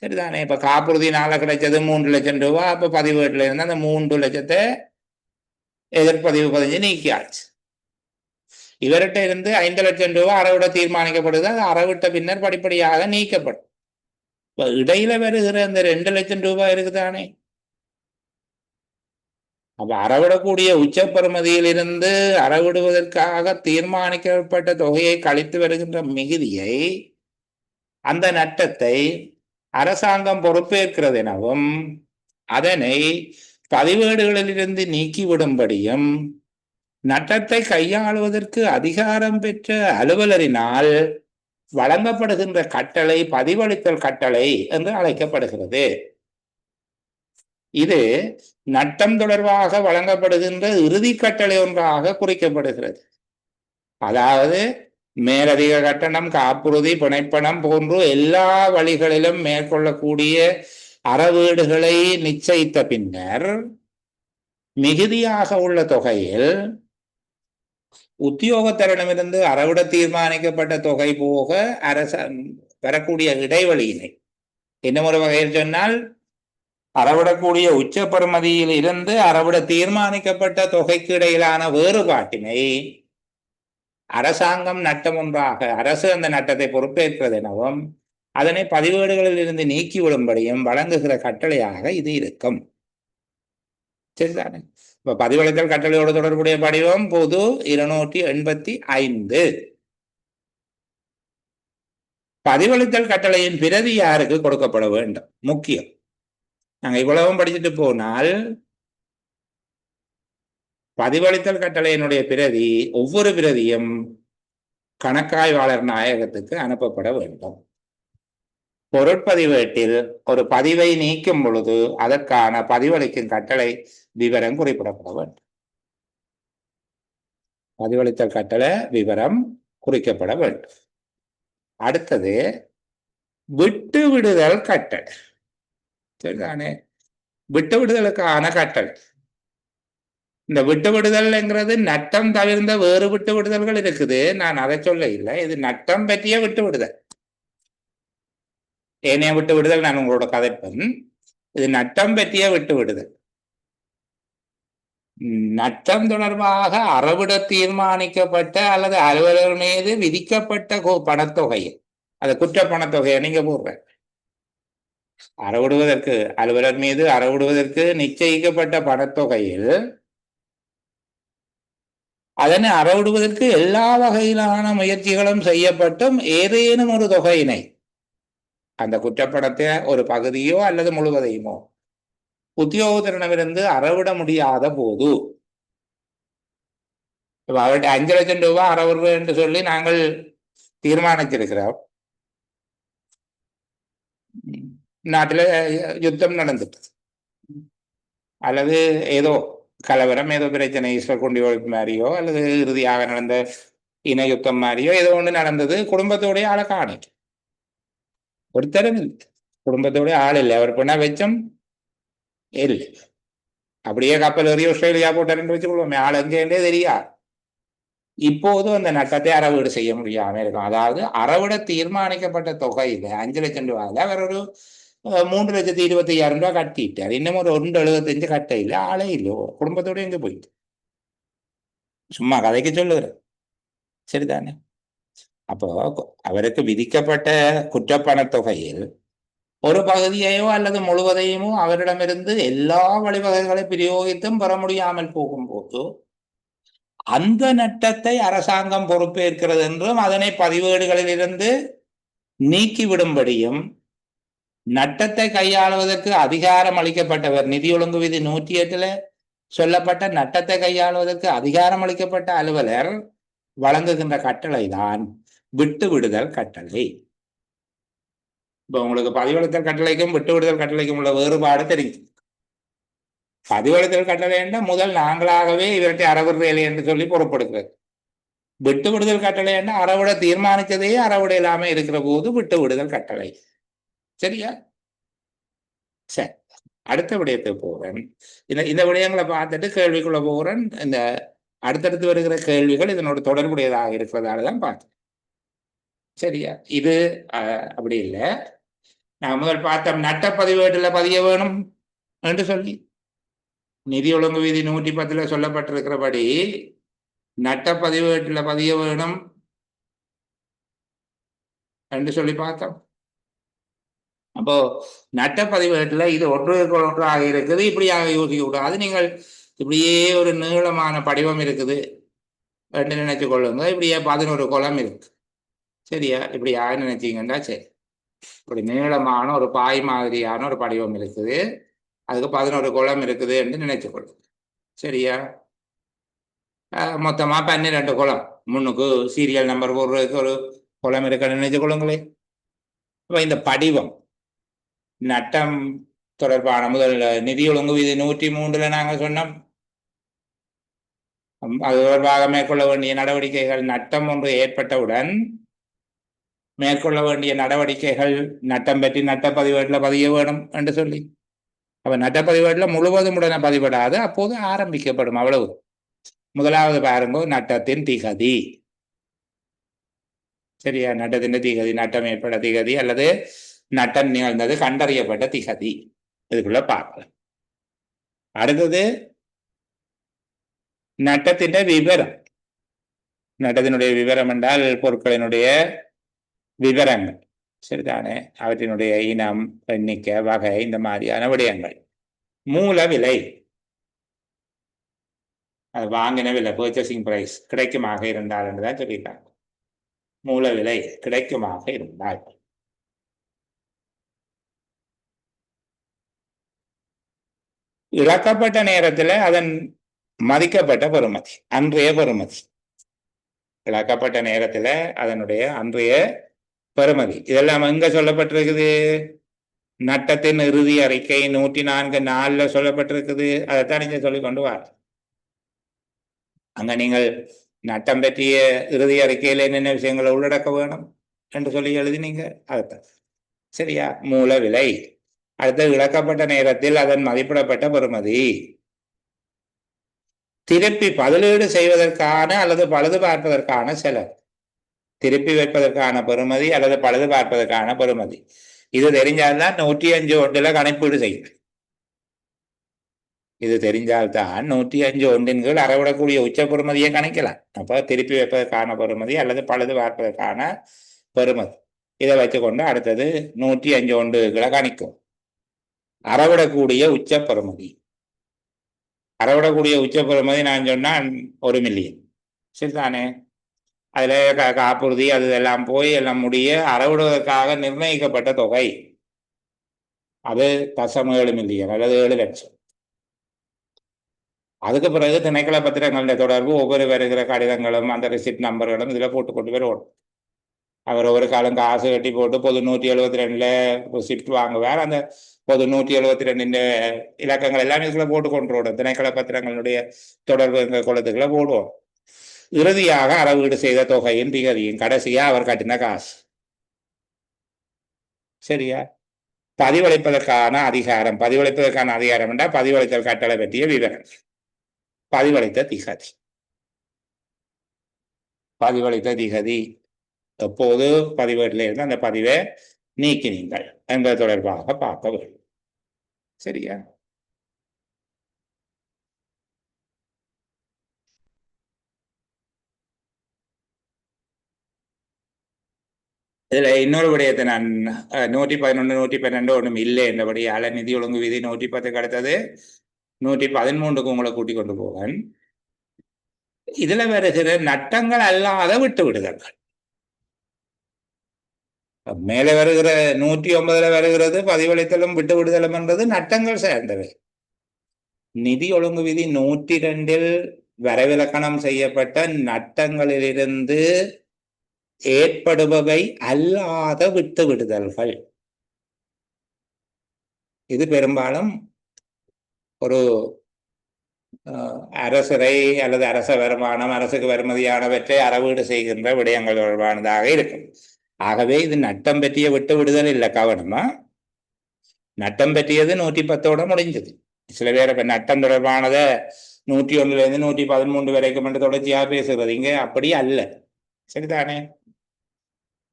சரிதானே. இப்ப காப்புறுதினால கிடைச்சது 3,00,000 ரூபாய். அப்ப பதிவேட்டில் இருந்து அந்த 3,00,000 எதிர்ப்பதிவு 15 நீக்கியாச்சு. இவர்கிட்ட இருந்து 5,00,000 ரூபாய் அறவிட தீர்மானிக்கப்படுது. அது அறவிட்ட பின்னர் படிப்படியாக நீக்கப்படும். இப்ப இடையில வருகிற அந்த 2,00,000 ரூபாய் இருக்குதானே, அப்ப அறவிடக்கூடிய உச்ச பெறுமதியில் இருந்து அறவிடுவதற்காக தீர்மானிக்கப்பட்ட தொகையை கழித்து வருகின்ற மிகுதியை, அந்த நட்டத்தை அரசாங்கம் பொறுப்பேற்கிறது எனவும் அதனை பதிவேடுகளிலிருந்து நீக்கிவிடும்படியும் நட்டத்தை கையாளுவதற்கு அதிகாரம் பெற்ற அலுவலரினால் வழங்கப்படுகின்ற கட்டளை பதிவளித்தல் கட்டளை என்று அழைக்கப்படுகிறது. இது நட்டம் தொடர்பாக வழங்கப்படுகின்ற இறுதி கட்டளை ஒன்றாக குறிக்கப்படுகிறது. அதாவது மேலதிக கட்டணம், காப்புறுதி, பிணைப்பணம் போன்று எல்லா வழிகளிலும் மேற்கொள்ளக்கூடிய அறவீடுகளை நிச்சயித்த பின்னர் மிகுதியாக உள்ள தொகையில் உத்தியோகத்தரிடமிருந்து அறவிட தீர்மானிக்கப்பட்ட தொகை போக வரக்கூடிய இடைவெளியினை, இன்னும் ஒரு வகையில் சொன்னால் அறவிடக்கூடிய உச்ச பெறுமதியில் இருந்து அறவிட தீர்மானிக்கப்பட்ட தொகைக்கு இடையிலான வேறுபாட்டினை அரசாங்கம் நட்டம் ஒன்றாக, அரசு அந்த நட்டத்தை பொறுப்பேற்கிறது எனவும் அதனை பதிவேடுகளில் இருந்து நீக்கிவிடும்படியும் வழங்குகிற கட்டளையாக இது இருக்கும். சரிதானே. இப்ப பதிவளித்தல் கட்டளையோடு தொடர்புடைய படிவம் பொது 285. பதிவளித்தல் கட்டளையின் பிரதி யாருக்கு கொடுக்கப்பட வேண்டும் முக்கியம். நாங்க இவ்வளவும் படிச்சுட்டு போனால் பதிவளித்தல் கட்டளையினுடைய பிரதி, ஒவ்வொரு பிரதியும் கணக்காய்வாளர் நாயகத்துக்கு அனுப்பப்பட வேண்டும். பொருட்பதிவேட்டில் ஒரு பதிவை நீக்கும் பொழுது அதற்கான பதிவளிக்கும் கட்டளை விவரம் குறிப்பிடப்பட வேண்டும். பதிவளித்தல் கட்டளை விவரம் குறிக்கப்பட வேண்டும். அடுத்தது விட்டு விடுதல் கட்டளை. சரிதானே. விட்டு விடுதலுக்கான கட்டளை. இந்த விட்டு விடுதல்ங்கிறது நட்டம் தவிர்ந்த வேறு விட்டு விடுதல்கள் இருக்குது. நான் அதை சொல்ல இல்லை. இது நட்டம் பற்றிய விட்டு விடுதல். ஏனைய விட்டு விடுதல் நான் உங்களோட கதைப்பேன். இது நட்டம் பற்றிய விட்டு விடுதல். நட்டம் தொடர்பாக அறவிட தீர்மானிக்கப்பட்ட அல்லது அலுவலர் மீது விதிக்கப்பட்ட பணத்தொகை, அது குற்ற பணத்தொகையை நீங்க போடுற அறவிடுவதற்கு, அலுவலர் மீது அறவிடுவதற்கு நிச்சயிக்கப்பட்ட பணத்தொகையில் அதனை அறவிடுவதற்கு எல்லா வகையிலான முயற்சிகளும் செய்யப்பட்டும் ஏதேனும் ஒரு தொகையினை, அந்த குற்றப்பணத்தை ஒரு பகுதியோ அல்லது முழுவதையுமோ உத்தியோகத்திடமிருந்து அறவிட முடியாத போது, அவர்கிட்ட 5,00,000 ரூபாய் அறவிடுவேன் என்று சொல்லி நாங்கள் தீர்மானிச்சிருக்கிறோம். நாட்டில் யுத்தம் நடந்துட்டு அல்லது ஏதோ கலவரம், ஏதோ பிரச்சனை, கொண்டி மாதிரியோ அல்லது இறுதியாக நடந்த இன யுத்தம் மாதிரியோ ஏதோ ஒன்று நடந்தது. குடும்பத்தோடைய ஆளை காணிட்டு ஒருத்தரும் இல்லை, குடும்பத்தோடைய ஆள் இல்லை. அவர் பின்னா வெச்சம் இல்லை. அப்படியே கப்பல் ஏறி ஆஸ்திரேலியா போட்டாருன்னு வச்சுக்கொள்வோமே, ஆள் எங்கேன்றே தெரியாது. இப்போது அந்த நட்டத்தை அறவீடு செய்ய முடியாம இருக்கும். அதாவது அறவிட தீர்மானிக்கப்பட்ட தொகையில 5,00,000 ரூபாயில அவர் ஒரு 3,25,000 ரூபாய் கட்டிட்டார். இன்னும் ஒரு 1,75 கட்ட இல்லை, ஆளே இல்லை. குடும்பத்தோட எங்க போயிட்டு சும்மா கதைக்கு சொல்லுகிறேன். சரிதானே? அப்போ அவருக்கு விதிக்கப்பட்ட குற்றப்பணத் தொகையில் ஒரு பகுதியையோ அல்லது முழுவதையுமோ அவரிடமிருந்து எல்லா வழிவகைகளை பிரயோகித்தும் பெற முடியாமல் போகும்போது அந்த நட்டத்தை அரசாங்கம் பொறுப்பேற்கிறது என்றும் அதனை பதிவேடுகளில் இருந்து நீக்கிவிடும்படியும் நட்டத்தை கையாளுவதற்கு அதிகாரம் அளிக்கப்பட்டவர் நிதி ஒழுங்கு விதி 108 சொல்லப்பட்ட நட்டத்தை கையாளுவதற்கு அதிகாரம் அளிக்கப்பட்ட அலுவலர் வழங்குகின்ற கட்டளை தான் விட்டு விடுதல் கட்டளை. இப்ப உங்களுக்கு பதிவளித்தல் கட்டளைக்கும் விட்டு விடுதல் கட்டளைக்கும் உள்ள வேறுபாடு தெரியும். பதிவளித்தல் கட்டளை என்றால் முதல் நாங்களாகவே இவற்றை அறவிடுதலை என்று சொல்லி பொறுப்படுகிறது. விட்டு விடுதல் கட்டளை என்ன, அறவிட தீர்மானித்ததையே அறவிட இல்லாம இருக்கிற போது விட்டு விடுதல் கட்டளை. சரியா? சரி, அடுத்த விடயத்துக்கு போறேன். இந்த விடயங்களை பார்த்துட்டு கேள்விக்குள்ள போறேன். இந்த அடுத்தடுத்து வருகிற கேள்விகள் இதனோட தொடர்புடையதாக இருக்கிறதால தான் பார்த்தேன். சரியா? இது அப்படி இல்லை. நான் முதல் பார்த்தோம் நட்ட பதிவேட்டுல பதிய வேணும் என்று சொல்லி நிதி ஒழுங்கு விதி 110 சொல்லப்பட்டிருக்கிறபடி நட்ட பதிவேட்டுல பதிய வேணும் என்று சொல்லி பார்த்தோம். அப்போ நட்ட பதிவேட்டுல இது ஒன்றாக இருக்குது. இப்படியாக யோசிக்க கூடாது. நீங்கள் இப்படியே ஒரு நீளமான படிவம் இருக்குது என்று நினைச்சு கொள்ளுங்க. இப்படியே 11 குளம் இருக்கு. சரியா? இப்படியாக நினைச்சீங்கன்னா சரி. இப்படி நீளமான ஒரு பாய் மாதிரியான ஒரு படிவம் இருக்குது, அதுக்கு 11 குளம் இருக்குது என்று நினைச்சு கொள்ளுங்க. சரியா? மொத்தமா 12 குளம், முன்னுக்கு சீரியல் நம்பர் போடுறதுக்கு ஒரு குளம் இருக்குன்னு நினைச்சு கொள்ளுங்களே. இப்ப இந்த படிவம் நட்டம் தொடர்பான முதல் நிதி ஒழுங்கு விதி 103 நாங்க சொன்னோம். அது தொடர்பாக மேற்கொள்ள வேண்டிய நடவடிக்கைகள், நட்டம் ஒன்று ஏற்பட்டவுடன் மேற்கொள்ள வேண்டிய நடவடிக்கைகள் நட்டம் பற்றி நட்ட பதிவேட்டில் பதிய வேணும் என்று சொல்லி, அப்ப நட்ட பதிவேட்டில் முழுவதும் உடனே பதிவிடாது, அப்போது ஆரம்பிக்கப்படும். அவ்வளவு. முதலாவது பாருங்க, நட்டத்தின் திகதி. சரியா? நட்டத்தின் திகதி, நட்டம் ஏற்பட்ட திகதி அல்லது நட்டம் நிகழ்ந்தது கண்டறியப்பட்ட திகதி, இதுக்குள்ள பார்க்கலாம். அடுத்தது நட்டத்தின் விவரம். நட்டத்தினுடைய விவரம் என்றால் பொருட்களினுடைய விவரங்கள். சரிதானே? அவற்றினுடைய இனம், எண்ணிக்கை, வகை, இந்த மாதிரியான விடயங்கள். மூல விலை, அது வாங்கின விலை, பர்ச்சேசிங் பிரைஸ் கிடைக்குமாக இருந்தால் என்றுதான் சொல்லியிருக்காங்க. மூல விலை கிடைக்குமாக இருந்தால். இழக்கப்பட்ட நேரத்தில் அதன் மதிக்கப்பட்ட பெறுமதி, அன்றைய பெறுமதி. இழக்கப்பட்ட நேரத்துல அதனுடைய அன்றைய பெறுமதி. இதெல்லாம் எங்க சொல்லப்பட்டிருக்குது? நட்டத்தின் இறுதி அறிக்கை 104(4) சொல்லப்பட்டிருக்குது. அதைத்தான் நீங்க சொல்லிக் கொண்டு வர. அங்க நீங்கள் நட்டம் பற்றிய இறுதி அறிக்கையில என்னென்ன விஷயங்களை உள்ளடக்க வேணும் என்று சொல்லி எழுதினீங்க, அதைத்தான். சரியா? மூல விலை. அடுத்து இழக்கப்பட்ட நேரத்தில் அதன் மதிப்பிடப்பட்ட பெறுமதி. திருப்பி பதிலீடு செய்வதற்கான அல்லது பழுது பார்ப்பதற்கான செலவு. திருப்பி வைப்பதற்கான பெறுமதி அல்லது பழுது பார்ப்பதற்கான பெறுமதி. இது தெரிஞ்சால்தான் 105(1) கணக்கீடு செய்யும். இது தெரிஞ்சால்தான் 105(1) கீழ் அறவிடக்கூடிய உச்ச பெறுமதியை கணிக்கலாம். அப்ப திருப்பி வைப்பதற்கான பெறுமதி அல்லது பழுது பார்ப்பதற்கான பெறுமதி. இதை வச்சுக்கொண்டு அடுத்தது 105(1) கணிக்கும். அறவிடக்கூடிய உச்ச பெறுமதி. அறவிடக்கூடிய உச்ச பெறுமதி நான் சொன்னா 1 மில்லியன். சரிதானே? அதுல காப்புறுதி அது எல்லாம் போய் எல்லாம் முடிய அறவிடுவதற்காக நிர்ணயிக்கப்பட்ட தொகை அது 0.7 மில்லியன் அல்லது 7 லட்சம். அதுக்கு பிறகு திணைக்கள பத்திரங்களுடைய தொடர்பு, ஒவ்வொரு வருகிற கடிதங்களும் அந்த ரிசிப்ட் நம்பர்களும் இதுல போட்டுக்கொண்டு வருவோம். அவர் ஒவ்வொரு காலம் காசு கட்டி போட்டு பொது 172 ரிசிப்ட் வாங்குவார். அந்த பொது 172 இலக்கங்கள் எல்லாம் இதுக்குள்ள போட்டு கொண்டு திணைக்கள பத்திரங்களுடைய தொடர்பு குளத்துக்குள்ள போடுவோம். இறுதியாக அறவீடு செய்த தொகையின் திகதியும் கடைசியா அவர் கட்டின காசு. சரியா? பதிவளிப்பதற்கான அதிகாரம். பதிவளிப்பதற்கான அதிகாரம் என்றால் பதிவளித்தல் கட்டளை பற்றிய விவரம். பதிவளித்த திகதி. பதிவளித்த திகதி எப்போது பதிவேட்டில் இருந்து அந்த பதிவை நீக்கினீங்கள் என்பது தொடர்பாக பார்க்க வேண்டும். சரியா? இதுல இன்னொரு விடயத்தை நான் 111 112 ஒன்றும் இல்லை என்றபடியால நிதி ஒழுங்கு விதி 110 அடுத்தது 113க்கு உங்களை கூட்டிக் கொண்டு போவேன். இதுல வருகிற நட்டங்கள் அல்லாத விட்டு விடுதல்கள் மேலே வருகிற 109 வருகிறது பதிவளித்தலும் விட்டு விடுதலும் என்றது நட்டங்கள் சேர்ந்தவை. நிதி ஒழுங்கு விதி 102 வரைவிலக்கணம் செய்யப்பட்ட நட்டங்களிலிருந்து ஏற்படுபவை அல்லாத விட்டு விடுதல்கள். இது பெரும்பாலும் ஒரு அரசரை அல்லது அரச வருமானம் அரசுக்கு வருமதியானவற்றை அறவீடு செய்கின்ற விடயங்கள் தொடர்பானதாக இருக்கும். ஆகவே இது நட்டம் பற்றிய விட்டு விடுதல் இல்லை. கவனமா, நட்டம் பற்றியது 110 முடிஞ்சது. சில பேர் இப்ப நட்டம் தொடர்பானத 101 113 வரைக்கும் என்று தொடர்ச்சியாக பேசுறது. இங்க அப்படி அல்ல. சரிதானே?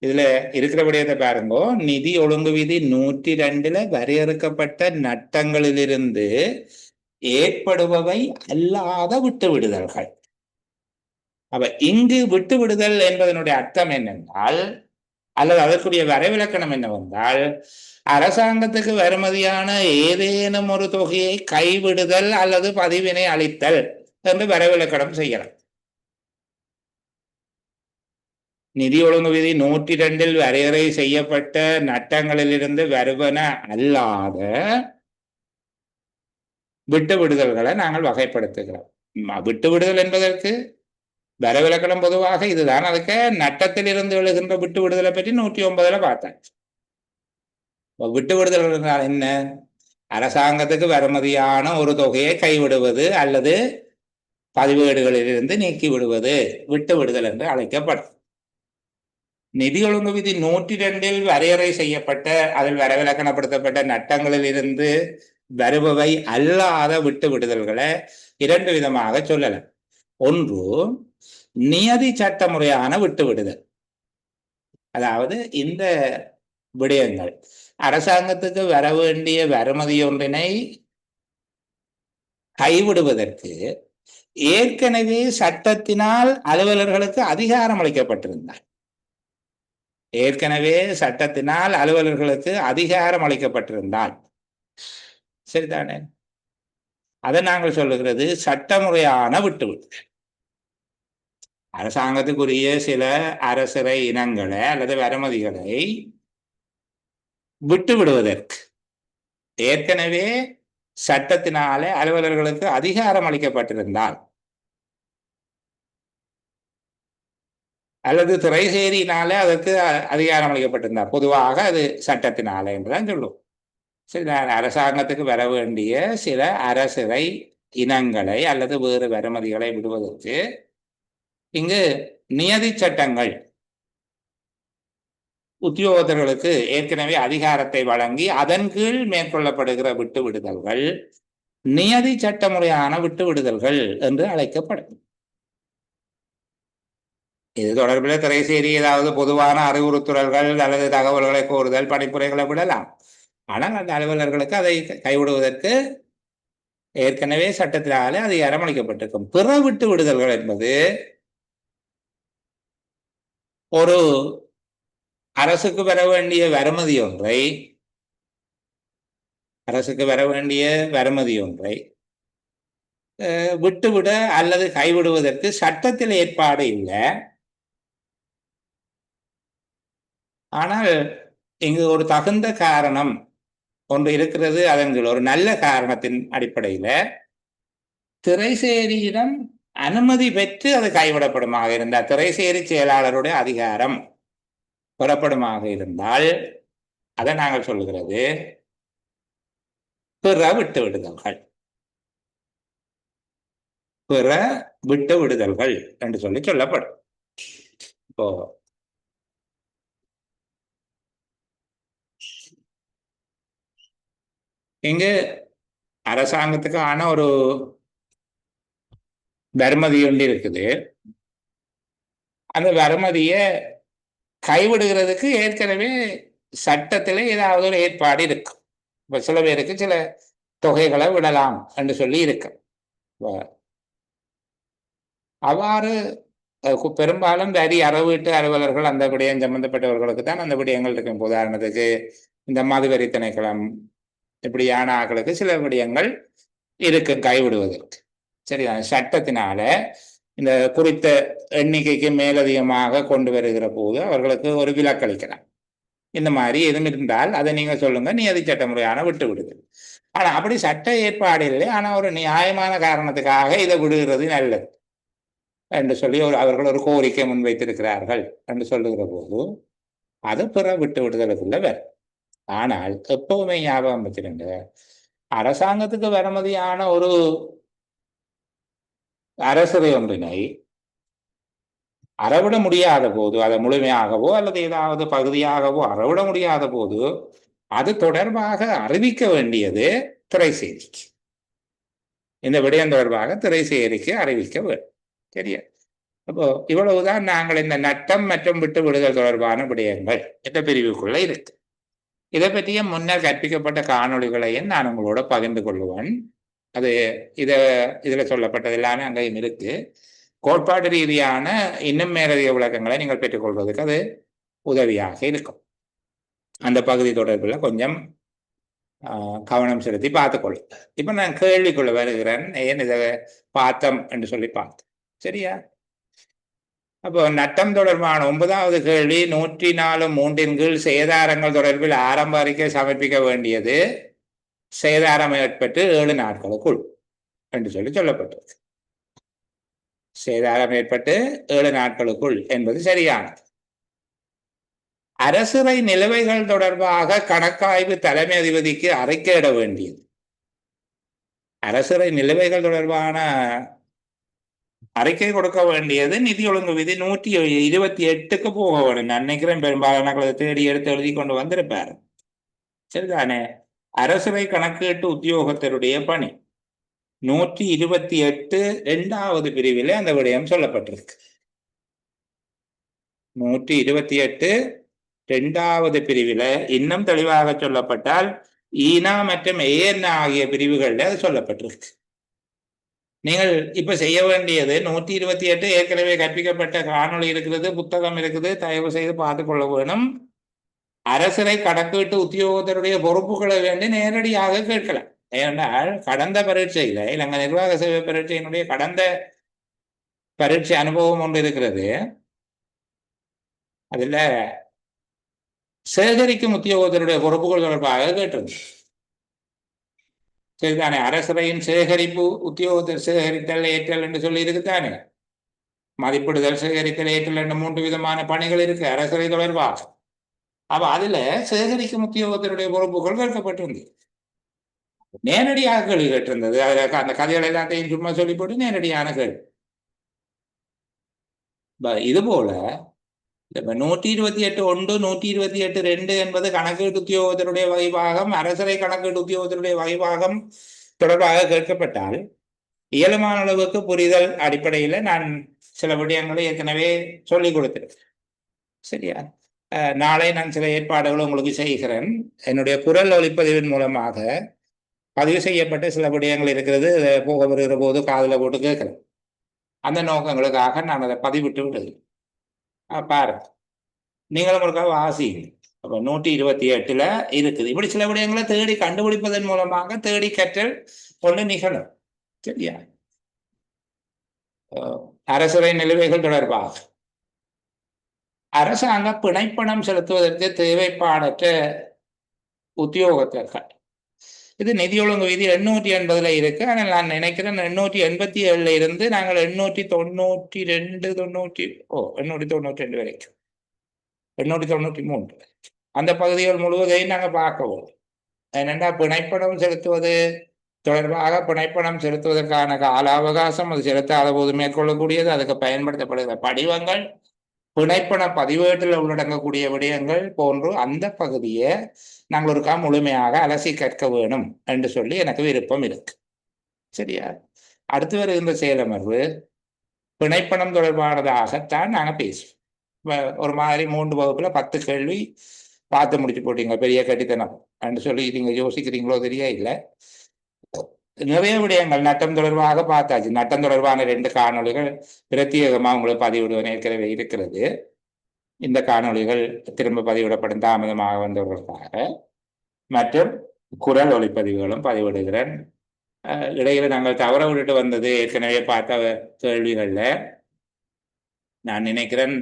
இதுல இருக்கிற விடயத்தை பாருங்க. நிதி ஒழுங்கு விதி 102 வரையறுக்கப்பட்ட நட்டங்களிலிருந்து ஏற்படுபவை அல்லாத விட்டு விடுதல்கள். அப்ப இங்கு விட்டு விடுதல் என்பதனுடைய அர்த்தம் என்னென்றால், அல்லது அதற்குரிய வரைவிலக்கணம் என்னவென்றால், அரசாங்கத்துக்கு வருமதியான ஏதேனும் ஒரு தொகையை கைவிடுதல் அல்லது பதிவினை அளித்தல் என்று வரைவிலக்கணம் செய்யலாம். நிதி ஒழுங்கு விதி 102 வரையறை செய்யப்பட்ட நட்டங்களிலிருந்து வருவன அல்லாத விட்டு விடுதல்களை நாங்கள் வகைப்படுத்துகிறோம். விட்டு விடுதல் என்பதற்கு வரைவிலக்கணம் பொதுவாக இதுதான். அதுக்கு நட்டத்தில் இருந்து எழுகின்ற விட்டு விடுதலை பற்றி 109 பார்த்தாச்சு. விட்டு விடுதல் என்றால் என்ன? அரசாங்கத்துக்கு வருமதியான ஒரு தொகையை கைவிடுவது அல்லது பதிவேடுகளிலிருந்து நீக்கி விடுவது விட்டு விடுதல் என்று அழைக்கப்படும். நிதி ஒழுங்கு விதி 102 வரையறை செய்யப்பட்ட அதில் வரைவிலக்கணப்படுத்தப்பட்ட நட்டங்களில் இருந்து வருபவை அல்லாத விட்டு விடுதல்களை 2 விதமாக சொல்லலாம். ஒன்று, நியதி சட்ட முறையான விட்டு விடுதல். அதாவது இந்த விடயங்கள் அரசாங்கத்துக்கு வர வேண்டிய வருமதி ஒன்றினை கைவிடுவதற்கு ஏற்கனவே சட்டத்தினால் அலுவலர்களுக்கு அதிகாரம் அளிக்கப்பட்டிருந்தார். ஏற்கனவே சட்டத்தினால் அலுவலர்களுக்கு அதிகாரம் அளிக்கப்பட்டிருந்தால் சரிதானே, அதை நாங்கள் சொல்லுகிறது சட்டமுறையான விட்டுவிடுதல். அரசாங்கத்துக்குரிய சில அரசரை இனங்களை அல்லது வருமதிகளை விட்டு விடுவதற்கு ஏற்கனவே சட்டத்தினாலே அலுவலர்களுக்கு அதிகாரம் அளிக்கப்பட்டிருந்தால் அல்லது திரைசேரியினாலே அதற்கு அதிகாரம் அளிக்கப்பட்டிருந்தார், பொதுவாக அது சட்டத்தினாலே என்றுதான் சொல்லும். சரி, அரசாங்கத்துக்கு வர வேண்டிய சில அரசரை இனங்களை அல்லது வேறு வருமதிகளை விடுவதற்கு இங்கு நியதி சட்டங்கள் உத்தியோகத்தர்களுக்கு ஏற்கனவே அதிகாரத்தை வழங்கி அதன் கீழ் மேற்கொள்ளப்படுகிற விட்டு விடுதல்கள் நியதி சட்ட முறையான விட்டு விடுதல்கள் என்று அழைக்கப்படும். இது தொடர்பில் திரைசேரி ஏதாவது பொதுவான அறிவுறுத்தல்கள் அல்லது தகவல்களை கோருதல் பணிப்புரைகளை விடலாம். ஆனால் அந்த அலுவலர்களுக்கு அதை கைவிடுவதற்கு ஏற்கனவே சட்டத்தினாலே அதிகாரம் அளிக்கப்பட்டிருக்கும். பிற விட்டு விடுதல்கள் என்பது ஒரு அரசுக்கு வர வேண்டிய வருமதி ஒன்றை விட்டுவிட அல்லது கைவிடுவதற்கு சட்டத்தில் ஏற்பாடு இல்லை. ஆனால் இங்கு ஒரு தகுந்த காரணம் ஒன்று இருக்கிறது. அதன் ஒரு நல்ல காரணத்தின் அடிப்படையில் திரைசேரியிடம் அனுமதி பெற்று அது கைவிடப்படுமாக இருந்தால், திரைசேரி செயலாளருடைய அதிகாரம் பெறப்படுமாக இருந்தால் அதை நாங்கள் சொல்லுகிறது பிற விட்டு விடுதல்கள். பிற விட்டு விடுதல்கள் என்று சொல்லி சொல்லப்படும். இப்போ இங்கு அரசாங்கத்துக்கான ஒரு வருமதி ஒன்று இருக்குது. அந்த வருமதியை கைவிடுகிறதுக்கு ஏற்கனவே சட்டத்திலே ஏதாவது ஒரு ஏற்பாடு இருக்கு. இப்ப சில பேருக்கு சில தொகைகளை விடலாம் என்று சொல்லி இருக்கு. அவ்வாறு பெரும்பாலும் வரி அறவீட்டு அலுவலர்கள் அந்த விடயம் சம்பந்தப்பட்டவர்களுக்கு தான் அந்த விடயங்கள் இருக்கும். உதாரணத்துக்கு இந்த மதுவரி திணைக்களம் இப்படியான ஆக்களுக்கு சில விடயங்கள் இருக்கு கைவிடுவதற்கு. சரியா? சட்டத்தினால இந்த குறித்த எண்ணிக்கைக்கு மேலதிகமாக கொண்டு வருகிற போது அவர்களுக்கு ஒரு விலக்களிக்கலாம். இந்த மாதிரி எதுவும் இருந்தால் அதை நீங்க சொல்லுங்க, நியதி சட்டமுறையான விட்டு விடுது. ஆனா அப்படி சட்ட ஏற்பாடு இல்லை, ஆனா ஒரு நியாயமான காரணத்துக்காக இதை விடுகிறது நல்லது என்று சொல்லி அவர்கள் ஒரு கோரிக்கை முன்வைத்திருக்கிறார்கள் என்று சொல்லுகிற போது அது பிற விட்டு விடுதலுக்குள்ள வரும். ஆனால் எப்பவுமே ஞாபகம் வச்சிருங்க, அரசாங்கத்துக்கு வருமதியான ஒரு அரசுரை ஒன்றினை அறவிட முடியாத போது, அதை முழுமையாகவோ அல்லது ஏதாவது பகுதியாகவோ அறவிட முடியாத போது அது தொடர்பாக அறிவிக்க வேண்டியது திரைசேரிக்கு. இந்த விடயம் தொடர்பாக திரைசேரிக்கு அறிவிக்க வேண்டும். சரியா? அப்போ இவ்வளவுதான் நாங்கள் இந்த நட்டம் மற்றும் விட்டு விடுதல் தொடர்பான விடயங்கள் இந்த பிரிவுக்குள்ள இருக்கு. இதை பற்றிய முன்னர் கற்பிக்கப்பட்ட காணொளிகளையும் நான் உங்களோட பகிர்ந்து கொள்ளுவேன். அது இதுல சொல்லப்பட்டது எல்லாமே அங்கேயும் இருக்கு. கோட்பாடு ரீதியான இன்னும் மேலதிக விளக்கங்களை நீங்கள் பெற்றுக்கொள்வதற்கு அது உதவியாக இருக்கும். அந்த பகுதி தொடர்பில் கொஞ்சம் கவனம் செலுத்தி பார்த்துக்கொள்ளும். இப்ப நான் கேள்விக்குள்ள வருகிறேன், ஏன் இதை பார்த்தோம் என்று சொல்லி பார்த்தேன். சரியா? அப்போ நட்டம் தொடர்பான 9வது கேள்வி 104(3) கீழ் சேதாரங்கள் தொடர்பில் ஆரம்ப அறிக்கை சமர்ப்பிக்க வேண்டியது சேதாரம் ஏற்பட்டு 7 நாட்களுக்குள் என்று சொல்லி சொல்லப்பட்டது. சேதாரம் ஏற்பட்டு 7 நாட்களுக்குள் என்பது சரியானது. அரசுரை நிலுவைகள் தொடர்பாக கணக்காய்வு தலைமை அதிபதிக்கு அறிக்கையிட வேண்டியது. அரசுரை நிலுவைகள் தொடர்பான அறிக்கை கொடுக்க வேண்டியது நிதி ஒழுங்கு விதி 128க்கு போக வேண்டும். நான் நினைக்கிறேன் பெரும்பாலான தேடி எடுத்து எழுதி கொண்டு வந்திருப்பார். சரிதானே? அரசுரை கணக்கீட்டு உத்தியோகத்தருடைய பணி 128 2வது பிரிவிலே அந்த விடயம் சொல்லப்பட்டிருக்கு. 128 2வது பிரிவில இன்னும் தெளிவாக சொல்லப்பட்டால் ஈனா மற்றும் ஏஎன் ஆகிய பிரிவுகளில் அது சொல்லப்பட்டிருக்கு. நீங்கள் இப்ப செய்ய வேண்டியது 128 ஏற்கனவே கற்பிக்கப்பட்ட காணொளி இருக்கிறது, புத்தகம் இருக்குது, தயவு செய்து பார்த்துக்கொள்ள வேணும். அரசரை கணக்கீட்டு உத்தியோகத்தருடைய பொறுப்புகளை வேண்டி நேரடியாக கேட்கலாம். ஏனென்றால் கடந்த பரீட்சையில இலங்கை நிர்வாக சேவை பரீட்சையினுடைய கடந்த பரீட்சை அனுபவம் ஒன்று இருக்கிறது. அதுல சேகரிக்கும் உத்தியோகத்தருடைய பொறுப்புகள் தொடர்பாக கேட்டது. சரிதானே? அரசரையின் சேகரிப்பு உத்தியோகத்தர் சேகரித்தல் ஏற்றல் என்று சொல்லி இருக்குதானே. மதிப்பிடுதல் சேகரித்தல் ஏற்றல் என்ற 3 விதமான பணிகள் இருக்கு அரசரை தொடர்பாக. அப்ப அதுல சேகரிக்கும் உத்தியோகத்தருடைய பொறுப்புகள் கேட்கப்பட்டிருந்தது. நேரடியாக கேள்வி கேட்டிருந்தது. அதுல அந்த கதைகளை எல்லாத்தையும் சும்மா சொல்லி போட்டு நேரடியான கேள்வி. இது போல 128 1 128 2 என்பது கணக்கீட்டு உத்தியோகத்தருடைய வகைபாகம், அரசரை கணக்கீட்டு உத்தியோகத்தருடைய வகைபாகம் தொடர்பாக கேட்கப்பட்டால் இயலுமான அளவுக்கு புரிதல் அடிப்படையில் நான் சில விடயங்களை ஏற்கனவே சொல்லிக் கொடுத்திருக்கேன். சரியா? நாளை நான் சில ஏற்பாடுகளை உங்களுக்கு செய்கிறேன். என்னுடைய குரல் ஒலிப்பதிவின் மூலமாக பதிவு செய்யப்பட்ட சில விடயங்கள் இருக்கிறது. போக வருகிற போது காதில் போட்டு கேட்கிறேன். அந்த நோக்கங்களுக்காக நான் அதை பதிவிட்டு விடுகிறேன். பாருங்க, நீங்களும் ஒரு வாசிங்க. அப்ப 128 இருக்குது. இப்படி சில விடயங்களை தேடி கண்டுபிடிப்பதன் மூலமாக தேடி கற்றல் கொண்டு நிகழும். சரியா? அரசுரை நிலுவைகள் தொடர்பாக அரசாங்க பிணைப்பணம் செலுத்துவதற்கு தேவைப்பாடற்ற உத்தியோகத்தர்கள், இது நிதி ஒழுங்கு விதி 880 இருக்கு. ஆனால் நான் நினைக்கிறேன் 887 இருந்து நாங்கள் 892 வரைக்கும் 893 அந்த பகுதிகள் முழுவதையும் நாங்கள் பார்க்கவும். ஏனென்றா பிணைப்பணம் செலுத்துவது தொடர்பாக பிணைப்பணம் செலுத்துவதற்கான கால அவகாசம், அது செலுத்தாத போது மேற்கொள்ளக்கூடியது, அதுக்கு பயன்படுத்தப்படுகிற படிவங்கள், பிணைப்பண பதிவேட்டில் உள்ளடங்கக்கூடிய விடயங்கள் போன்று அந்த பகுதியை நாங்கள் ஒருக்கா முழுமையாக அலசி கற்க வேணும் என்று சொல்லி எனக்கு விருப்பம் இருக்கு. சரியா? அடுத்து வருகின்ற செயலமர்வு பிணைப்பணம் தொடர்பானதாகத்தான் நாங்கள் பேசுவோம். ஒரு மாதிரி 3 வகுப்புல 10 கேள்வி பார்த்து முடிச்சு போட்டீங்க, பெரிய கட்டித்தனம் என்று சொல்லி நீங்க யோசிக்கிறீங்களோ தெரிய இல்லை. நிறைய விடயங்கள் நட்டம் தொடர்பாக பார்த்தாச்சு. நட்டம் தொடர்பான 2 காணொளிகள் பிரத்யேகமாக உங்களுக்கு பதிவிடுவது ஏற்கனவே இருக்கிறது. இந்த காணொளிகள் திரும்ப பதிவிடப்படும் தாமதமாக வந்தவர்களுக்காக. மற்றும் குரல் ஒளிப்பதிவுகளும் பதிவிடுகிறேன். இடையில நாங்கள் தவற விட்டுட்டு வந்தது ஏற்கனவே பார்த்த கேள்விகளில் நான் நினைக்கிறேன்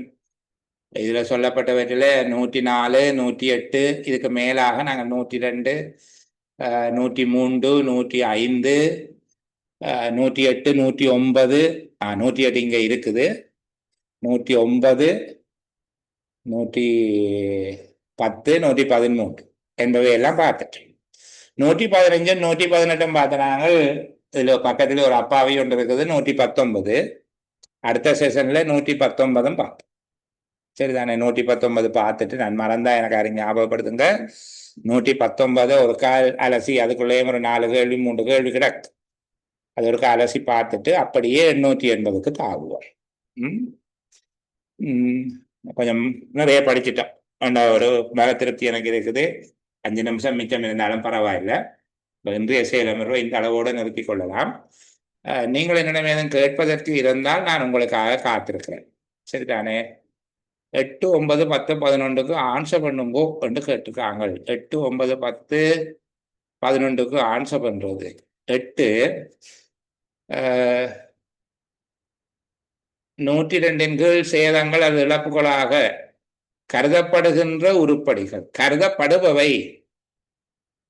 இதுல சொல்லப்பட்டவற்றில் 104, 108 இதுக்கு மேலாக நாங்கள் 102, 103, 105, 108, 109, 108 இங்க இருக்குது, 109, 110, 113 என்பவையெல்லாம் பார்த்துட்டு 115, 118 பார்த்த நாங்கள் இதுல பக்கத்துல ஒரு அப்பாவி ஒன்று இருக்குது 119. அடுத்த செஷன்ல 119 பார்த்தோம். சரிதானே? 119 பார்த்துட்டு நான் மறந்தா எனக்கு அறிஞர் ஞாபகப்படுத்துங்க. 119 ஒரு கால் அலசி அதுக்குள்ளேயே ஒரு 4 கேள்வி 3 கேள்வி கிடக்கு. அது ஒரு அலசி பார்த்துட்டு அப்படியே 880க்கு தாவுவோம். கொஞ்சம் நிறைய படிச்சுட்டோம். ஒரு மன திருப்தி எனக்கு இருக்குது. 5 நிமிஷம் மிச்சம் இருந்தாலும் பரவாயில்லை. இன்றைய செயலமர்வை இந்த அளவோடு நிறுத்திக் கொள்ளலாம். நீங்கள் என்னிடம் ஏதும் கேட்பதற்கு இருந்தால் நான் உங்களுக்காக காத்திருக்கிறேன். சரிதானே? 8, 9, 10, 11க்கு ஆன்சர் பண்ணுங்கோ என்று கேட்டிருக்காங்க. 8, 9, 10, 11க்கு ஆன்சர் பண்றது 8 102 கீழ் சேதங்கள் அது இழப்புகளாக கருதப்படுகின்ற உருப்படிகள் கருதப்படுபவை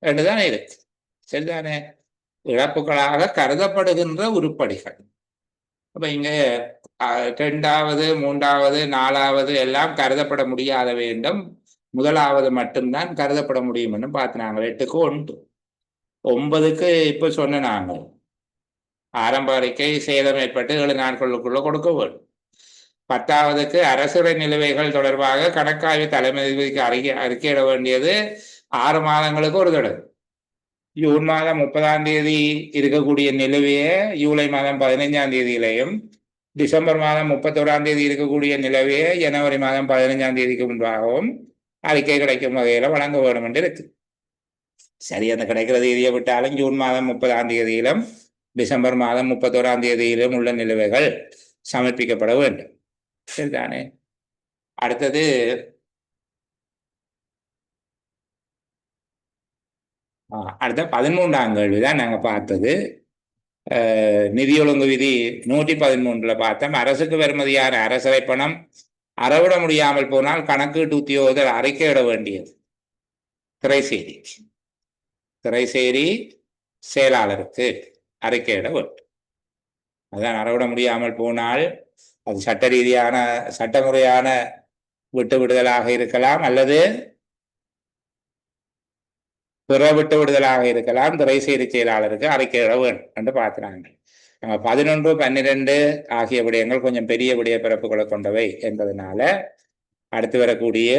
என்றுதான் இருக்கு. சரிதானே? இழப்புகளாக கருதப்படுகின்ற உருப்படிகள். அப்ப இங்க 2வது, 3வது, 4வது எல்லாம் கருதப்பட முடியாத வேண்டும். 1வது மட்டும்தான் கருதப்பட முடியும் என்று பார்த்தினாங்க. 8க்கு 1, 9க்கு இப்ப சொன்ன நாங்கள் ஆரம்ப அறிக்கை சேதம் ஏற்பட்டு 7 நாட்களுக்குள்ள கொடுக்க வேண்டும். 10வதுக்கு அரசுரை நிலுவைகள் தொடர்பாக கணக்காய்வு தலைமைக்கு அறிக்கையிட வேண்டியது 6 மாதங்களுக்கு ஒரு தடவை. ஜூன் மாதம் 30ஆம் தேதி இருக்கக்கூடிய நிலுவையை ஜூலை மாதம் 15ஆம் தேதியிலையும், டிசம்பர் மாதம் 31ஆம் தேதி இருக்கக்கூடிய நிலவையை ஜனவரி மாதம் 15ஆம் தேதிக்கு முன்பாகவும் அறிக்கை கிடைக்கும் வகையில் வழங்க வேண்டும் என்று இருக்கு. சரி, அந்த கிடைக்கிற தேதியை விட்டாலும் ஜூன் மாதம் 30ஆம் தேதியிலும் டிசம்பர் மாதம் 31ஆம் தேதியிலும் உள்ள நிலுவைகள் சமர்ப்பிக்கப்பட வேண்டும். சரிதானே? அடுத்தது அடுத்த 13ஆம் கேள்விதான் நாங்கள் பார்த்தது. நிதி ஒழுங்கு விதி 113 பார்த்தோம். அரசுக்கு வருமதியான அரசரை பணம் அறவிட முடியாமல் போனால் கணக்கீட்டு உத்தியோகத்தர் அறிக்கையிட வேண்டியது திரைசேரி செயலாளருக்கு அறிக்கையிட வேண்டும். அதான் அறவிட முடியாமல் போனால் அது சட்ட ரீதியான சட்டமுறையான விட்டு விடுதலாக இருக்கலாம், அல்லது பிற விட்டு விடுதலாக இருக்கலாம். திரைசேரி செயலாளருக்கு அறிக்கையிட வேண்டும் என்று பார்க்கிறாங்க. 11, 12 ஆகிய விடயங்கள் கொஞ்சம் பெரிய விடய பிறப்புகளை கொண்டவை என்பதனால அடுத்து வரக்கூடிய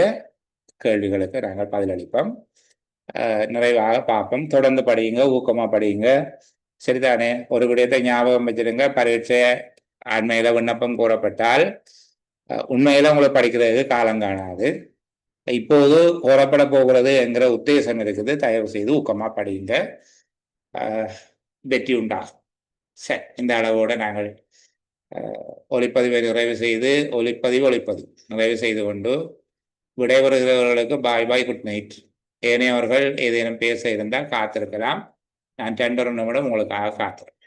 கேள்விகளுக்கு நாங்கள் பதிலளிப்போம். நிறைவாக பார்ப்போம். தொடர்ந்து படியுங்க, ஊக்கமா படியுங்க. சரிதானே? ஒரு விடயத்தை ஞாபகம் வச்சிருங்க. பரீட்சை அண்மையில விண்ணப்பம் கூறப்பட்டால் உண்மையில உங்களை படிக்கிறதுக்கு காலம் காணாது. இப்போது கோரப்பட போகிறது என்கிற உத்தேசம் இருக்குது. தயவு செய்து ஊக்கமா படியுங்க, வெற்றி உண்டாகும். சரி, இந்த அளவோடு நாங்கள் ஒளிப்பதிவை நிறைவு செய்து கொண்டு விடைபெறுகிறவர்களுக்கு பாய் பாய், குட் நைட். ஏனையவர்கள் ஏதேனும் பேச இருந்தால் காத்திருக்கலாம். நான் 2 நிமிடம் உங்களுக்காக காத்திருக்கேன்.